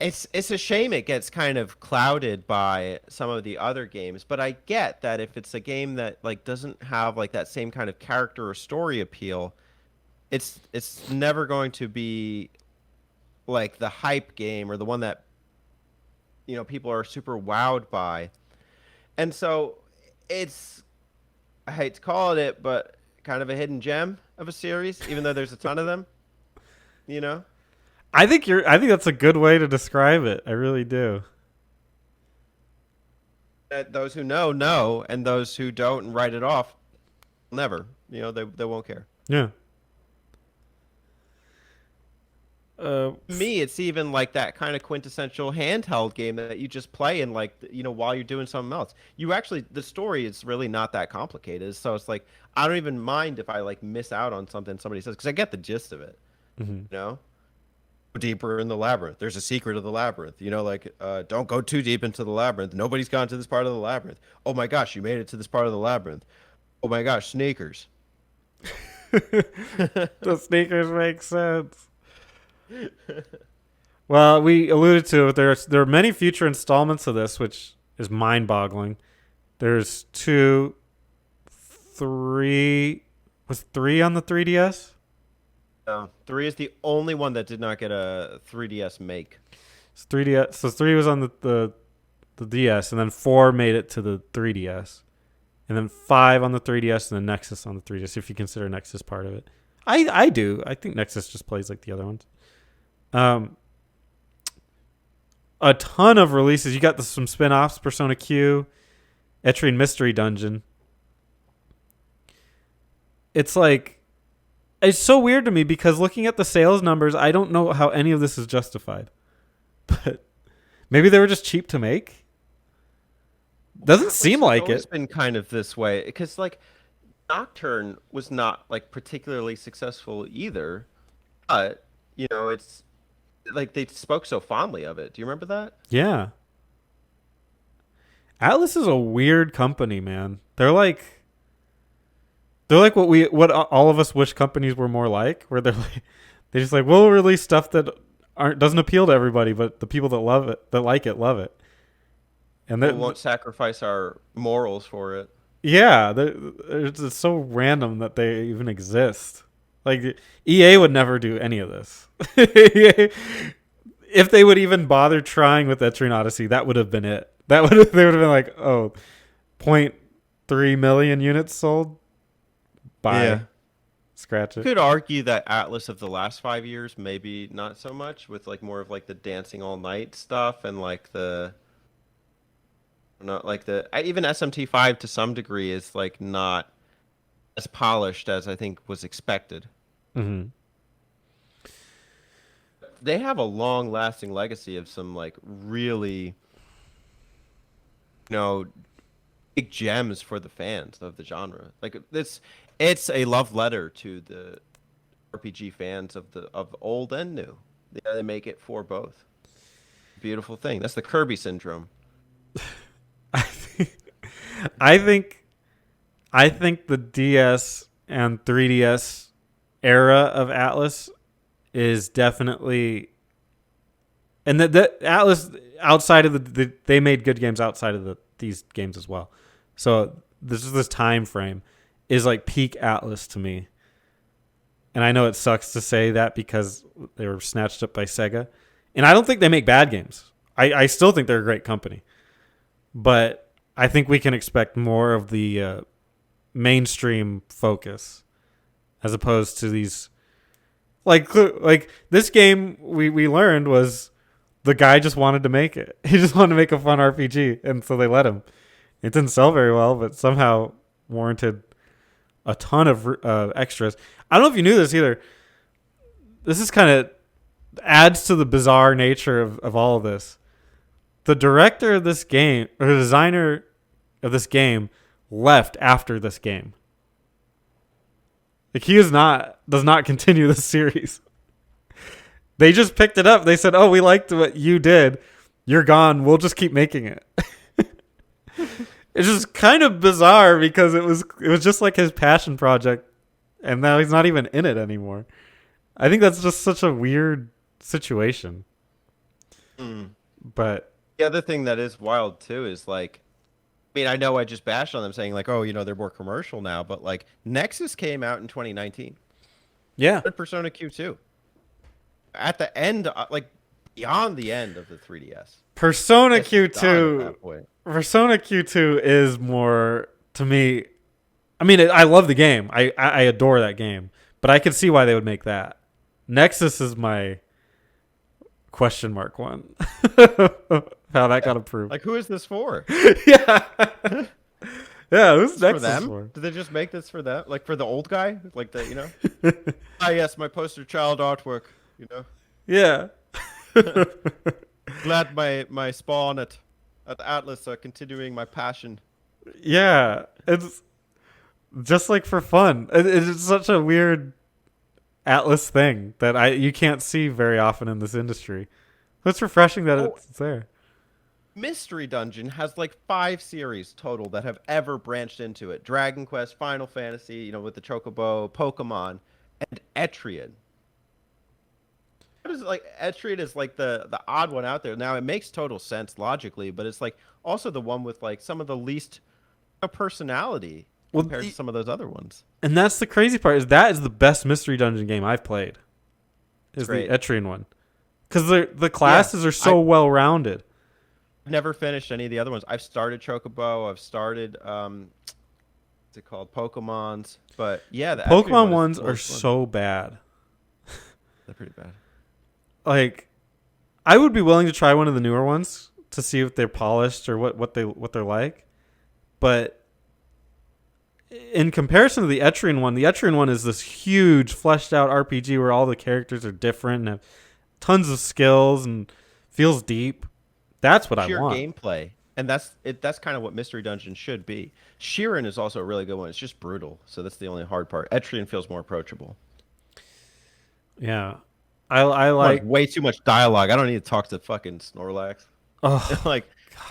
it's a shame it gets kind of clouded by some of the other games, but I get that if it's a game that like doesn't have like that same kind of character or story appeal, it's never going to be like the hype game or the one that you know people are super wowed by. And so it's I hate to call it, but kind of a hidden gem of a series, even though there's a ton of them, you know? I think that's a good way to describe it. I really do. That those who know, and those who don't and write it off, never. You know, they won't care. Yeah. To me, it's even like that kind of quintessential handheld game that you just play and like you know while you're doing something else. You actually the story is really not that complicated, so it's like I don't even mind if I like miss out on something somebody says because I get the gist of it. Mm-hmm. You know, deeper in the labyrinth. There's a secret of the labyrinth. You know, like don't go too deep into the labyrinth. Nobody's gone to this part of the labyrinth. Oh my gosh, you made it to this part of the labyrinth. Oh my gosh, sneakers. The sneakers make sense. Well, we alluded to it. There are many future installments of this, which is mind-boggling. There's 2, 3. Was 3 on the 3DS? No, 3 is the only one that did not get a 3DS make. It's 3DS. So 3 was on the DS, and then 4 made it to the 3DS, and then 5 on the 3DS, and then Nexus on the 3DS. If you consider Nexus part of it, I do. I think Nexus just plays like the other ones. A ton of releases. You got some spin-offs, Persona Q, Etrian Mystery Dungeon. It's like, it's so weird to me because looking at the sales numbers, I don't know how any of this is justified. But maybe they were just cheap to make. Doesn't seem like it. It's been kind of this way because like Nocturne was not like particularly successful either, but you know it's like they spoke so fondly of it. Do you remember that? Yeah. Atlas is a weird company, man. They're like what all of us wish companies were more like, where they just like we'll release stuff that doesn't appeal to everybody, but the people that love it, that like it, love it. And We won't sacrifice our morals for it. Yeah, it's so random that they even exist. Like EA would never do any of this. If they would even bother trying with Etrian Odyssey, that would have been it. They would have been like, oh, 0.3 million units sold. Bye. Yeah. scratch it. Could argue that Atlas of the last 5 years, maybe not so much, with like more of like the dancing all night stuff and like the not like the even SMT5 to some degree is like not as polished as I think was expected. Hmm. They have a long lasting legacy of some like really, you know, big gems for the fans of the genre. Like it's a love letter to the RPG fans of old and new. They make it for both. Beautiful thing. That's the Kirby syndrome. I think I think the DS and 3DS era of Atlas is definitely, and the Atlas outside of they made good games outside of these games as well. So this time frame is like peak Atlas to me. And I know it sucks to say that because they were snatched up by Sega. And I don't think they make bad games. I still think they're a great company. But I think we can expect more of the mainstream focus as opposed to these. Like this game we learned was the guy just wanted to make it. He just wanted to make a fun RPG. And so they let him. It didn't sell very well, but somehow warranted a ton of extras. I don't know if you knew this either. This is kind of adds to the bizarre nature of all of this. The director of this game, or the designer of this game, left after this game. Like he does not continue this series. They just picked it up. They said, "Oh, we liked what you did. You're gone. We'll just keep making it." It's just kind of bizarre because it was just like his passion project, and now he's not even in it anymore. I think that's just such a weird situation. Mm. But The other thing that is wild too is like, I mean, I know I just bashed on them saying like, oh, they're more commercial now, but like Nexus came out in 2019. yeah, Persona Q2. At the end, like beyond the end of the 3DS. Persona It's done at Q2. that point. Persona Q2 is more to me. I mean, I love the game. I adore that game, but I could see why they would make that. Nexus is my question mark one. How that got approved. Like, who is this for? Yeah. Yeah, who's For Nexus them? for? Did they just make this for them? Like for the old guy? Like the, ah, yes, my poster child artwork, Yeah. Glad my spawn at Atlas are continuing my passion. Yeah. It's just like for fun. It's such a weird Atlas thing that you can't see very often in this industry. It's refreshing that it's there. Mystery Dungeon has like 5 series total that have ever branched into it. Dragon Quest, Final Fantasy, with the Chocobo, Pokemon, and Etrian. What is it like? Etrian is like the odd one out there. Now it makes total sense logically, but it's like also the one with like some of the least personality compared to some of those other ones. And that's the crazy part is that is the best Mystery Dungeon game I've played. Is the Etrian one. Because the classes are so well rounded. I've never finished any of the other ones. I've started Chocobo. I've started what's it called? Pokemon's. But yeah, the Pokemon ones are so bad. They're pretty bad. Like, I would be willing to try one of the newer ones to see if they're polished or what they're like. But in comparison to the Etrian one is this huge fleshed out RPG where all the characters are different and have tons of skills and feels deep. That's what I want. Pure gameplay. And that's kind of what Mystery Dungeon should be. Sheeran is also a really good one. It's just brutal. So that's the only hard part. Etrian feels more approachable. Yeah. I like way too much dialogue. I don't need to talk to fucking Snorlax. Oh, like, God.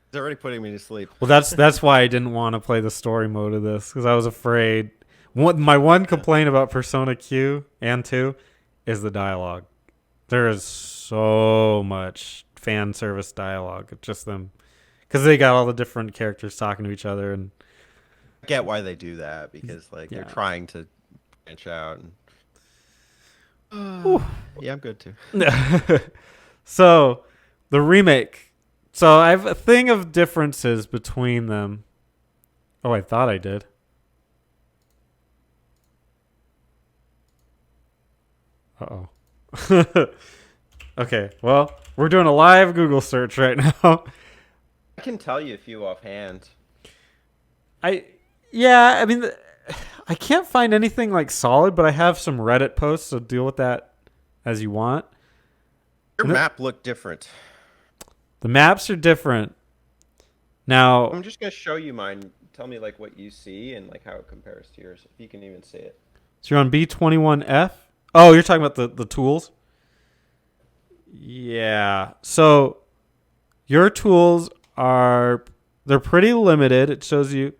It's already putting me to sleep. Well, that's why I didn't want to play the story mode of this because I was afraid. My one complaint about Persona Q and 2 is the dialogue. There is so much fan service dialogue. It's just them because they got all the different characters talking to each other, and I get why they do that because they're trying to branch out. And yeah, I'm good too. So the remake. So I have a thing of differences between them. Oh, I thought I did. Uh-oh. Okay, well, we're doing a live Google search right now. I can tell you a few offhand. I yeah, I mean I can't find anything like solid, but I have some Reddit posts, so deal with that as you want. Your And map looked different. the maps are different. Now, I'm just gonna show you mine. Tell me like what you see and like how it compares to yours, if you can even see it. so you're on B21F? Oh, you're talking about the tools? Yeah. So your tools are they're pretty limited. It shows you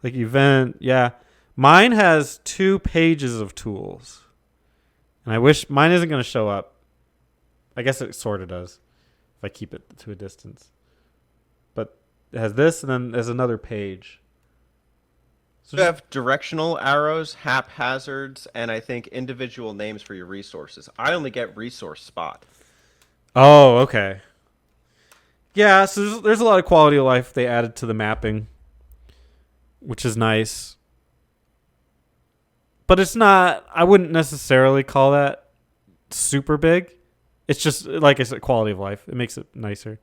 like event, yeah. Mine has 2 pages of tools. And I wish mine isn't going to show up. I guess it sort of does if I keep it to a distance. But it has this and then there's another page. So You have directional arrows, haphazards, and I think individual names for your resources. I only get resource spot. oh, okay. Yeah, so there's a lot of quality of life they added to the mapping, which is nice. But it's not, I wouldn't necessarily call that super big. It's just, like I said, quality of life. It makes it nicer.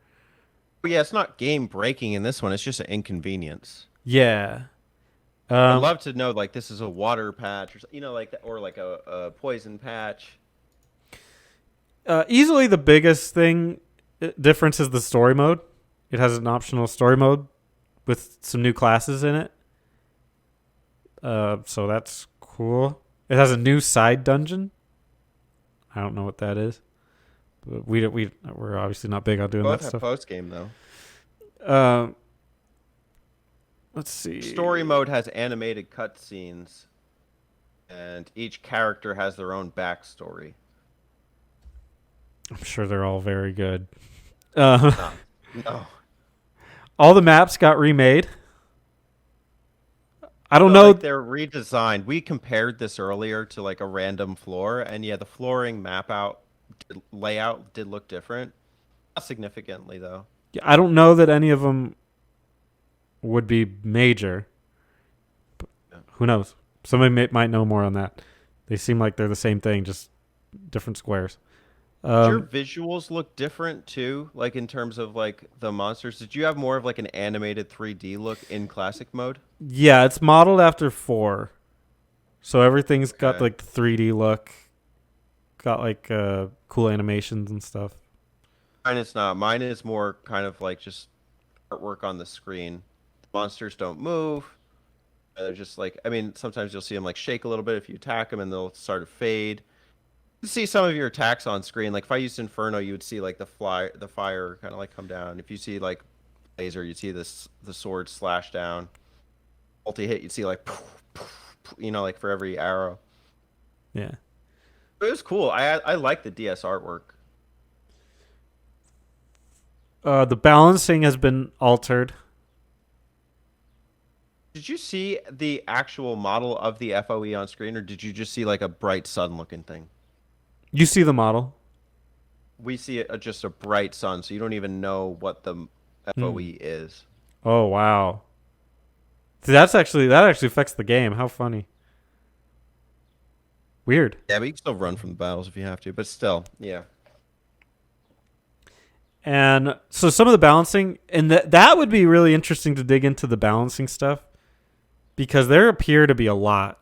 But yeah, it's not game breaking in this one. It's just an inconvenience. Yeah. I'd love to know like this is a water patch or like that, or like a poison patch. Easily the biggest difference is the story mode. It has an optional story mode with some new classes in it. So that's cool. It has a new side dungeon. I don't know what that is. But we're obviously not big on doing Both that have stuff. post game though. Let's see. Story mode has animated cutscenes, and each character has their own backstory. I'm sure they're all very good. No. No. All the maps got remade. I don't So, know. like they're redesigned. We compared this earlier to like a random floor, and yeah, the flooring layout did look different. Not significantly though. I don't know that any of them would be major. But who knows? Somebody might know more on that. They seem like they're the same thing, just different squares. Did your visuals look different too? Like in terms of like the monsters, did you have more of like an animated 3D look in classic mode? Yeah, it's modeled after 4. So everything's got Okay. like the 3D look. Got like cool animations and stuff. Mine is not. Mine is more kind of like just artwork on the screen. Monsters don't move. They're just like, I mean, sometimes you'll see them like shake a little bit if you attack them, and they'll start to fade. You can see some of your attacks on screen. Like if I used Inferno, you would see like the fire kind of like come down. If you see like laser, you'd see the sword slash down. Multi hit, you'd see like, poof, poof, poof, like for every arrow. Yeah. But it was cool. I like the DS artwork. The balancing has been altered. Did you see the actual model of the FOE on screen, or did you just see like a bright sun looking thing? You see the model. We see just a bright sun, so you don't even know what the FOE is. Oh wow. See, that actually affects the game. How funny. Weird. Yeah, but you can still run from the battles if you have to, but still, yeah. And so some of the balancing, and that would be really interesting to dig into the balancing stuff, because there appear to be a lot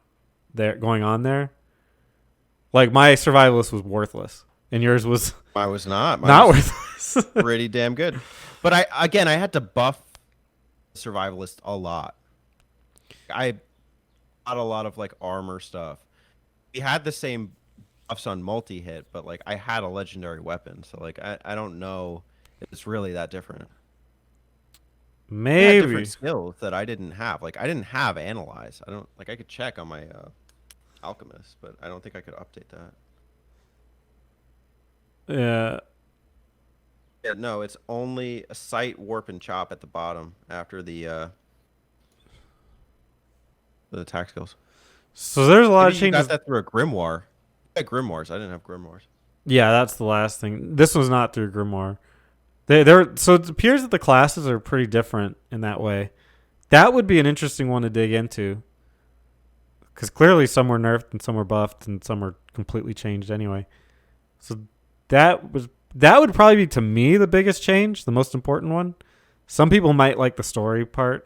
there going on there. Like my survivalist was worthless, and yours was Mine was not. Mine not was worthless. pretty damn good. But I had to buff survivalist a lot. I got a lot of like armor stuff. We had the same buffs on multi-hit, but like I had a legendary weapon, so like I don't know if it's really that different. I had Maybe. different skills that I didn't have. Like I didn't have analyze. I don't like I could check on my alchemist, but I don't think I could update that. Yeah. Yeah, no, it's only a sight, warp, and chop at the bottom after the attack skills. So there's a lot Maybe of you changes. got that through a grimoire. I had grimoires. I didn't have grimoires. Yeah, that's the last thing. This was not through Grimoire. They're so it appears that the classes are pretty different in that way. That would be an interesting one to dig into, because clearly some were nerfed and some were buffed and some were completely changed anyway. So that would probably be, to me, the biggest change, the most important one. Some people might like the story part.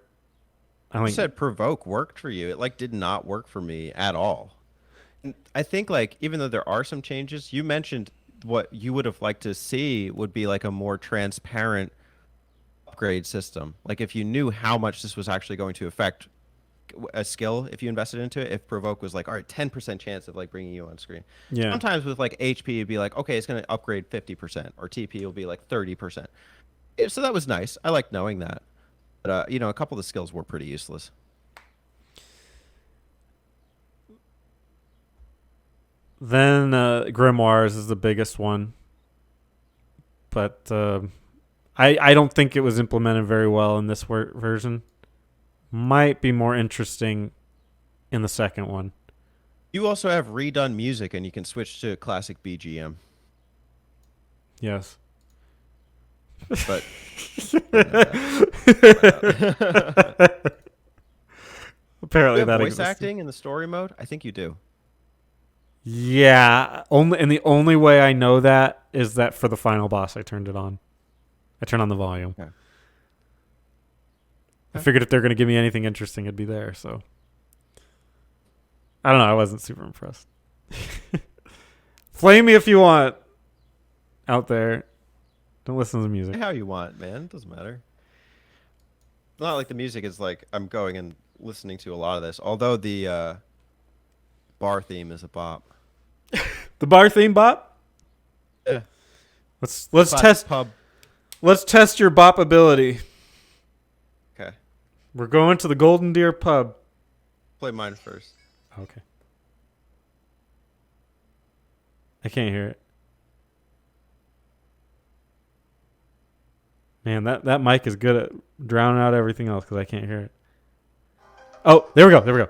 You said Provoke worked for you. It like did not work for me at all. And I think like even though there are some changes, you mentioned what you would have liked to see would be like a more transparent upgrade system. Like if you knew how much this was actually going to affect a skill if you invested into it, if Provoke was like, all right, 10% chance of like bringing you on screen. Yeah. Sometimes with like HP, it'd be like, okay, it's going to upgrade 50%, or TP will be like 30%. So that was nice. I liked knowing that. But, you know, a couple of the skills were pretty useless. Then Grimoires is the biggest one. But I don't think it was implemented very well in this version. Might be more interesting in the second one. You also have redone music, and you can switch to classic BGM. Yes. But apparently you have that voice exists. acting in the story mode. I think you do. Yeah, the only way I know that is that for the final boss I turned it on. I turned on the volume. Okay. I figured if they're going to give me anything interesting, it'd be there. So I don't know. I wasn't super impressed. Flame me if you want. Out there, don't listen to the music. How you want, man. It doesn't matter. It's not like the music is like I'm going and listening to a lot of this. Although the bar theme is a bop. The bar theme bop. Yeah. Let's Classic test pub. Let's test your bop ability. Okay. We're going to the Golden Deer pub. Play mine first. Okay. I can't hear it. Man, that mic is good at drowning out everything else because I can't hear it. Oh, there we go. There we go.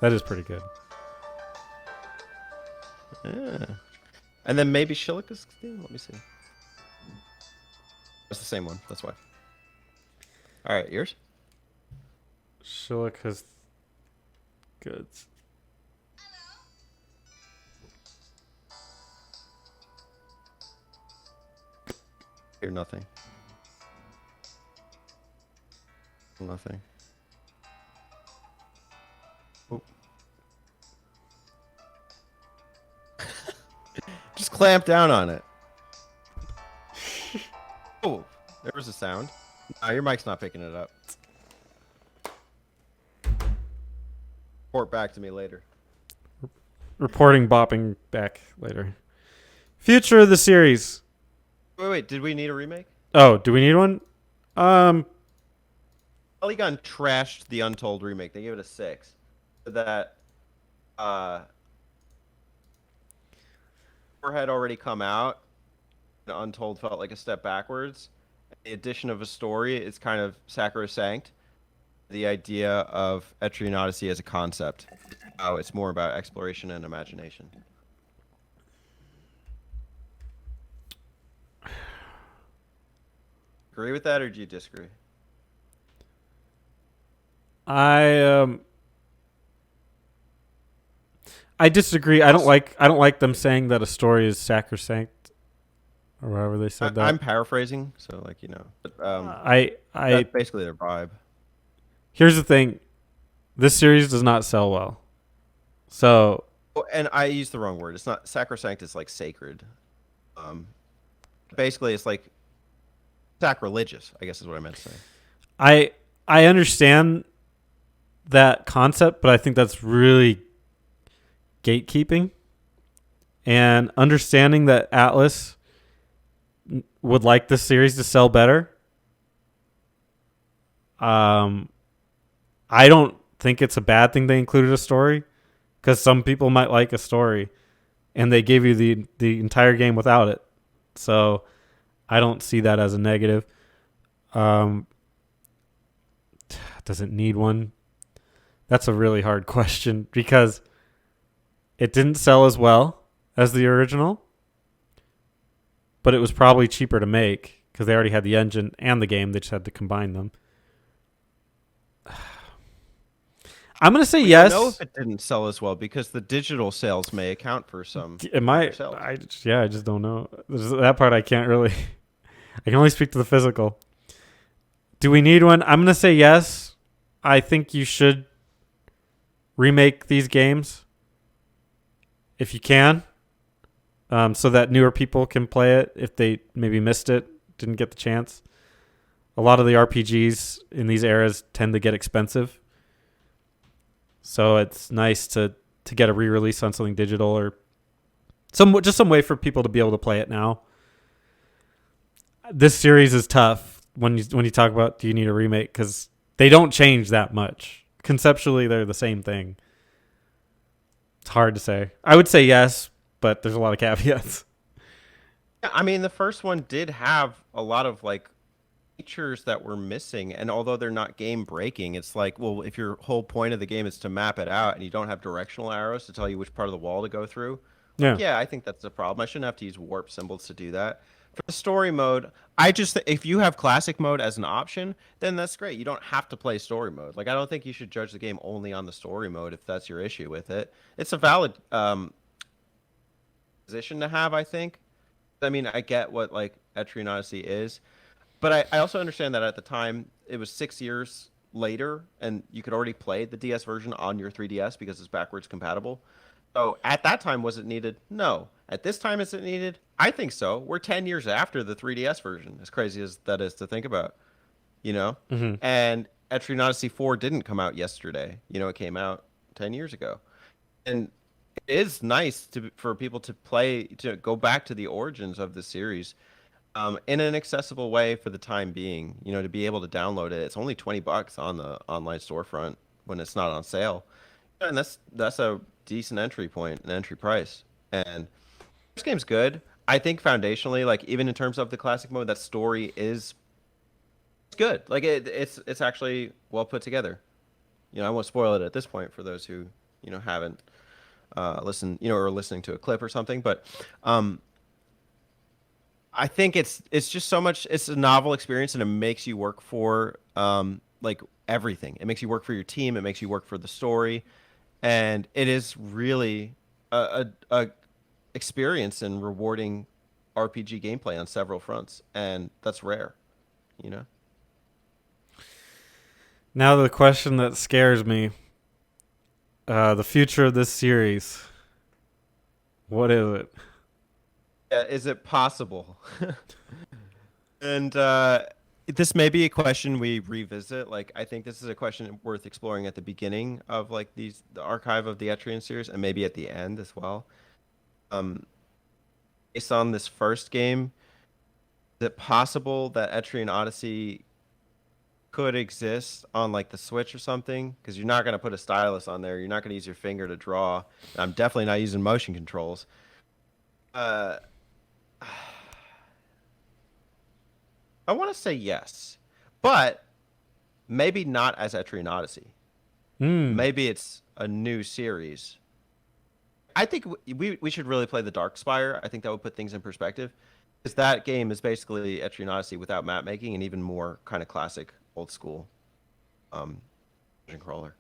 That is pretty good. Yeah. And then maybe Shilika's theme. Let me see. It's the same one. That's why. All right, yours? Shilika's goods. Hear nothing. Nothing. Oh. Just clamp down on it. Oh, there was a sound. No, your mic's not picking it up. Report back to me later. Reporting bopping back later. Future of the series. Wait. Did we need a remake? Oh, do we need one? Polygon trashed the Untold remake. They gave it a 6. That had already come out. The Untold felt like a step backwards. The addition of a story is kind of sacrosanct. The idea of Etrian Odyssey as a concept. Oh, it's more about exploration and imagination. Agree with that, or do you disagree? I disagree. I don't like them saying that a story is sacrosanct, or whatever they said that. I'm paraphrasing, so like, you know, but that's basically their vibe. Here's the thing: this series does not sell well. So, and I used the wrong word. It's not sacrosanct. It's like sacred. Basically, it's like sacrilegious, I guess is what I meant to say. I understand that concept, but I think that's really gatekeeping, and understanding that Atlas would like this series to sell better. I don't think it's a bad thing they included a story, because some people might like a story and they gave you the entire game without it. So I don't see that as a negative. Does it need one? That's a really hard question, because it didn't sell as well as the original, but it was probably cheaper to make because they already had the engine and the game. They just had to combine them. I'm gonna say We don't know yes. if it didn't sell as well because the digital sales may account for some It higher might. sales. I just don't know. That part I can't really. I can only speak to the physical. Do we need one? I'm gonna say yes. I think you should remake these games if you can, so that newer people can play it if they maybe missed it, didn't get the chance. A lot of the RPGs in these eras tend to get expensive, so it's nice to get a re-release on something digital or some way for people to be able to play it now. This series is tough when you talk about do you need a remake, because they don't change that much. Conceptually, they're the same thing. It's hard to say. I would say yes, but there's a lot of caveats. Yeah, I mean, the first one did have a lot of like features that were missing, and although they're not game breaking, it's like, well, if your whole point of the game is to map it out and you don't have directional arrows to tell you which part of the wall to go through, like, Yeah. yeah, I think that's a problem. I shouldn't have to use warp symbols to do that. For the story mode, I just if you have classic mode as an option, then that's great. You don't have to play story mode. Like, I don't think you should judge the game only on the story mode if that's your issue with it. It's a valid position to have, I think. I mean, I get what like Etrian Odyssey is, but I also understand that at the time it was 6 years later, and you could already play the DS version on your 3DS because it's backwards compatible. So at that time, was it needed? No. At this time, is it needed? I think so. We're 10 years after the 3DS version, as crazy as that is to think about, you know? Mm-hmm. And Etrian Odyssey 4 didn't come out yesterday. You know, it came out 10 years ago. And it is nice for people to play, to go back to the origins of the series in an accessible way for the time being, you know, to be able to download it. It's only $20 on the online storefront when it's not on sale. And that's a decent entry point, an entry price. And this game's good. I think foundationally, like even in terms of the classic mode, that story is it's good. Like it's actually well put together. You know, I won't spoil it at this point for those who, you know, haven't listened, you know, or listening to a clip or something. But I think it's just so much. It's a novel experience, and it makes you work for like everything. It makes you work for your team. It makes you work for the story, and it is really a experience and rewarding RPG gameplay on several fronts, and that's rare, you know. Now the question that scares me: the future of this series. What is it? Yeah, is it possible? And this may be a question we revisit. Like, I think this is a question worth exploring at the beginning of like the archive of the Etrian series, and maybe at the end as well. Um, Based on this first game, is it possible that Etrian Odyssey could exist on like the Switch or something? Because you're not gonna put a stylus on there. You're not gonna use your finger to draw. And I'm definitely not using motion controls. Uh, I want to say yes, but maybe not as Etrian Odyssey. Hmm. Maybe it's a new series. I think we should really play the Dark Spire. I think that would put things in perspective. Because that game is basically Etrian Odyssey without map making and even more kind of classic, old school um, dungeon crawler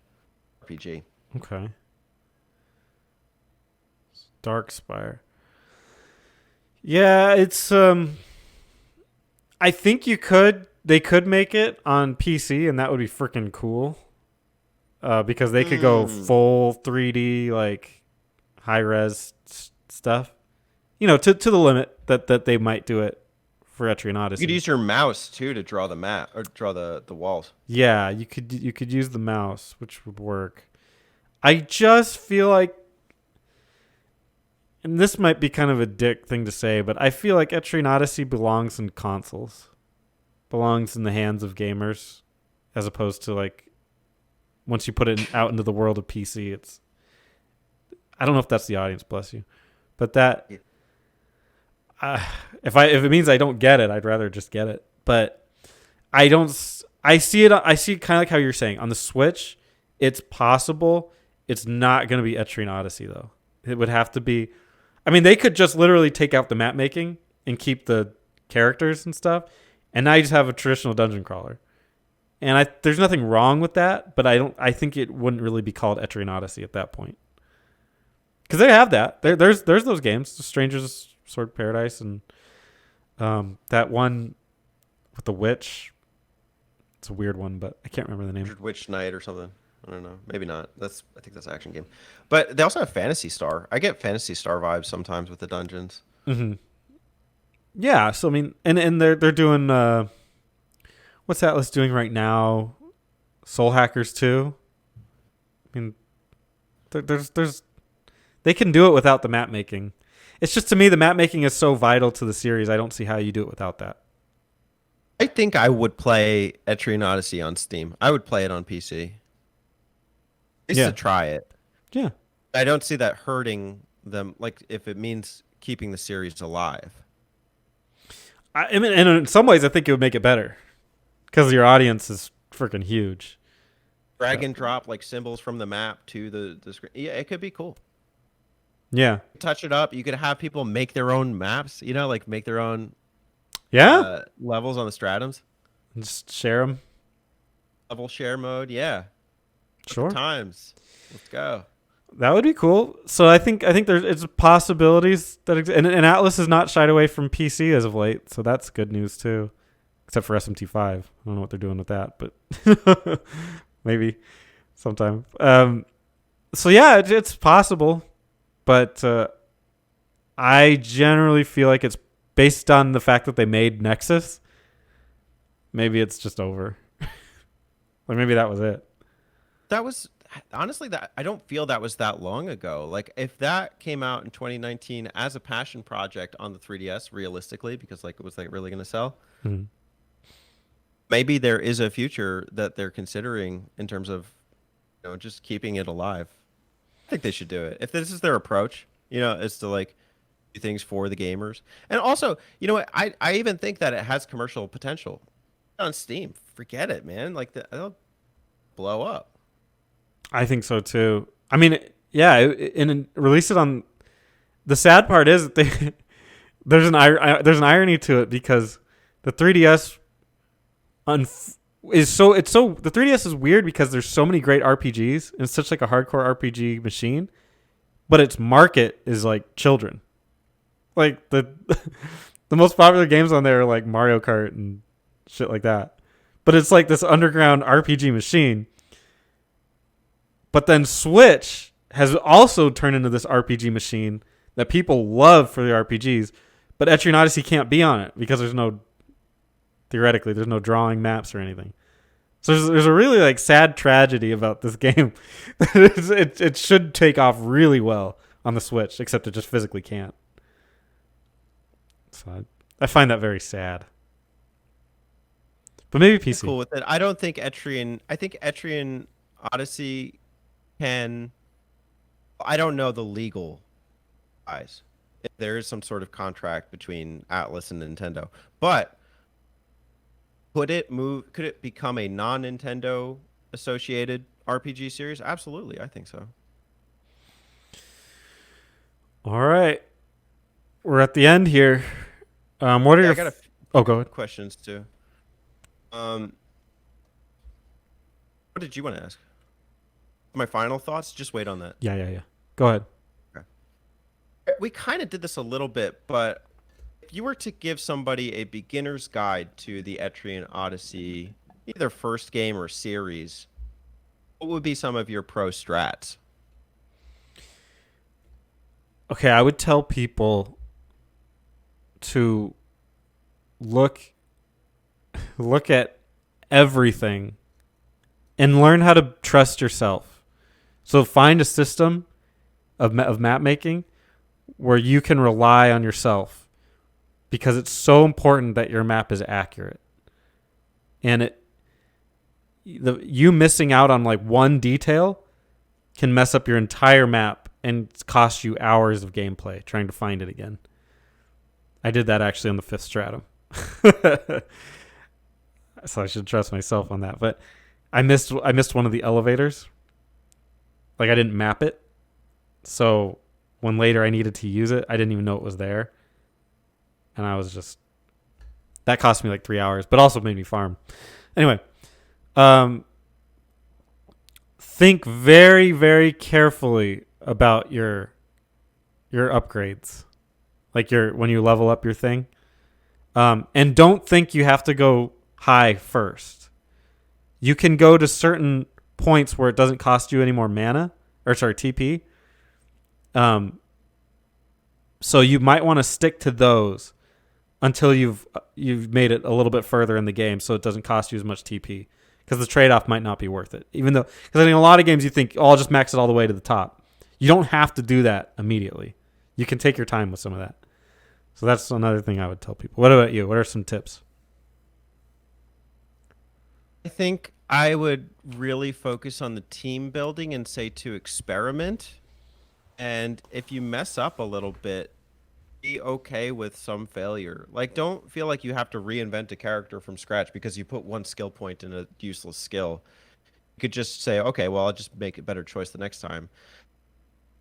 RPG. Okay. Dark Spire. Yeah, it's I think they could make it on PC, and that would be freaking cool. Because they could go full 3D, like high res stuff. You know, to the limit that they might do it for Etrian You Odyssey. could use your mouse too to draw the map or draw the walls. Yeah, you could use the mouse, which would work. I just feel like, and this might be kind of a dick thing to say, but I feel like Etrian Odyssey belongs in consoles, belongs in the hands of gamers, as opposed to like once you put it out into the world of PC. It's, I don't know if that's the audience, bless you, but that if it means I don't get it, I'd rather just get it. But I don't. I see it. I see kind of like how you're saying on the Switch. It's possible. It's not going to be Etrian Odyssey though. It would have to be. I mean, they could just literally take out the map making and keep the characters and stuff, and now you just have a traditional dungeon crawler. And there's nothing wrong with that, but I think it wouldn't really be called Etrian Odyssey at that point. Because they have that. There's those games, The Stranger's Sword Paradise, and that one with the witch. It's a weird one, but I can't remember the name. Witch Knight or something. I don't know. Maybe not. I think that's action game. But they also have Phantasy Star. I get Phantasy Star vibes sometimes with the dungeons. Mm-hmm. Yeah. So I mean, and they're doing what's Atlas doing right now? Soul Hackers 2. I mean, there's they can do it without the map making. It's just, to me, the map making is so vital to the series. I don't see how you do it without that. I think I would play Etrian Odyssey on Steam. I would play it on PC. Just to try it. Yeah. I don't see that hurting them, like, if it means keeping the series alive. I mean, and in some ways, I think it would make it better because your audience is freaking huge. Drag and drop like symbols from the map to the screen. Yeah, it could be cool. Yeah. Touch it up. You could have people make their own maps, like make their own levels on the Stratums. Just share them. Level share mode. Yeah. Sure. Times. Let's go. That would be cool. So I think it's possibilities that and Atlas has not shied away from PC as of late, so that's good news too. Except for SMT5. I don't know what they're doing with that, but maybe sometime. So yeah, it's possible, but I generally feel like it's based on the fact that they made Nexus. Maybe it's just over. Or maybe that was it. That was honestly that I don't feel that was that long ago. Like if that came out in 2019 as a passion project on the 3DS, realistically, because like it was like really going to sell. Mm-hmm. Maybe there is a future that they're considering in terms of, just keeping it alive. I think they should do it. If this is their approach, is to like do things for the gamers. And also, what? I even think that it has commercial potential on Steam. Forget it, man. Like they'll blow up. I think so too. I mean, yeah, and release it on. The sad part is that there's an irony to it because the 3DS the 3DS is weird because there's so many great RPGs and it's such like a hardcore RPG machine, but its market is like children. Like the most popular games on there are like Mario Kart and shit like that. But it's like this underground RPG machine. But then Switch has also turned into this RPG machine that people love for the RPGs, but Etrian Odyssey can't be on it because there's no drawing maps or anything. So there's a really like sad tragedy about this game. It should take off really well on the Switch, except it just physically can't. So I find that very sad. But maybe PC. I'm cool with it. I don't think Etrian. I think Etrian Odyssey can. I don't know the legal eyes. If there is some sort of contract between Atlas and Nintendo, but could it become a non-Nintendo associated RPG series? Absolutely, I think so. All right, we're at the end here. What are your? I got go ahead. Questions too. What did you want to ask? My final thoughts? Just wait on that. Yeah. Go ahead. Okay. We kind of did this a little bit, but if you were to give somebody a beginner's guide to the Etrian Odyssey, either first game or series, what would be some of your pro strats? Okay, I would tell people to look at everything and learn how to trust yourself. So find a system of map making where you can rely on yourself, because it's so important that your map is accurate. And you missing out on like one detail can mess up your entire map and cost you hours of gameplay trying to find it again. I did that actually on the 5th stratum. So I should trust myself on that. But I missed one of the elevators. Like I didn't map it. So when later I needed to use it, I didn't even know it was there. And I was that cost me like 3 hours, but also made me farm. Anyway, Um, think very, very carefully about your upgrades, like your when you level up your thing. And don't think you have to go high first. You can go to certain points where it doesn't cost you any more mana, or sorry, TP. Um, so you might want to stick to those until you've made it a little bit further in the game, so it doesn't cost you as much TP. Because the trade off might not be worth it, even though because I think a lot of games you think, oh, I'll just max it all the way to the top. You don't have to do that immediately. You can take your time with some of that. So that's another thing I would tell people. What about you? What are some tips? I think I would really focus on the team building and say to experiment. And if you mess up a little bit, be okay with some failure. Like, don't feel like you have to reinvent a character from scratch because you put one skill point in a useless skill. You could just say, okay, well, I'll just make a better choice the next time.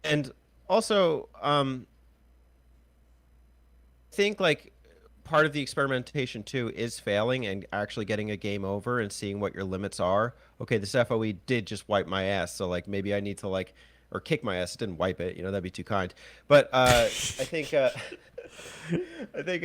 And also, think like part of the experimentation too is failing and actually getting a game over and seeing what your limits are. Okay, this FOE did just wipe my ass, so like maybe I need to like or kick my ass. It didn't wipe it, that'd be too kind. But I think I think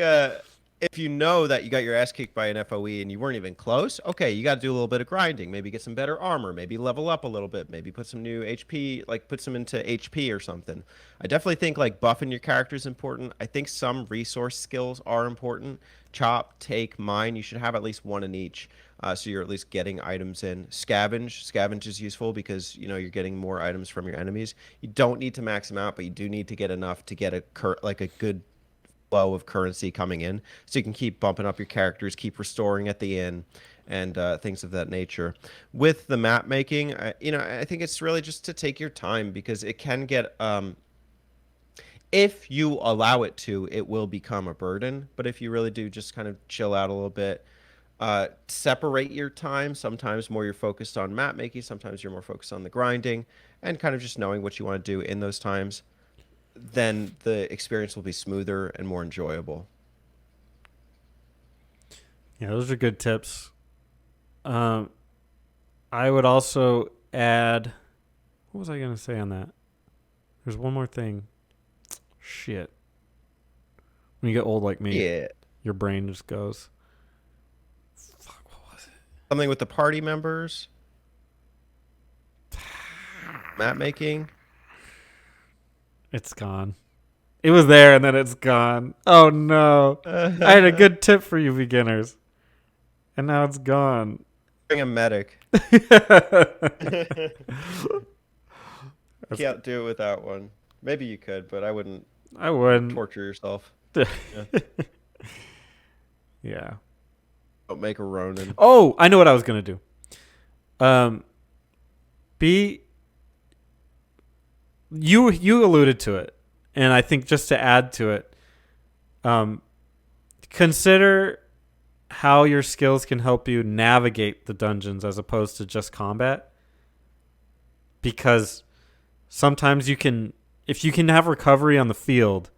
if you know that you got your ass kicked by an FOE and you weren't even close, okay, you got to do a little bit of grinding. Maybe get some better armor. Maybe level up a little bit. Maybe put some new HP, like put some into HP or something. I definitely think like buffing your character is important. I think some resource skills are important. Chop, take, mine. You should have at least one in each. So you're at least getting items in. Scavenge is useful because you're getting more items from your enemies. You don't need to max them out, but you do need to get enough to get a good flow of currency coming in, so you can keep bumping up your characters, keep restoring at the end, and things of that nature. With the map making, I think it's really just to take your time because it can get if you allow it to, it will become a burden. But if you really do just kind of chill out a little bit, separate your time. Sometimes more you're focused on map making, sometimes you're more focused on the grinding, and kind of just knowing what you want to do in those times, then the experience will be smoother and more enjoyable. Yeah, those are good tips. Um, I would also add. What was I going to say on that? There's one more thing. Shit. When you get old like me, Yeah. your brain just goes. Fuck, what was it? Something with the party members, map making. It's gone. It was there and then it's gone. Oh no. I had a good tip for you beginners. And now it's gone. Bring a medic. Can't do it without one. Maybe you could, but I wouldn't. I wouldn't. Torture yourself. Yeah. Don't make a Ronin. Oh, I know what I was gonna do. You alluded to it, and I think just to add to it, consider how your skills can help you navigate the dungeons as opposed to just combat. Because sometimes if you can have recovery on the field,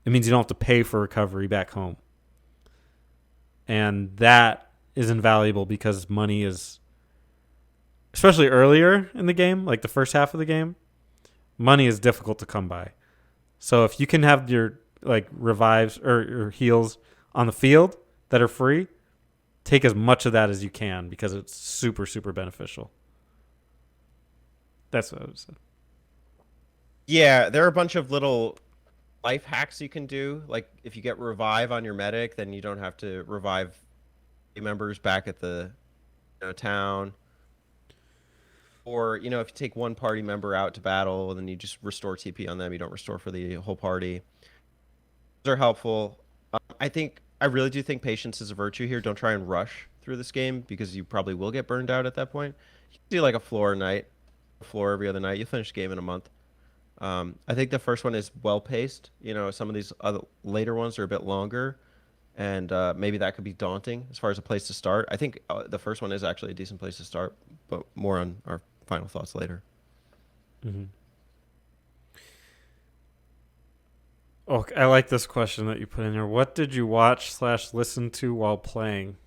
it means you don't have to pay for recovery back home. And that is invaluable because money is, especially earlier in the game, like the first half of the game, money is difficult to come by. So if you can have your like revives or your heals on the field that are free, take as much of that as you can because it's super, super beneficial. That's what I would say. Yeah, there are a bunch of little life hacks you can do. Like if you get revive on your medic, then you don't have to revive members back at the town. Or, if you take one party member out to battle and then you just restore TP on them, you don't restore for the whole party. Those are helpful. I really do think patience is a virtue here. Don't try and rush through this game because you probably will get burned out at that point. You can do like a floor night, a floor every other night. You'll finish the game in a month. I think the first one is well paced. Some of these other later ones are a bit longer, and maybe that could be daunting as far as a place to start. I think the first one is actually a decent place to start, but more on our final thoughts later. Mm-hmm. Oh, I like this question that you put in here. What did you watch / listen to while playing?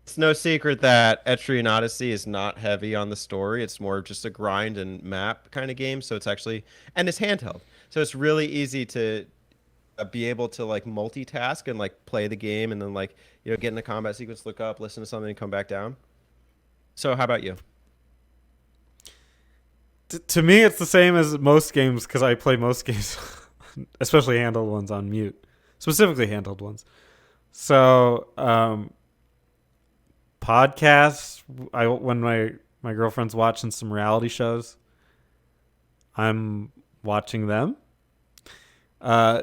It's no secret that Etrian Odyssey is not heavy on the story. It's more of just a grind and map kind of game. So it's actually, and it's handheld. So it's really easy to be able to like multitask and like play the game and then like, get in a combat sequence, look up, listen to something, and come back down. So how about you? To me, it's the same as most games because I play most games, especially handheld ones, on mute, specifically handheld ones. So, podcasts. When my girlfriend's watching some reality shows, I'm watching them. Uh,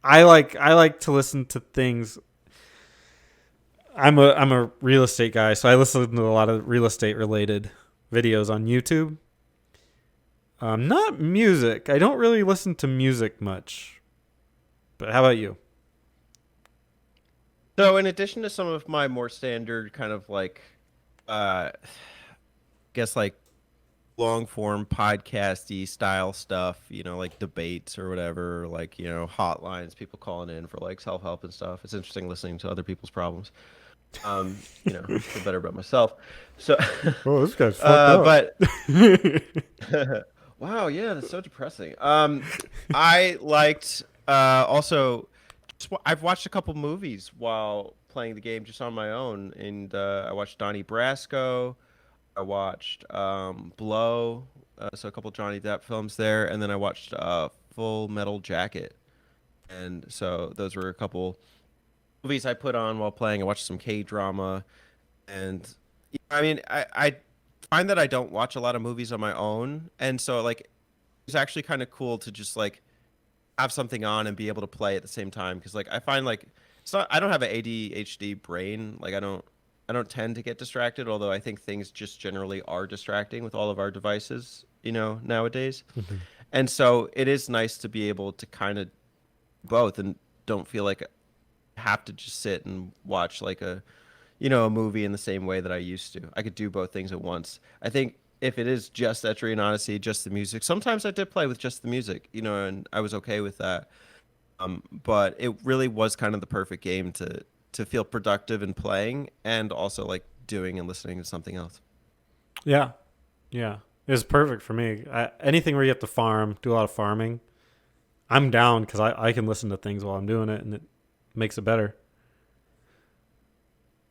I like to listen to things. I'm a real estate guy, so I listen to a lot of real estate related videos on YouTube. Not music. I don't really listen to music much. But how about you? So in addition to some of my more standard kind of like, guess like long form podcasty style stuff, like debates or whatever, or like, hotlines, people calling in for like self help and stuff. It's interesting listening to other people's problems. Feel better about myself. So, Oh, this guy's fucked up. but wow, yeah, that's so depressing. I liked also. I've watched a couple movies while playing the game just on my own, and I watched Donnie Brasco. I watched Blow, so a couple Johnny Depp films there, and then I watched Full Metal Jacket, and so those were a couple movies I put on while playing. I watched some K drama, and I mean, I find that I don't watch a lot of movies on my own, and so like it's actually kind of cool to just like have something on and be able to play at the same time because like I find like it's not I don't have an ADHD brain, like I don't tend to get distracted, although I think things just generally are distracting with all of our devices, nowadays. And so it is nice to be able to kind of both and don't feel like I have to just sit and watch like a movie in the same way that I used to. I could do both things at once. I think if it is just Etrian Odyssey, just the music, sometimes I did play with just the music, and I was okay with that. But it really was kind of the perfect game to feel productive in playing and also like doing and listening to something else. Yeah, yeah, it's perfect for me. Anything where you have to farm, do a lot of farming, I'm down because I can listen to things while I'm doing it, and it makes it better.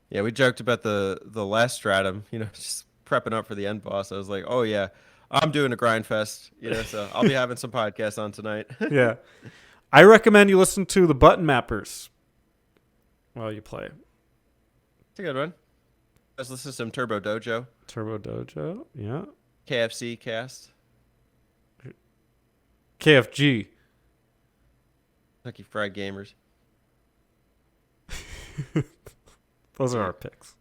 Yeah, we joked about the last stratum, just prepping up for the end boss. I was like, oh yeah, I'm doing a grind fest, so I'll be having some podcasts on tonight. Yeah, I recommend you listen to the button mappers while you play. It's a good one. Let's listen to some Turbo Dojo, Turbo Dojo, yeah. KFC cast, KFG. Kentucky Fried Gamers. Those are our picks.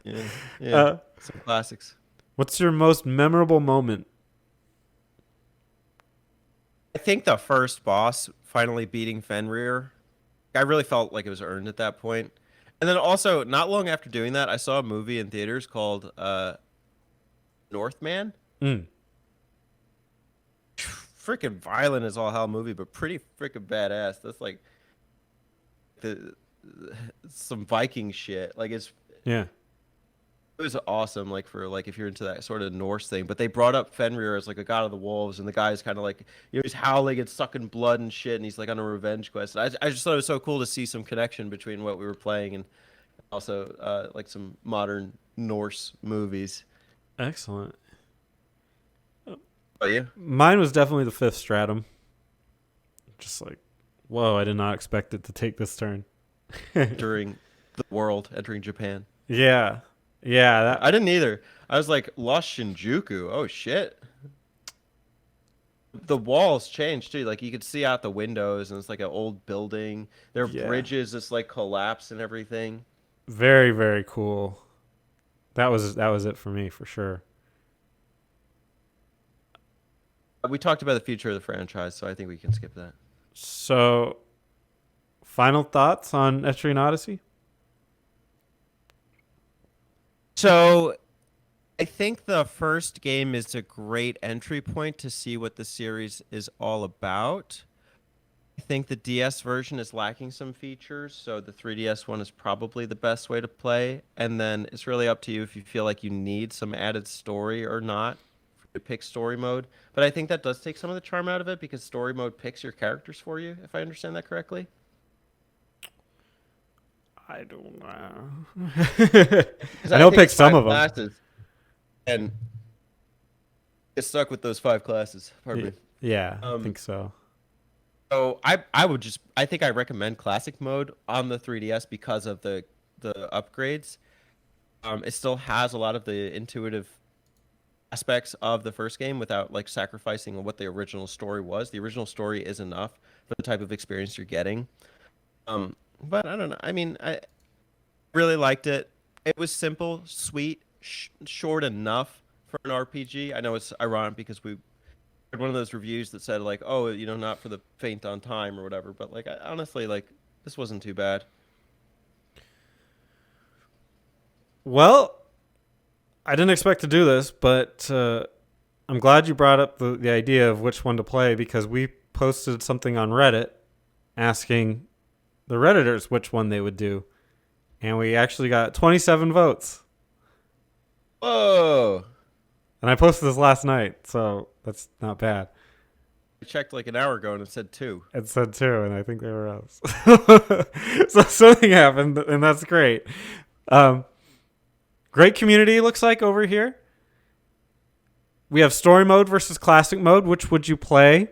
Yeah, yeah, some classics. What's your most memorable moment? I think the first boss finally beating Fenrir, I really felt like it was earned at that point. And then also, not long after doing that, I saw a movie in theaters called Northman. Mm. Freaking violent as all hell movie, but pretty freaking badass. That's like the some Viking shit. Like Yeah. it was awesome. Like for like if you're into that sort of Norse thing, but they brought up Fenrir as like a god of the wolves, and the guy's kind of like he's howling and sucking blood and shit, and he's like on a revenge quest. I just thought it was so cool to see some connection between what we were playing and also like some modern Norse movies. Excellent. Oh yeah. Mine was definitely the fifth stratum. Just like, whoa, I did not expect it to take this turn. Entering the world, entering Japan. Yeah. Yeah. I didn't either. I was like, Lost Shinjuku. Oh shit. The walls changed too. Like you could see out the windows, and it's like an old building. There are Yeah. bridges that's like collapse and everything. Very, very cool. That was it for me for sure. We talked about the future of the franchise, so I think we can skip that. So, final thoughts on Etrian Odyssey? So I think the first game is a great entry point to see what the series is all about. I think the DS version is lacking some features, so the 3DS one is probably the best way to play. And then it's really up to you if you feel like you need some added story or not to pick story mode. But I think that does take some of the charm out of it because story mode picks your characters for you, if I understand that correctly. I don't know. Because I I know think pick it's some five of them. classes, and get stuck with those 5 classes. Pardon me. Yeah, I Um, think so. so I would just I think I recommend classic mode on the 3DS because of the upgrades. It still has a lot of the intuitive aspects of the first game without like sacrificing what the original story was. The original story is enough for the type of experience you're getting. But I don't know. I mean, I really liked it. It was simple, sweet, short enough for an RPG. I know it's ironic because we had one of those reviews that said like, "Oh, not for the faint on time" or whatever. But like, honestly, like this wasn't too bad. Well, I didn't expect to do this, but I'm glad you brought up the idea of which one to play because we posted something on Reddit asking the Redditors which one they would do. And we actually got 27 votes. Whoa! And I posted this last night, so that's not bad. I checked like an hour ago and it said two. It said two, and I think they were us. So something happened, and that's great. Um, Great community looks like over here. We have story mode versus classic mode. Which would you play?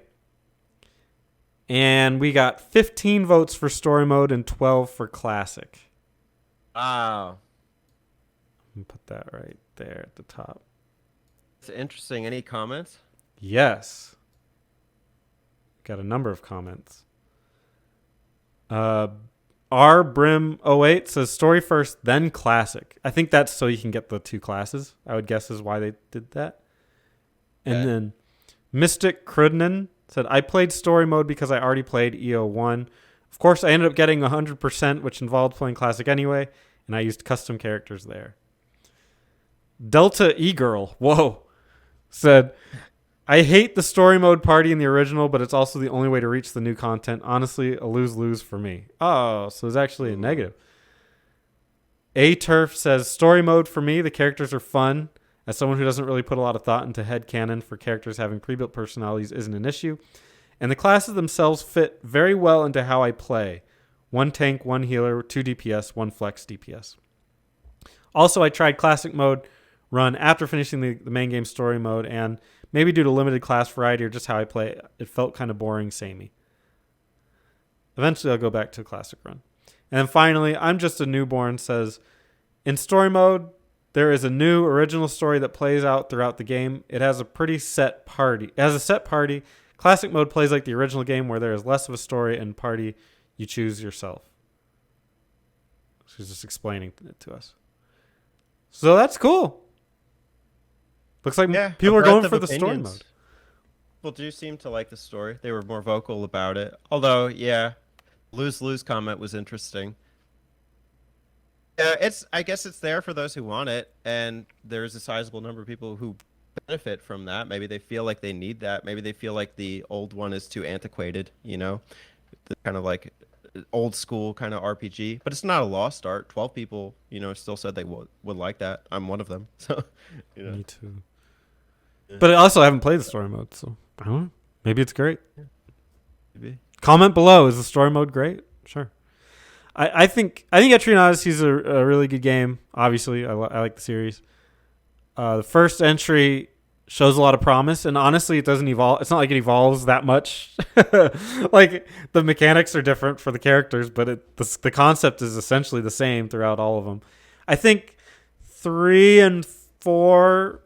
And we got 15 votes for story mode and 12 for classic. Wow. Let me put that right there at the top. It's interesting. Any comments? Yes. Got a number of comments. R Brim 08 says story first, then classic. I think that's so you can get the two classes. I would guess is why they did that. And Okay. then Mystic Crudnan said, I played story mode because I already played EO1. Of course, I ended up getting 100%, which involved playing classic anyway, and I used custom characters there. Delta E-Girl, whoa, said, I hate the story mode party in the original, but it's also the only way to reach the new content. Honestly, a lose-lose for me. Oh, so it's actually a negative. A-Turf says, story mode for me, the characters are fun. As someone who doesn't really put a lot of thought into headcanon for characters having pre-built personalities isn't an issue. And the classes themselves fit very well into how I play. 1 tank, 1 healer, 2 DPS, 1 flex DPS. Also, I tried classic mode run after finishing the main game story mode, and maybe due to limited class variety or just how I play, it felt kind of boring, samey. Eventually, I'll go back to classic run. And then finally, I'm just a newborn says, in story mode, there is a new original story that plays out throughout the game. It has a pretty set party. It has a set party. Classic mode plays like the original game where there is less of a story and party you choose yourself. She's just explaining it to us. So that's cool. Looks like people are going for the story mode. People do seem to like the story. They were more vocal about it. Although, yeah, lose comment was interesting. I guess it's there for those who want it, and there's a sizable number of people who benefit from that. Maybe they feel like they need that. Maybe they feel like the old one is too antiquated, the kind of like old school kind of RPG. But it's not a lost art. 12 people, still said they would like that. I'm one of them. So, Me too. Yeah. But I also haven't played the story mode, so I don't know. Maybe it's great. Yeah. Maybe. Comment below. Is the story mode great? Sure. I think Etrian Odyssey is a really good game. Obviously, I like the series. The first entry shows a lot of promise, and honestly, it doesn't evolve. It's not like it evolves that much. Like the mechanics are different for the characters, but the concept is essentially the same throughout all of them. I think 3 and 4,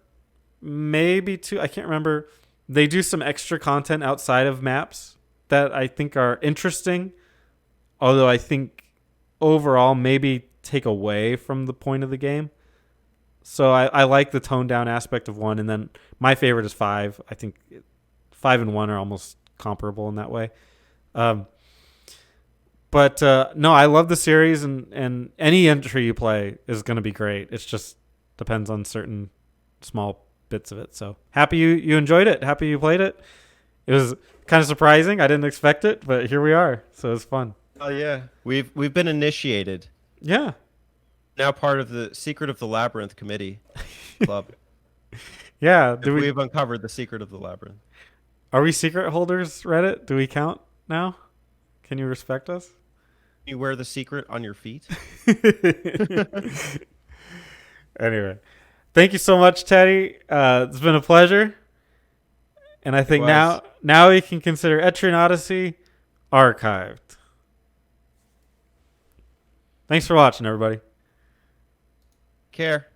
maybe 2. I can't remember. They do some extra content outside of maps that I think are interesting. Although I think overall maybe take away from the point of the game. So I like the toned down aspect of 1, and then my favorite is 5. I think 5 and 1 are almost comparable in that way. But no, I love the series, and any entry you play is going to be great. It just depends on certain small bits of it. So happy you enjoyed it. Happy you played it. It was kind of surprising. I didn't expect it, but here we are. So it's fun. Oh yeah, we've been initiated. Yeah. Now part of the Secret of the Labyrinth committee club. Yeah. We've uncovered the secret of the labyrinth. Are we secret holders, Reddit? Do we count now? Can you respect us? You wear the secret on your feet. Anyway, thank you so much, Teddy. It's been a pleasure. And I think now we can consider Etrian Odyssey archived. Thanks for watching, everybody. Care.